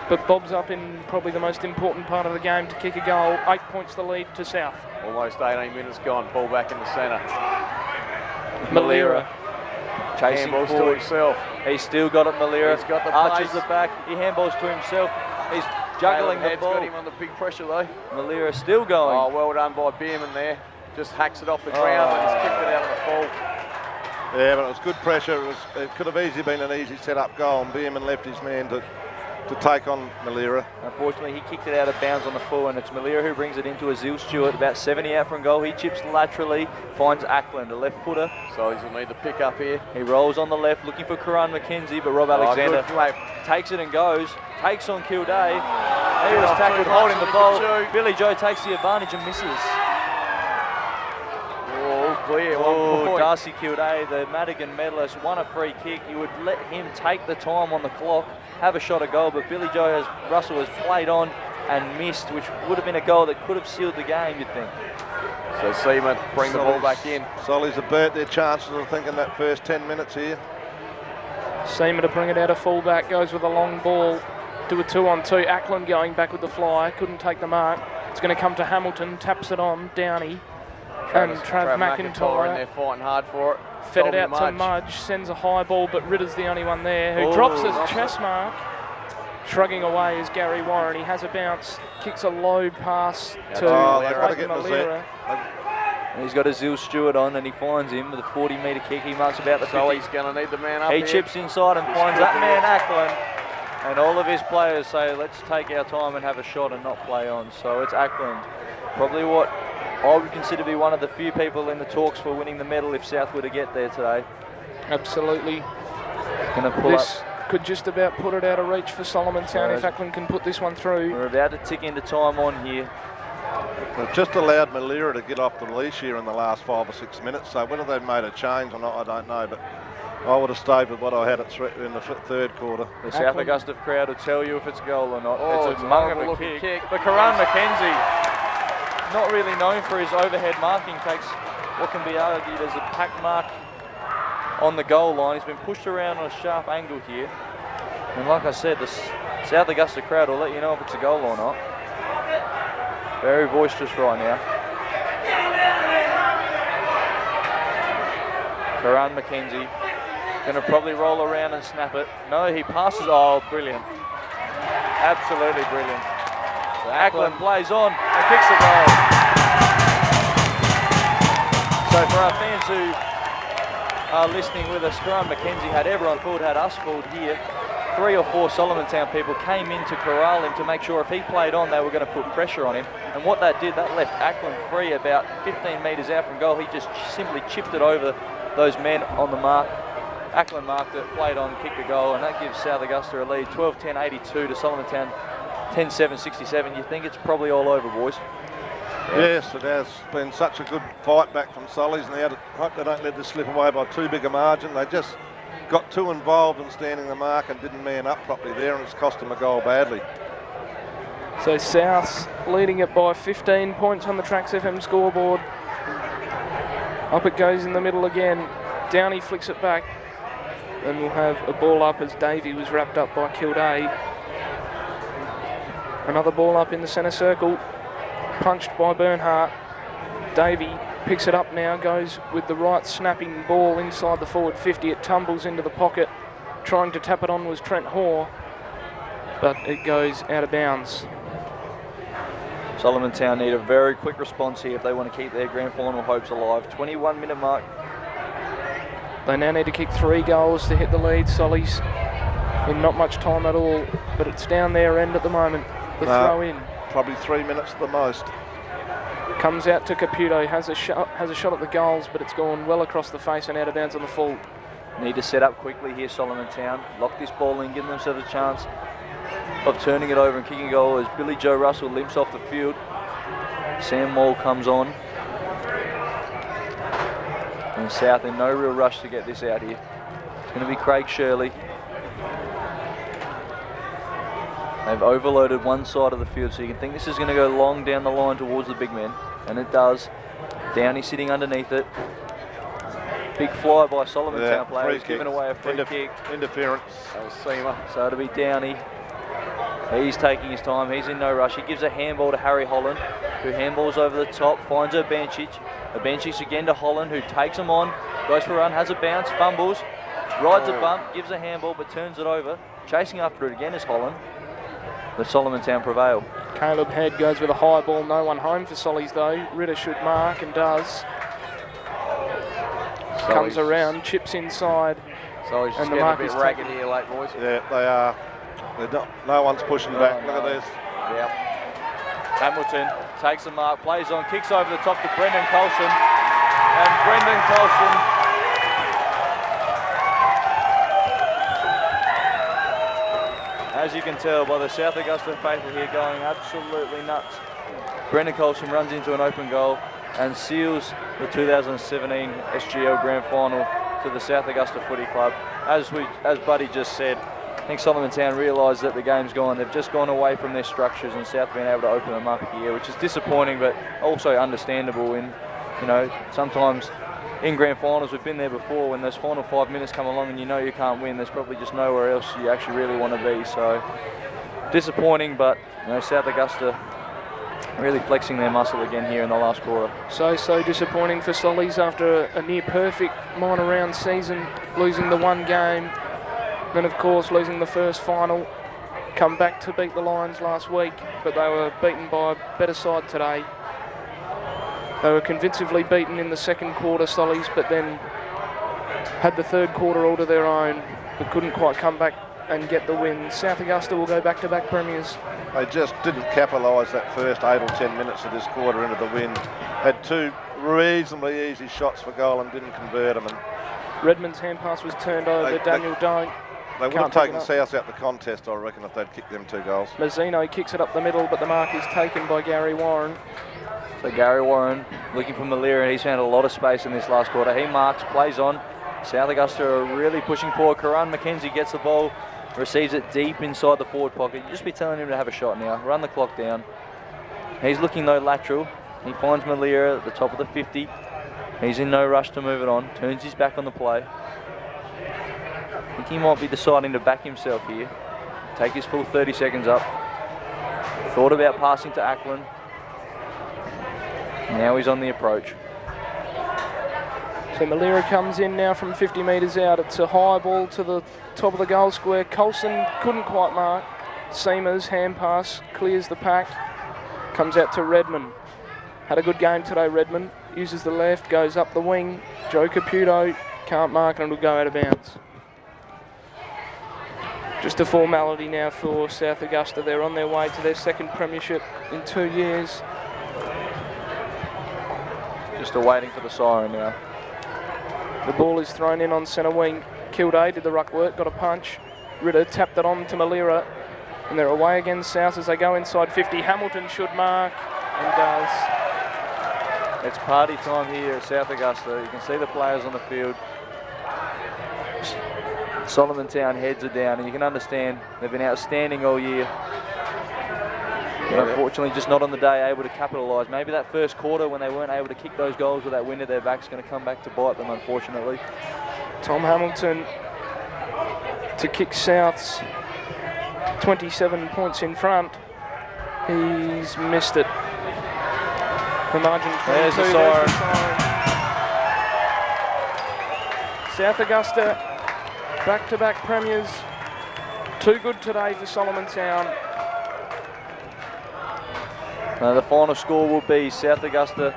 but Bob's up in probably the most important part of the game to kick a goal. 8 points the lead to South. Almost 18 minutes gone. Ball back in the centre. Malira. Chasing Handballs to forward. himself. He's still got it, Malira. He's got the Arches pace. the back. He handballs to himself. He's juggling the Head's ball. got him on the big pressure though. Malira still going. Oh, well done by Beerman there. Just hacks it off the ground and he's kicked it out of the fall. Yeah, but it was good pressure. It could have easily been an easy set-up goal, and Beerman left his man to take on Malira. Unfortunately, he kicked it out of bounds on the full, and it's Malira who brings it into Azil Stewart, about 70 out from goal. He chips laterally, finds Ackland, a left footer. So he's going to need the pick up here. He rolls on the left, looking for Karan McKenzie, but Rob Alexander takes it and goes, takes on Kildare. He was tackled holding the ball. Billy Joe takes the advantage and misses. Oh, clear. Oh, Darcy Kildare, the Madigan medalist, won a free kick. You would let him take the time on the clock, have a shot at goal, but Billy Joe Russell has played on and missed, which would have been a goal that could have sealed the game, you'd think. So Seaman bring the ball back in. Sollies have burnt their chances, I think, in that first 10 minutes here. Seaman to bring it out of fullback, goes with a long ball. Do a 2-on-2. Ackland going back with the fly, couldn't take the mark. It's going to come to Hamilton, taps it on, Downey. And Trav McIntyre in there fighting hard for it. fed it out to Mudge, sends a high ball, but Ritter's the only one there who drops his chest mark. Shrugging away is Gary Warren. He has a bounce, kicks a low pass to Malira. And he's got Azil Stewart on and he finds him with a 40-metre kick. He marks about the 50. So he's going to need the man up He here. chips inside and finds that man Ackland. And all of his players say, let's take our time and have a shot and not play on. So it's Ackland. Probably what I would consider to be one of the few people in the talks for winning the medal if South were to get there today. Absolutely. Going to pull This could just about put it out of reach for Solomon Town if Ackland can put this one through. We're about to tick into time on here. They've just allowed Malira to get off the leash here in the last 5 or 6 minutes, so whether they've made a change or not, I don't know, but I would have stayed with what I had in the third quarter. The South Augusta crowd will tell you if it's a goal or not. Oh, it's a mung of a kick. But Karan McKenzie, not really known for his overhead marking, takes what can be argued as a pack mark on the goal line. He's been pushed around on a sharp angle here. And like I said, the South Augusta crowd will let you know if it's a goal or not. Very boisterous right now. Karan McKenzie going to probably roll around and snap it. No, he passes. Oh, brilliant. Absolutely brilliant. So Ackland plays on and kicks the goal. So for our fans who are listening with us, Karan McKenzie had everyone fooled, had us fooled here. 3 or 4 Solomon Town people came in to corral him to make sure if he played on, they were going to put pressure on him. And what that did, that left Ackland free about 15 metres out from goal. He just simply chipped it over those men on the mark. Ackland marked it, played on, kicked a goal, and that gives South Augusta a lead, 12-10-82 to Solomon Town, 10-7-67. You think it's probably all over, boys? Yes, it has been such a good fight back from Sollies, and I hope they don't let this slip away by too big a margin. They just got too involved in standing the mark and didn't man up properly there, and it's cost them a goal badly. So South's leading it by 15 points on the Tracks FM scoreboard. Up it goes in the middle again. Downey flicks it back. And we'll have a ball up as Davey was wrapped up by Kildare. Another ball up in the centre circle. Punched by Bernhardt. Davey picks it up now, goes with the right snapping ball inside the forward 50. It tumbles into the pocket. Trying to tap it on was Trent Hoare, but it goes out of bounds. Solomon Town need a very quick response here if they want to keep their grand final hopes alive. 21-minute mark. They now need to kick 3 goals to hit the lead, Sollies, in not much time at all, but it's down their end at the moment. The throw in. Probably 3 minutes at the most. Comes out to Caputo, has a shot at the goals, but it's gone well across the face and out of bounds on the full. Need to set up quickly here, Solomon Town. Lock this ball in, give themselves a chance of turning it over and kicking a goal as Billy Joe Russell limps off the field. Sam Moll comes on. And South in no real rush to get this out here. It's going to be Craig Shirley. They've overloaded one side of the field, so you can think this is going to go long down the line towards the big men, and it does. Downey sitting underneath it. Big fly by Solomon Town player. He's given away a free kick. Interference. That was Seamer. So it'll be Downey. He's taking his time. He's in no rush. He gives a handball to Harry Holland, who handballs over the top, finds Urbancic. Urbancic again to Holland, who takes him on, goes for a run, has a bounce, fumbles, rides a bump, gives a handball, but turns it over. Chasing after it again is Holland. But Solomon Town prevail. Caleb Head goes with a high ball, no one home for Sollies though. Ritter should mark and does. Comes around, chips inside. So he's just getting a bit ragged here, late boys. Yeah, they are. No one's pushing back. Look at this. Yeah. Hamilton takes the mark, plays on, kicks over the top to Brendan Colson. And Brendan Colson as you can tell by the South Augusta faithful here going absolutely nuts. Brendan Colson runs into an open goal and seals the 2017 SGL Grand Final to the South Augusta Footy Club. As Buddy just said, I think Solomon Town realised that the game's gone. They've just gone away from their structures, and South been able to open them up here, which is disappointing, but also understandable. In sometimes in grand finals we've been there before. When those final 5 minutes come along and you know you can't win, there's probably just nowhere else you actually really want to be. So disappointing, but South Augusta really flexing their muscle again here in the last quarter. So disappointing for Sollies after a near perfect minor round season, losing the one game. Then, of course, losing the first final. Come back to beat the Lions last week, but they were beaten by a better side today. They were convincingly beaten in the second quarter, Sollies, but then had the third quarter all to their own, but couldn't quite come back and get the win. South Augusta will go back-to-back premiers. They just didn't capitalise that first 8 or 10 minutes of this quarter into the win. Had 2 reasonably easy shots for goal and didn't convert them. And Redmond's hand pass was turned over. Daniel Don't. They would have taken South out the contest, I reckon, if they'd kicked them 2 goals. Mazzino kicks it up the middle, but the mark is taken by Gary Warren. So Gary Warren looking for Malira, and he's found a lot of space in this last quarter. He marks, plays on. South Augusta are really pushing forward. Karan McKenzie gets the ball, receives it deep inside the forward pocket. You just be telling him to have a shot now. Run the clock down. He's looking though lateral. He finds Malira at the top of the 50. He's in no rush to move it on. Turns his back on the play. I think he might be deciding to back himself here. Take his full 30 seconds up. Thought about passing to Ackland. Now he's on the approach. So Malira comes in now from 50 metres out. It's a high ball to the top of the goal square. Colson couldn't quite mark. Seamers hand pass, clears the pack. Comes out to Redmond. Had a good game today, Redmond. Uses the left, goes up the wing. Joe Caputo can't mark and it'll go out of bounds. Just a formality now for South Augusta. They're on their way to their second premiership in 2 years. Just awaiting for the siren now. The ball is thrown in on centre wing. Kildare did the ruck work, got a punch. Ritter tapped it on to Malira. And they're away again, South, as they go inside 50. Hamilton should mark and does. It's party time here at South Augusta. You can see the players on the field. Solomon Town heads are down, and you can understand they've been outstanding all year. But unfortunately, just not on the day able to capitalise. Maybe that first quarter when they weren't able to kick those goals with that wind at their back is going to come back to bite them, unfortunately. Tom Hamilton to kick Souths 27 points in front. He's missed it. The margin 22. There's the There's siren. South Augusta, back-to-back premiers. Too good today for Solomon Town. The final score will be South Augusta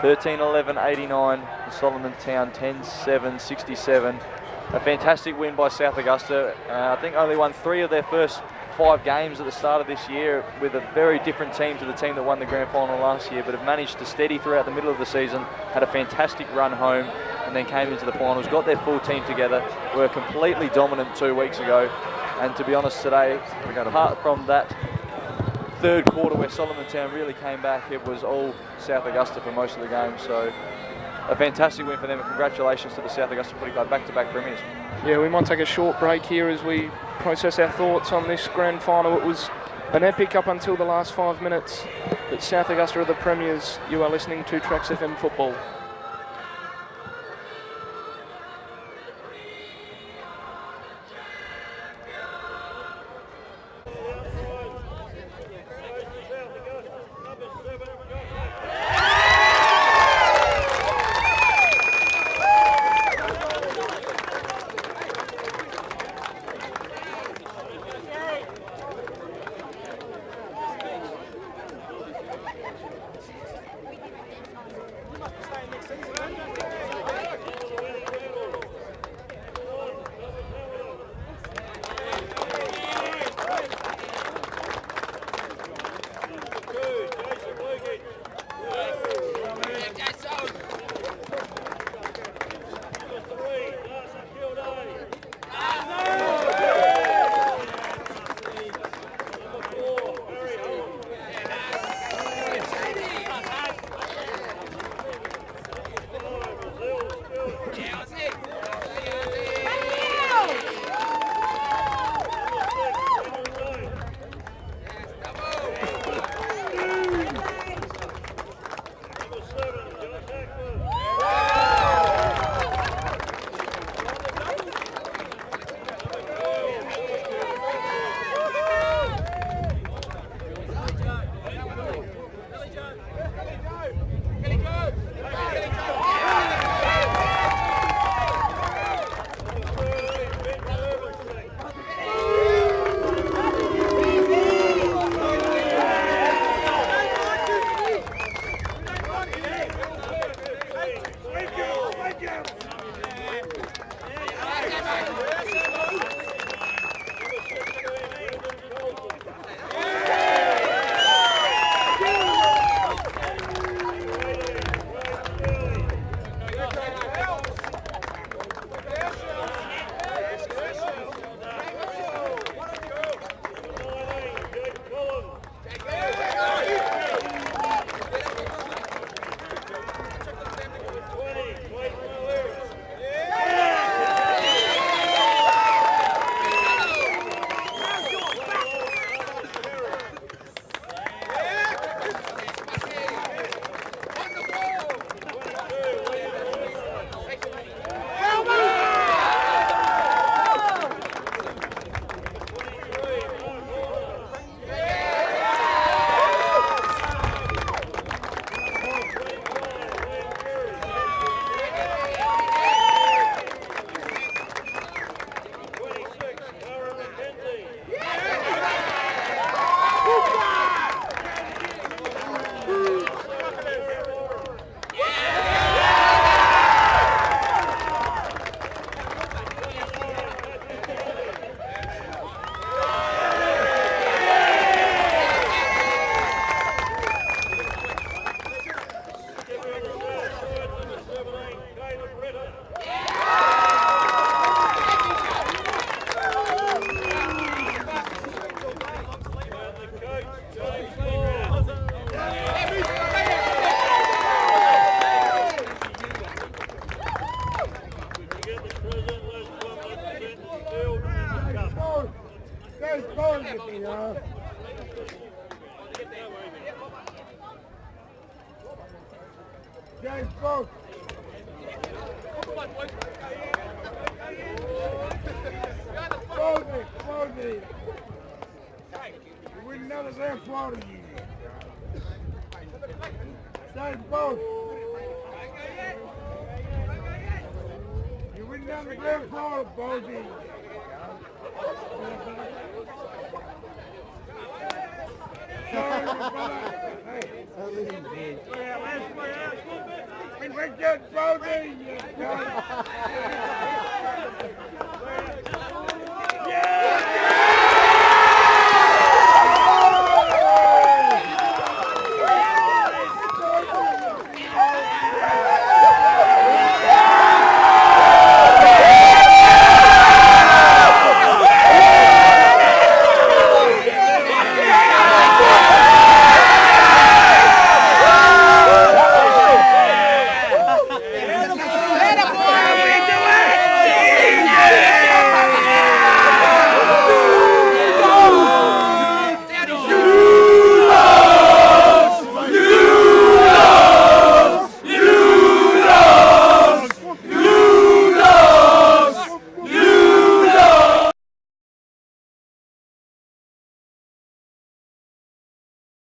13-11-89, Solomon Town 10-7-67. A fantastic win by South Augusta. I think only won 3 of their first 5 games at the start of this year with a very different team to the team that won the grand final last year, but have managed to steady throughout the middle of the season, had a fantastic run home, and then came into the finals, got their full team together, were completely dominant 2 weeks ago. And to be honest today, apart from that third quarter where Solomon Town really came back, it was all South Augusta for most of the game. So a fantastic win for them, and congratulations to the South Augusta Footy Club, back-to-back premiers. Yeah, we might take a short break here as we process our thoughts on this grand final. It was an epic up until the last 5 minutes, but South Augusta are the premiers. You are listening to Trax FM Football. James Bolt. Boldy. You win another grand final, you. James Bolt. You win another grand final, Boldy. Sorry, brother. Hey, we're good, Boldy.